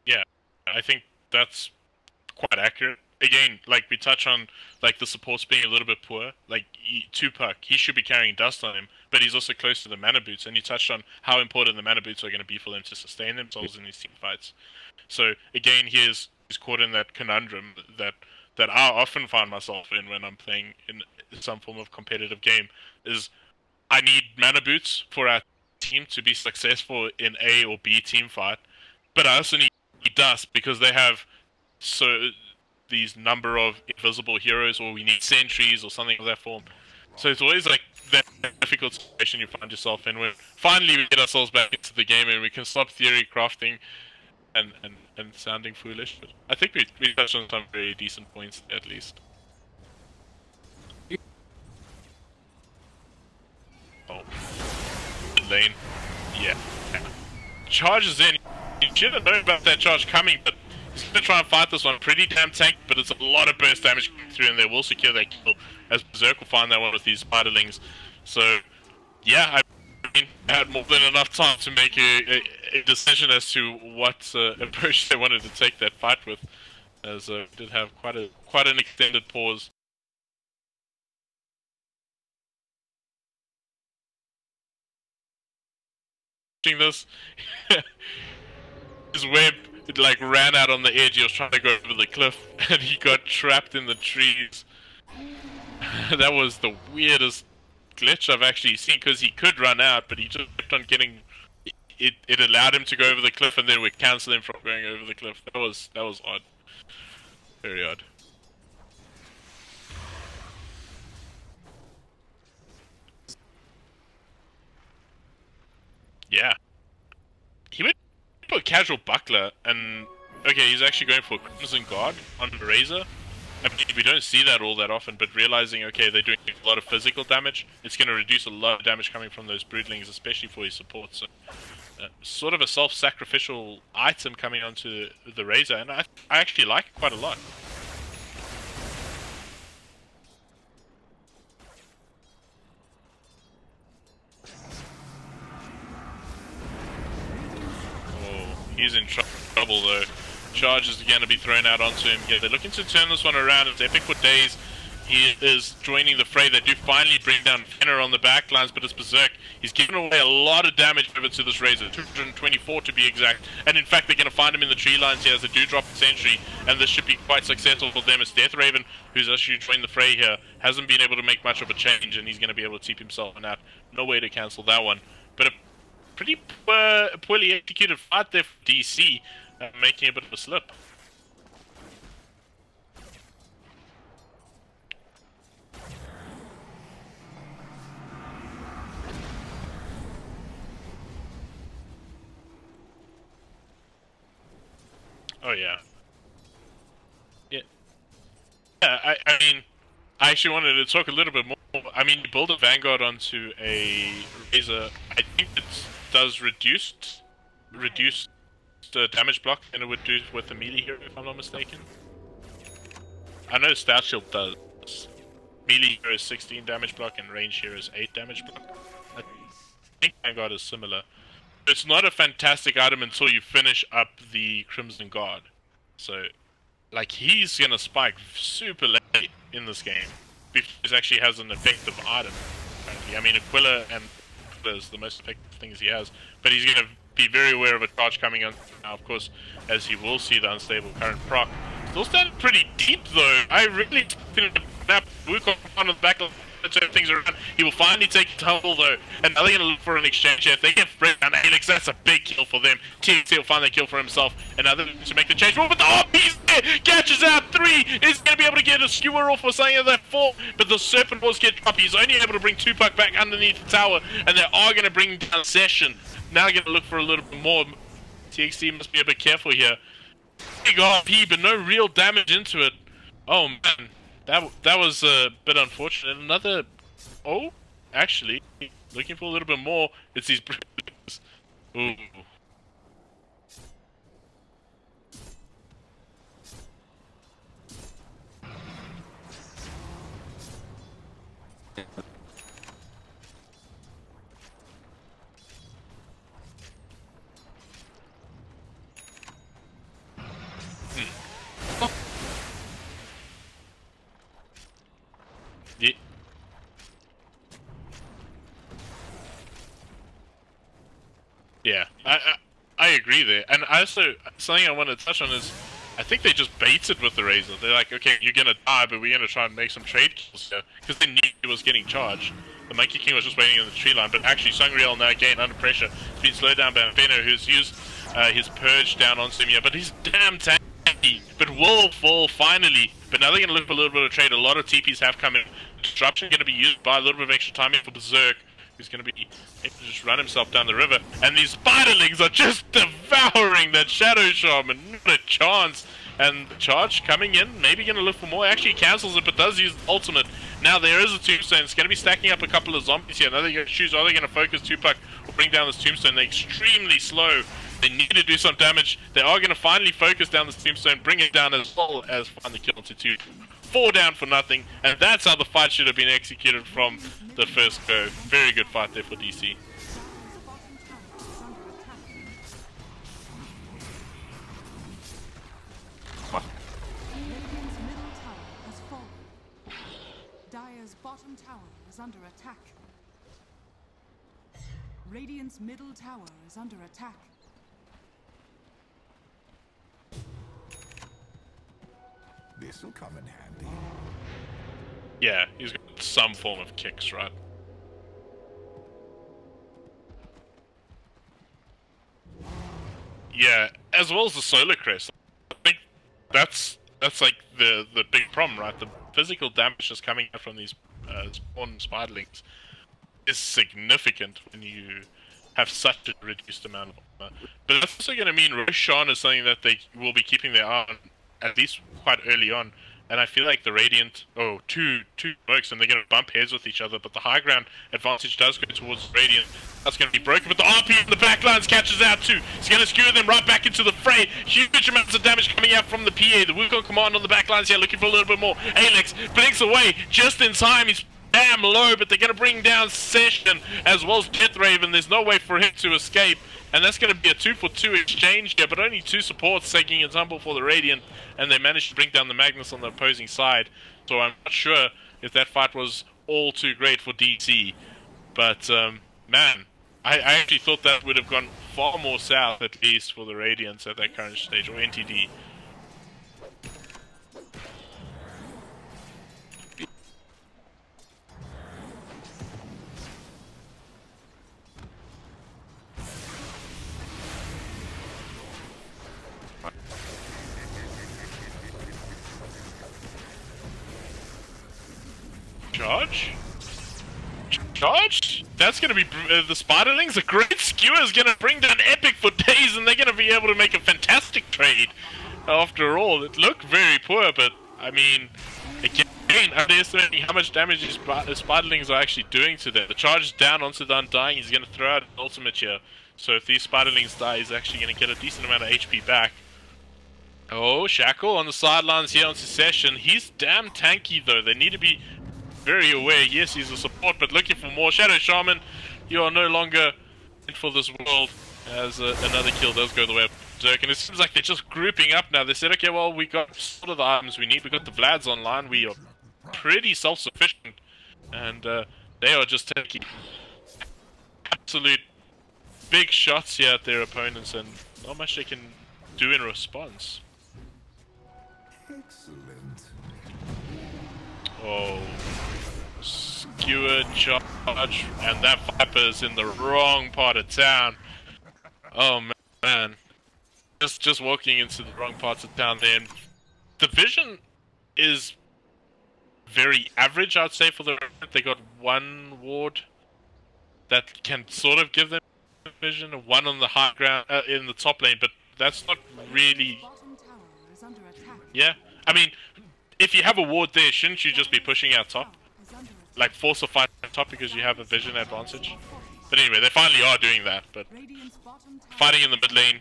Yeah, I think that's quite accurate. Again, like we touch on, like the supports being a little bit poor. Like Tupac, he should be carrying dust on him, but he's also close to the mana boots. And you touched on how important the mana boots are going to be for them to sustain themselves in these team fights. So again, he's caught in that conundrum that I often find myself in when I'm playing in some form of competitive game. Is I need mana boots for our team to be successful in A or B team fight, but I also need dust because they have these number of invisible heroes, or we need sentries or something of that form. So it's always like that difficult situation you find yourself in when finally we get ourselves back into the game and we can stop theory crafting and sounding foolish. But I think we touched on some very decent points at least. Oh. Lane. Yeah. Charges in. You should have known about that charge coming, but he's going to try and fight this one pretty damn tanky, but it's a lot of burst damage coming through and they will secure that kill as Berserk will find that one with these spiderlings. So, yeah, I mean, I had more than enough time to make a decision as to what approach they wanted to take that fight with, as did have quite an extended pause. This, his web like ran out on the edge. He was trying to go over the cliff, and he got trapped in the trees. That was the weirdest glitch I've actually seen, because he could run out, but he just kept on getting. It allowed him to go over the cliff, and then would cancel him from going over the cliff. That was odd, very odd. Yeah. He went for a casual buckler, and okay, he's actually going for a Crimson Guard on Razor. I mean, we don't see that all that often, but realizing, okay, they're doing a lot of physical damage, it's going to reduce a lot of damage coming from those Broodlings, especially for his support. So, sort of a self-sacrificial item coming onto the Razor, and I actually like it quite a lot. He's in trouble though. Charge is going to be thrown out onto him. Yeah, they're looking to turn this one around. It's epic for days. He is joining the fray. They do finally bring down Fenner on the backlines, but it's Berserk. He's given away a lot of damage over to this Razor, 224 to be exact. And in fact, they're going to find him in the tree lines here as they do drop the sentry, and this should be quite successful for them. It's Death Raven, who's actually joined the fray here, hasn't been able to make much of a change, and he's going to be able to keep himself out. No way to cancel that one. But a pretty poorly executed fight there for DC, making a bit of a slip. Oh yeah. Yeah. Yeah, I mean, I actually wanted to talk a little bit more. I mean, you build a Vanguard onto a Razor, I think it does reduce the damage block than it would do with the melee hero, if I'm not mistaken. I know Stout Shield does. Melee hero is 16 damage block and range hero is 8 damage block. I think Vanguard is similar. It's not a fantastic item until you finish up the Crimson Guard. So, like, he's gonna spike super late in this game before he actually has an effective item. Apparently. I mean, Aquila and Aquila is the most effective things he has, but he's gonna be very aware of a charge coming on now, of course, as he will see the unstable current proc. Still standing pretty deep though. I really think that Wukong on the back of turn things around. He will finally take a tumble though, and now they're going to look for an exchange here. If they get Fred and Helix, that's a big kill for them. TNT will find that kill for himself, and now they're looking to make the change. But the he's there! Catches out 3! Is going to be able to get a skewer off or something of that 4, but the Serpent Balls get dropped. He's only able to bring Tupac back underneath the tower, and they are going to bring down Session. Now they're going to look for a little bit more. TXT must be a bit careful here. Big RP, but no real damage into it. Oh man. That was a bit unfortunate. Another... Oh, actually, looking for a little bit more. It's these... Ooh. Yeah, I agree there, and also something I want to touch on is I think they just baited with the Razor. They're like, okay, you're gonna die, but we're gonna try and make some trade kills here because they knew he was getting charged. The Monkey King was just waiting on the tree line, but actually Sangreal now again under pressure. He's been slowed down by Fenner, who's used his purge down on him here, but he's damn tanky. But will fall finally. But now they're gonna look for a little bit of trade. A lot of TPs have come in. disruption going to be used by a little bit of extra timing for Berserk, who's going to be able to just run himself down the river. And these Spiderlings are just devouring that Shadow Shaman. Not a chance. And the charge coming in, maybe going to look for more. Actually cancels it, but does use the ultimate. Now there is a tombstone. It's going to be stacking up a couple of zombies here. Now they're going to choose, are they going to focus Tupac or bring down this tombstone? They're extremely slow. They need to do some damage. They are going to finally focus down this tombstone, bring it down as well as find the kill onto 2. 4 down for nothing, and that's how the fight should have been executed from the first go. Very good fight there for DC. Dire's bottom tower is under attack. Radiant's middle tower is under attack. This'll come in handy. Yeah, he's got some form of kicks, right? Yeah, as well as the solar crest. I think that's like the big problem, right? The physical damage that's coming out from these spawn spiderlings is significant when you have such a reduced amount of armor. But that's also going to mean Roshan is something that they will be keeping their eye on, at least quite early on. And I feel like the Radiant, two smokes, and they're going to bump heads with each other, but the high ground advantage does go towards Radiant. That's going to be broken, but the RP in the backlines catches out too. It's going to skewer them right back into the fray. Huge amounts of damage coming out from the PA. The Wukong command on the backlines here, looking for a little bit more. Alex blinks away just in time. He's damn low, but they're going to bring down Session as well as Deathraven. There's no way for him to escape. And that's going to be a 2-for-2 exchange here, but only 2 supports taking a tumble for the Radiant, and they managed to bring down the Magnus on the opposing side. So I'm not sure if that fight was all too great for DC. But, man, I actually thought that would have gone far more south, at least, for the Radiants at that current stage, or NTD. Charge? That's going to be the Spiderlings. A great skewer is going to bring down Epic for days, and they're going to be able to make a fantastic trade. After all, it looked very poor, but I mean, again, underestimating how much damage these Spiderlings are actually doing to them. The charge is down onto the Undying. He's going to throw out an ultimate here. So if these Spiderlings die, he's actually going to get a decent amount of HP back. Oh, Shackle on the sidelines here on Secession. He's damn tanky though. They need to be very aware. Yes, he's a support, but looking for more. Shadow Shaman, you are no longer in for this world, as another kill does go the way of Berserk. And it seems like they're just grouping up now. They said, okay, well, we got sort of the items we need. We got the Vlads online. We are pretty self-sufficient. And they are just taking absolute big shots here at their opponents, and not much they can do in response. Excellent. Oh, skewer charge, and that Viper's in the wrong part of town. Oh man, just walking into the wrong parts of town there. And the vision is very average, I'd say, for the. They got one ward that can sort of give them vision, one on the high ground in the top lane, but that's not really. Yeah, I mean, if you have a ward there, shouldn't you just be pushing out top? Like, force a fight on top because you have a vision advantage? But anyway, they finally are doing that, but fighting in the mid lane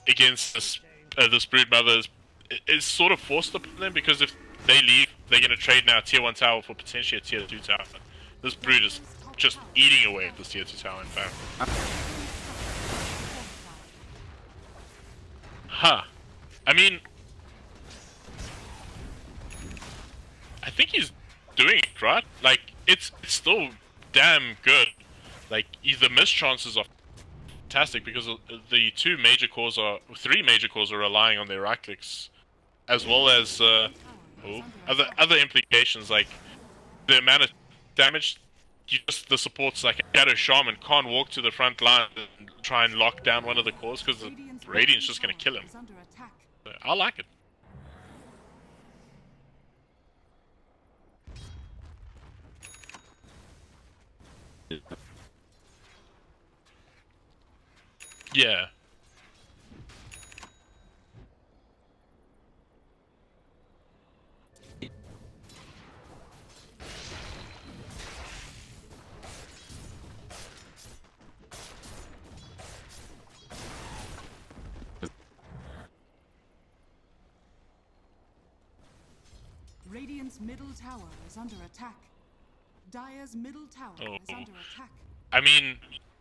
against this Broodmother is sort of forced upon them, because if they leave, they're going to trade now tier 1 tower for potentially a tier 2 tower. This Brood is just eating away at this tier 2 tower, in fact. Huh. I mean, I think he's doing it, right? Like, it's still damn good. Like, the miss chances are fantastic because the three major cores are relying on their right clicks, as well as other implications, like the amount of damage. The supports like a Shadow Shaman can't walk to the front line and try and lock down one of the cores because the Radiant's just going to kill him. So, I like it. Yeah. Radiant's middle tower is under attack. Dire's middle tower is under attack. I mean,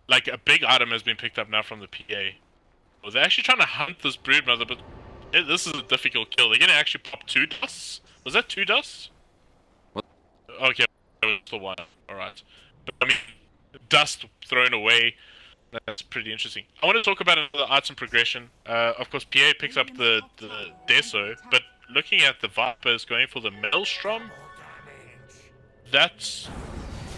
like, a big item has been picked up now from the PA. Well, they're actually trying to hunt this broodmother, but this is a difficult kill. They're gonna actually pop 2 dusts? Was that 2 dusts? What? Okay, it was the 1. Alright. But, I mean, dust thrown away. That's pretty interesting. I want to talk about another item progression. Of course, PA picks up the Deso, but looking at the Vipers going for the Maelstrom, that's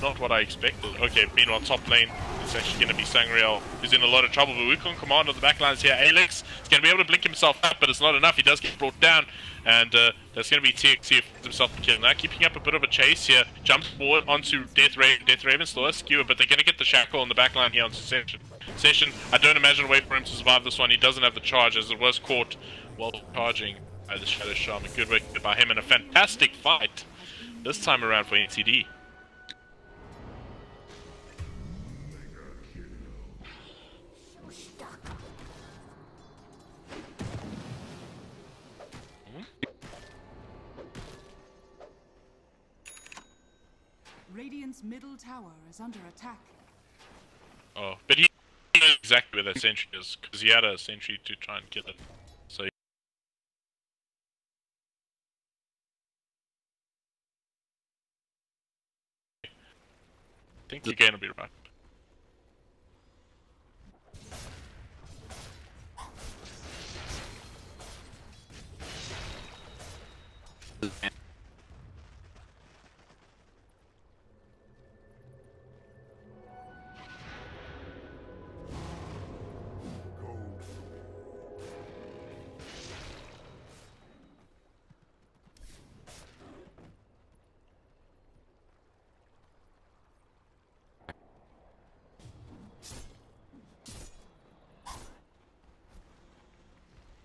not what I expected. Okay, meanwhile, top lane, it's actually going to be Sangreal, who's in a lot of trouble, but Wukong command on the backlines here. Alex is going to be able to blink himself up, but it's not enough. He does get brought down, and that's going to be TXT who finds himself the kill. Now keeping up a bit of a chase here, jumps forward onto Death Raven. Death Raven still a skewer, but they're going to get the shackle on the backline here onto Session. Session, I don't imagine a way for him to survive this one. He doesn't have the charge, as it was caught while charging by the Shadow Shaman. Good work by him, and a fantastic fight this time around for NCD. Radiant's middle tower is under attack. Oh, but he knows exactly where that sentry is, because he had a sentry to try and kill it. So I think you're going to be right.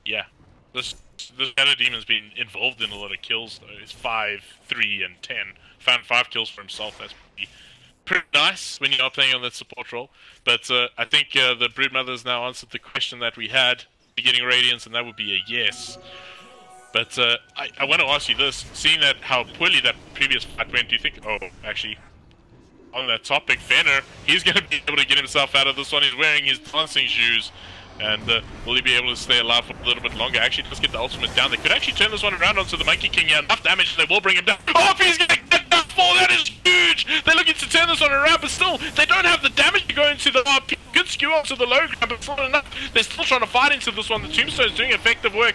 Yeah, this Shadow Demon's been involved in a lot of kills though. It's 5, 3, and 10. Found 5 kills for himself. That's pretty nice when you're not playing on that support role. But I think the Broodmother's now answered the question that we had, beginning Radiance, and that would be a yes. But I want to ask you this: seeing that how poorly that previous fight went, do you think? Oh, actually, on that topic, Fenner, he's going to be able to get himself out of this one. He's wearing his dancing shoes. And will he be able to stay alive for a little bit longer? Actually, let's get the ultimate down. They could actually turn this one around onto the Monkey King. Yeah, enough damage. They will bring him down. Oh, he's going to get that fall. That is huge. They're looking to turn this one around, but still, they don't have the damage to go into the RP. Good skew onto the low ground, but it's not enough. They're still trying to fight into this one. The Tombstone's doing effective work.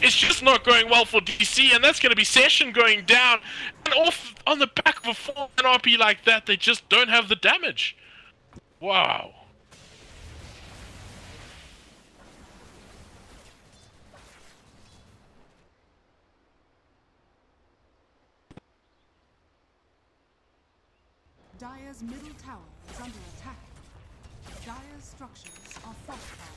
It's just not going well for DC, and that's going to be Session going down. And off on the back of a full RP like that, they just don't have the damage. Wow. Dire's middle tower is under attack. Dire's structures are fortified.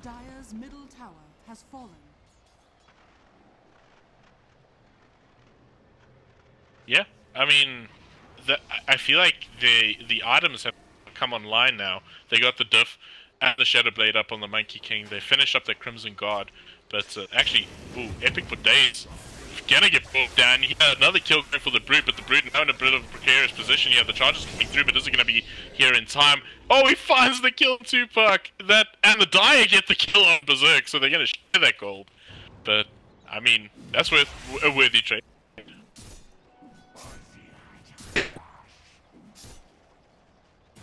Dire's middle tower has fallen. Yeah, I mean, I feel like the items have come online now. They got the diff and the Shadow Blade up on the Monkey King. They finished up their Crimson Guard, but actually, ooh, epic for days. Gonna get brought down. He had another kill going for the Brood, but the Brood now in a bit of a precarious position here. The charge is coming through, but is it going to be here in time? Oh, he finds the kill too, Puck. That and the Dire get the kill on Berserk, so they're going to share that gold. But I mean, that's worth a worthy trade.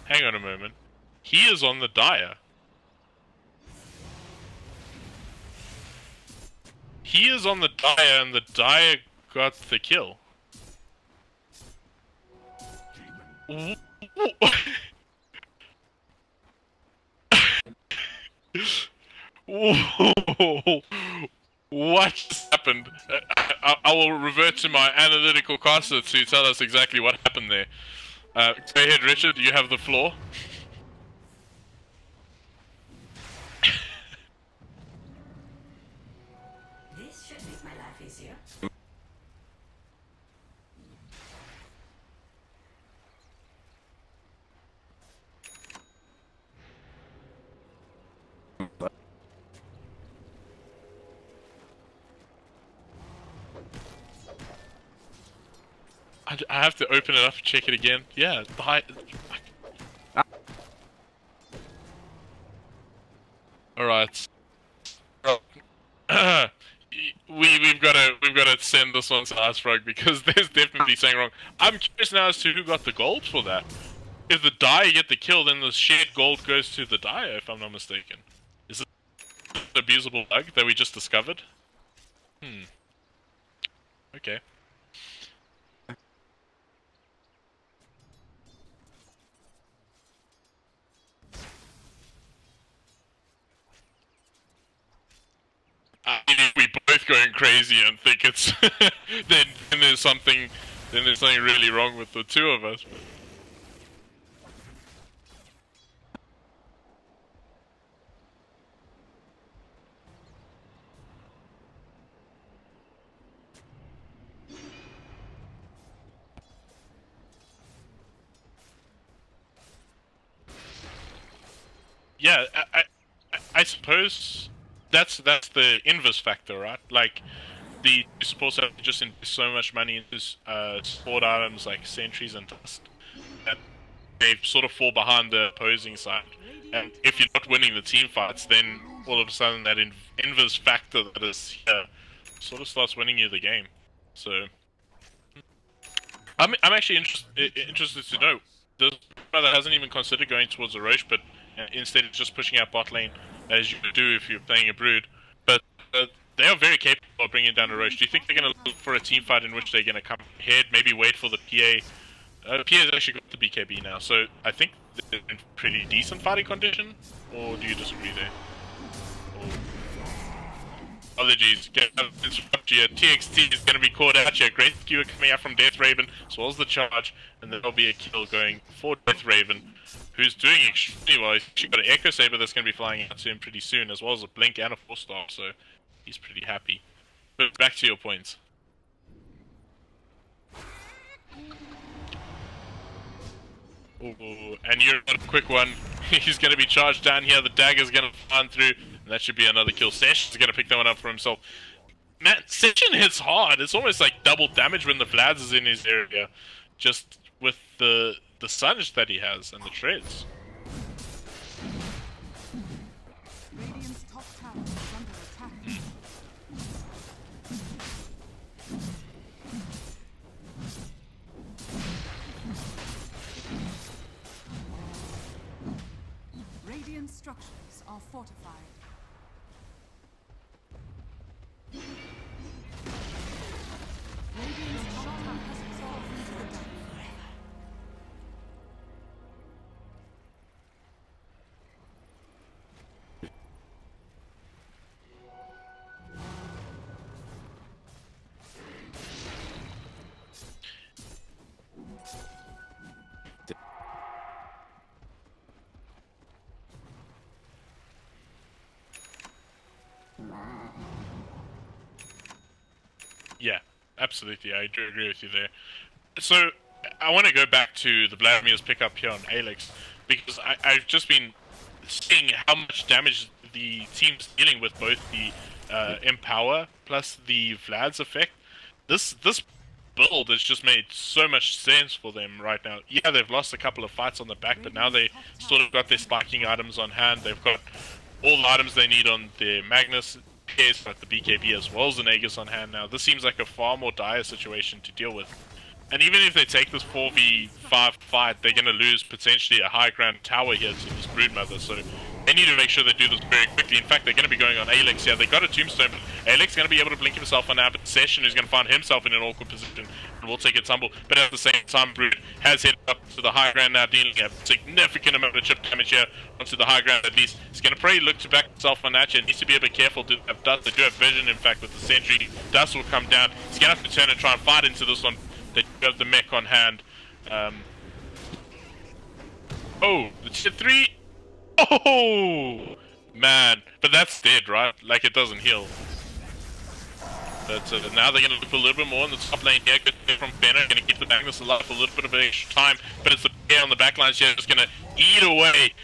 Hang on a moment. He is on the Dire. He is on the Dire, and the Dire got the kill. What just happened? I will revert to my analytical caster to tell us exactly what happened there. Go ahead, Richard. You have the floor. This should make my life easier. I have to open it up and check it again. Yeah, the high... Alright. We've got to send this one to Icefrog because there's definitely something wrong. I'm curious now as to who got the gold for that. If the Dire get the kill, then the shared gold goes to the Dire, if I'm not mistaken. Is it an abusable bug that we just discovered? Okay. If we both going crazy and think it's then there's something really wrong with the two of us. Yeah, I suppose that's the inverse factor, right? Like, the supports have just invest so much money into support items like sentries and dust that they sort of fall behind the opposing side. And if you're not winning the team fights, then all of a sudden that inverse factor that is here sort of starts winning you the game. So I'm actually interested to know. This brother hasn't even considered going towards a Roche, but instead of just pushing out bot lane as you would do if you're playing a Brood. But they are very capable of bringing down a Roche. Do you think they're going to look for a team fight in which they're going to come ahead, maybe wait for the PA? PA's actually got the BKB now, so I think they're in pretty decent fighting condition, or do you disagree there? Apologies, interrupt you. TXT is going to be caught out here. Great skewer coming out from Death Raven, as well as the charge, and there'll be a kill going for Death Raven, who's doing extremely well. He's actually got an Echo Saber that's going to be flying out to him pretty soon, as well as a Blink and a 4-star, so he's pretty happy. But back to your points. Ooh, and you're a quick one. He's going to be charged down here. The dagger's going to fly through, and that should be another kill. Session's going to pick that one up for himself. Man, Session hits hard. It's almost like double damage when the Vlads is in his area, just with the Sunge that he has and the treads. Radiant's top tower is under attack. Radiant structures are fortified. Radiant's top tower has fallen into the dark. Yeah, absolutely. I do agree with you there. So, I want to go back to the Vladimir's pickup here on Alex, because I've just been seeing how much damage the team's dealing with both the Empower plus the Vlad's effect. This build has just made so much sense for them right now. Yeah, they've lost a couple of fights on the back, but now they sort of got their spiking items on hand. They've got all the items they need on their Magnus. PA's got the BKB as well as the Nagus on hand now. This seems like a far more dire situation to deal with. And even if they take this 4v5 fight, they're going to lose potentially a high ground tower here to this Broodmother. So They need to make sure they do this very quickly. In fact, they're going to be going on Alex here. They got a tombstone, but Alex is going to be able to blink himself on now, but Session is going to find himself in an awkward position and will take a tumble. But at the same time, Brood has headed up to the high ground now, dealing a significant amount of chip damage here onto the high ground at least. He's going to probably look to back himself on that here. Needs to be a bit careful to have dust. They do have vision, in fact, with the sentry. Dust will come down. He's going to have to turn and try and fight into this one. They do have the mech on hand. Oh, the tier 3. Oh! Man, but that's dead, right? Like, it doesn't heal. But now they're going to look for a little bit more in the top lane here. Good thing from Fenner, going to keep the Magnus alive for a little bit of extra time. But it's the pair on the backlines here just going to eat away.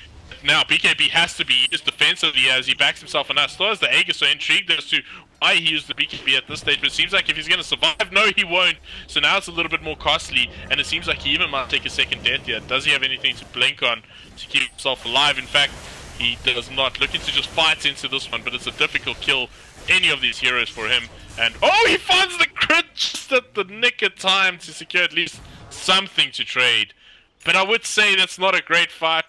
Now, BKB has to be used defensively as he backs himself, and still has the Aegis, so intrigued as to why he used the BKB at this stage. But it seems like if he's going to survive, no, he won't. So now it's a little bit more costly, and it seems like he even might take a second death here. Does he have anything to blink on to keep himself alive? In fact, he does not. Looking to just fight into this one, but it's a difficult kill, any of these heroes for him. And oh, he finds the crit just at the nick of time to secure at least something to trade. But I would say that's not a great fight.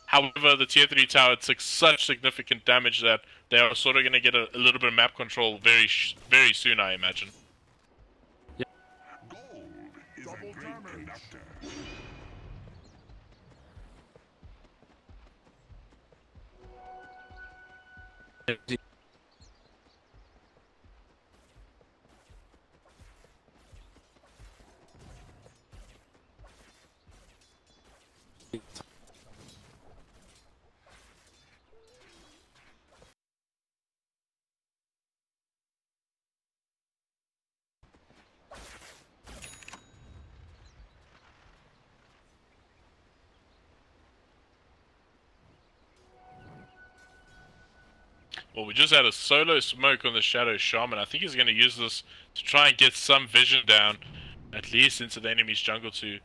However, the tier 3 tower took such significant damage that they are sort of going to get a little bit of map control very soon, I imagine. Well, we just had a solo smoke on the Shadow Shaman. I think he's going to use this to try and get some vision down, at least into the enemy's jungle, to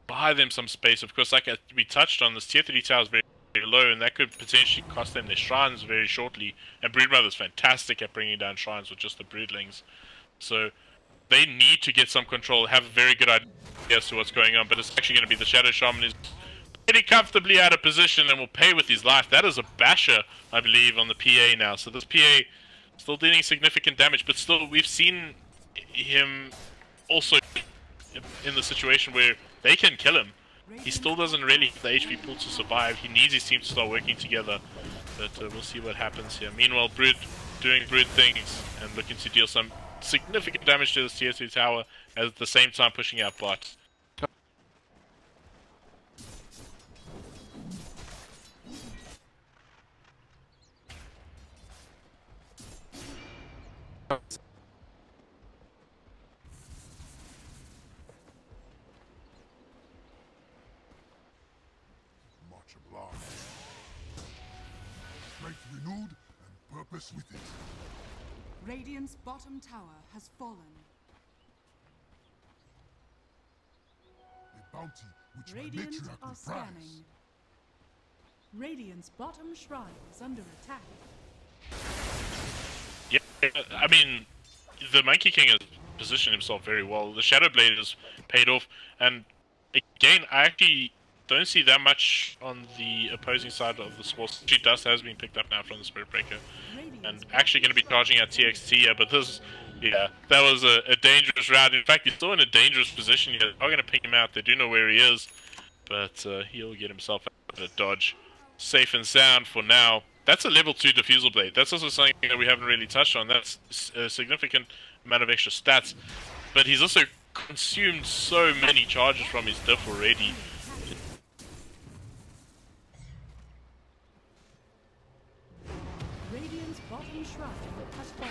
buy them some space. Of course, like we touched on, this tier 3 tower is very, very low, and that could potentially cost them their shrines very shortly. And Broodmother's fantastic at bringing down shrines with just the broodlings. So they need to get some control, have a very good idea as to what's going on. But it's actually going to be the Shadow Shaman is pretty comfortably out of position and will pay with his life. That is a basher, I believe, on the PA now. So this PA still dealing significant damage, but still we've seen him also in the situation where they can kill him. He still doesn't really have the HP pool to survive. He needs his team to start working together, but we'll see what happens here. Meanwhile, Brood doing Brood things and looking to deal some significant damage to this tier 2 tower, at the same time pushing out bots. Much obliged. Strength renewed and purpose with it. Radiant's bottom tower has fallen. A bounty which Radiant my matriarch are will scanning. prize. Radiant's bottom shrine is under attack. Yeah, I mean, the Monkey King has positioned himself very well. The Shadow Blade has paid off, and again, I actually don't see that much on the opposing side of the score. She Dust has been picked up now from the Spirit Breaker, and actually going to be charging at TXT here, but this, yeah, that was a dangerous route. In fact, he's still in a dangerous position here. They're going to ping him out. They do know where he is, but he'll get himself out of a dodge. Safe and sound for now. That's a level 2 Diffusal Blade. That's also something that we haven't really touched on. That's a significant amount of extra stats. But he's also consumed so many charges from his diff already. Radiant's bottom shrine has fallen.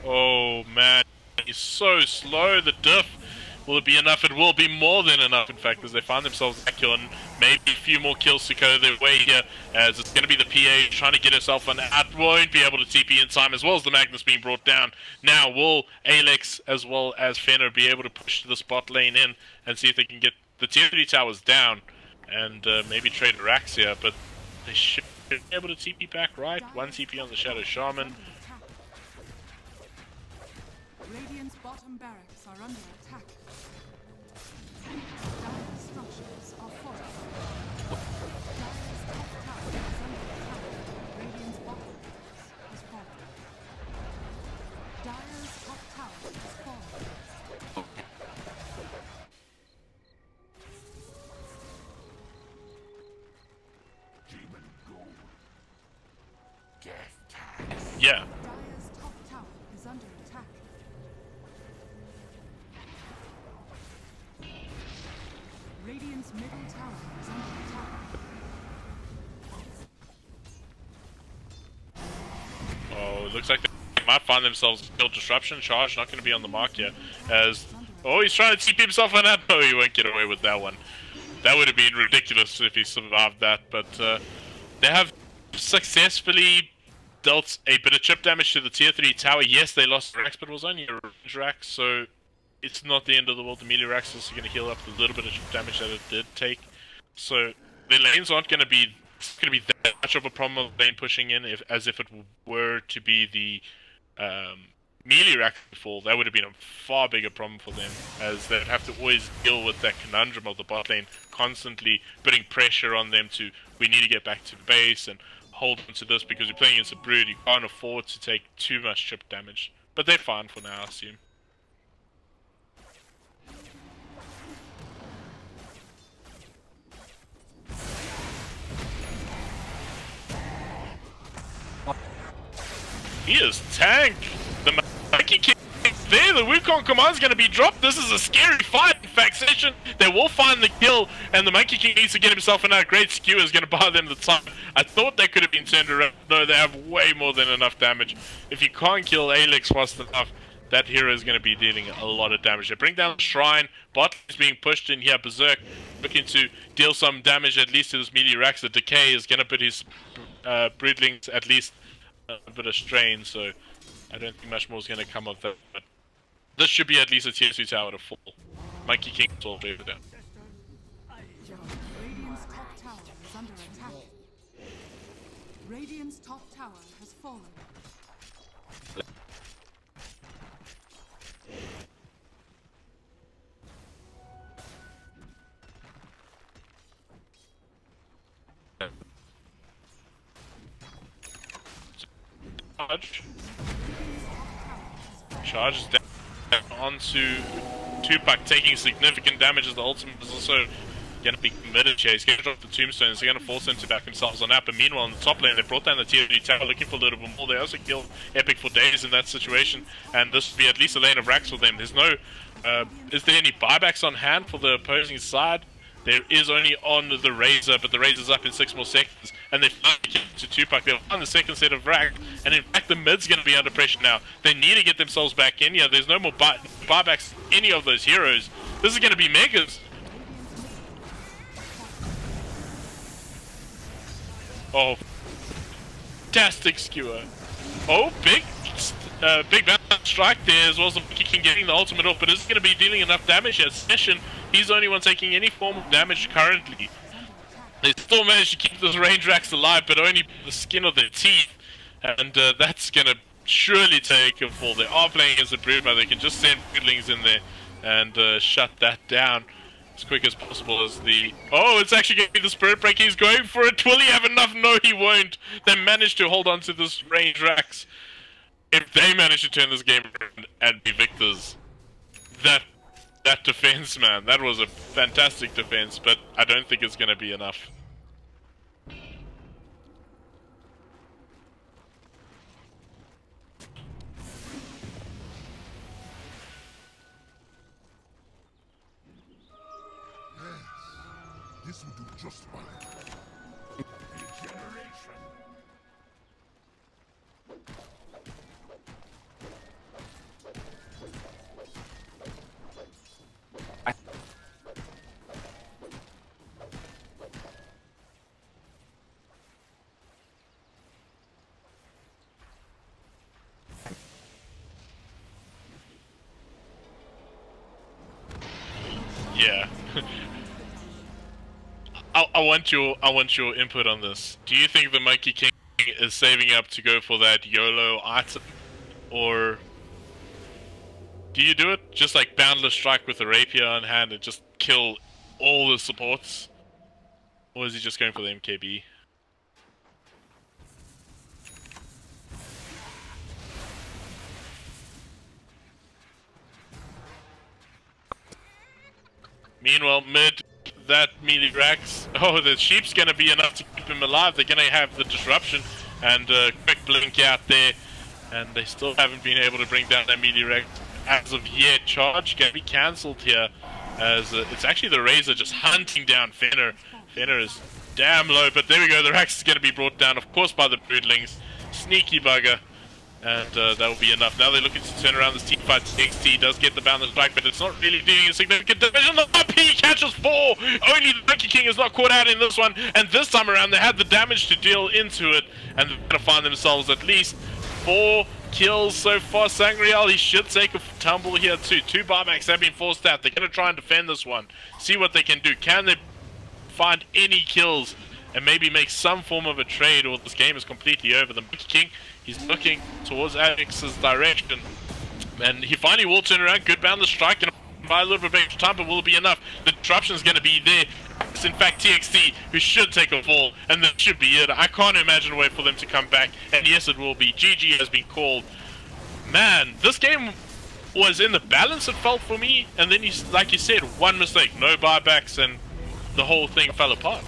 Oh man, he's so slow. The diff. Will it be enough? It will be more than enough, in fact, as they find themselves that kill, and maybe a few more kills to go their way here, as it's going to be the PA trying to get herself an out. Won't be able to TP in time, as well as the Magnus being brought down. Now, will Alex, as well as Fenner, be able to push the spot lane in and see if they can get the tier 3 towers down, and maybe trade Araxia, but they should be able to TP back, right? 1 TP on the Shadow Shaman. Radiant's bottom barracks are under attack. Dire structures are fortified. tower has fallen. Yeah. Dire's top tower is under attack. Radiant's middle tower is under attack. Oh, it looks like they might find themselves build disruption. Charge not going to be on the mark yet. As he's trying to TP himself on that. No, he won't get away with that one. That would have been ridiculous if he survived that. But they have successfully dealt a bit of chip damage to the tier 3 tower. Yes, they lost Rax, but it was only a range Rax, so it's not the end of the world. The melee Rax is going to heal up the little bit of chip damage that it did take. So the lanes aren't going to be that much of a problem of lane pushing in as if it were to be the melee Rax fall. That would have been a far bigger problem for them, as they'd have to always deal with that conundrum of the bot lane constantly putting pressure on them to, we need to get back to the base and hold on to this, because you're playing against a brood, you can't afford to take too much chip damage. But they're fine for now, I assume. He is tank! The Monkey King there, the Wukong command's gonna be dropped. This is a scary fight. In fact, Session, they will find the kill, and the Monkey King needs to get himself in. A great skewer is gonna buy them the time. I thought they could have been turned around. No, they have way more than enough damage. If you can't kill Alex fast enough, that hero is gonna be dealing a lot of damage. They bring down the Shrine, bot is being pushed in here, Berserk looking to deal some damage at least to this melee Rax. The Decay is gonna put his broodlings at least a bit of strain, so I don't think much more is going to come of that. But this should be at least a tier 2 tower to fall. Monkey King is all over down. Radiant's top tower is under attack. Radiant's top tower has fallen. Charge is down onto Tupac, taking significant damage as the ultimate is also going to be committed here. He's going to drop the tombstones, they're going to force him to back themselves on that. But meanwhile, in the top lane, they brought down the tier 3 tower looking for a little bit more. They also killed Epic for days in that situation, and this will be at least a lane of Rax for them. There's no... is there any buybacks on hand for the opposing side? There is only on the Razor, but the Razor's up in 6 more seconds, and they finally get to Tupac. They'll find the second set of Rack, and in fact the mid's going to be under pressure now. They need to get themselves back in here. There's no more buybacks any of those heroes. This is going to be Megas. Oh, fantastic skewer. Oh, big balance strike there, as well as the Monkey King getting the ultimate off, but is going to be dealing enough damage here. Session, he's the only one taking any form of damage currently. They still managed to keep those range Racks alive, but only the skin of their teeth, and that's going to surely take a fall. They are playing as a brood, but they can just send broodlings in there and shut that down as quick as possible. As the... Oh, it's actually going to be the Spirit Break. He's going for it. Will he have enough? No, he won't. They managed to hold on to this range Racks. If they manage to turn this game around and be victors, that defense, man, that was a fantastic defense, but I don't think it's going to be enough. This will do just fine. Regeneration. Yeah. I want your input on this. Do you think the Monkey King is saving up to go for that YOLO item, or do you do it just like Boundless Strike with the rapier on hand and just kill all the supports, or is he just going for the MKB? Meanwhile, mid, that melee Rax. Oh, the sheep's gonna be enough to keep him alive. They're gonna have the disruption and quick blink out there. And they still haven't been able to bring down that melee Rax as of yet. Charge gonna be cancelled here, as it's actually the Razor just hunting down Fenner. Fenner is damn low, but there we go. The Rax is gonna be brought down, of course, by the Broodlings. Sneaky bugger. And that will be enough. Now they're looking to turn around this team fight. XT does get the boundless strike, but it's not really doing a significant damage. And the RP catches 4! Only the Monkey King is not caught out in this one. And this time around, they had the damage to deal into it. And they're going to find themselves at least 4 kills so far. Sangreal, he should take a tumble here too. 2 buybacks have been forced out. They're going to try and defend this one. See what they can do. Can they find any kills and maybe make some form of a trade, or this game is completely over? The Monkey King, he's looking towards Alex's direction, and he finally will turn around. Good boundless strike, and buy a little bit of extra time, but will it be enough? The disruption is going to be there. It's in fact TXT who should take a fall, and that should be it. I can't imagine a way for them to come back, and yes, it will be. GG has been called. Man, this game was in the balance, it felt for me, and then, like you said, one mistake, no buybacks, and the whole thing fell apart.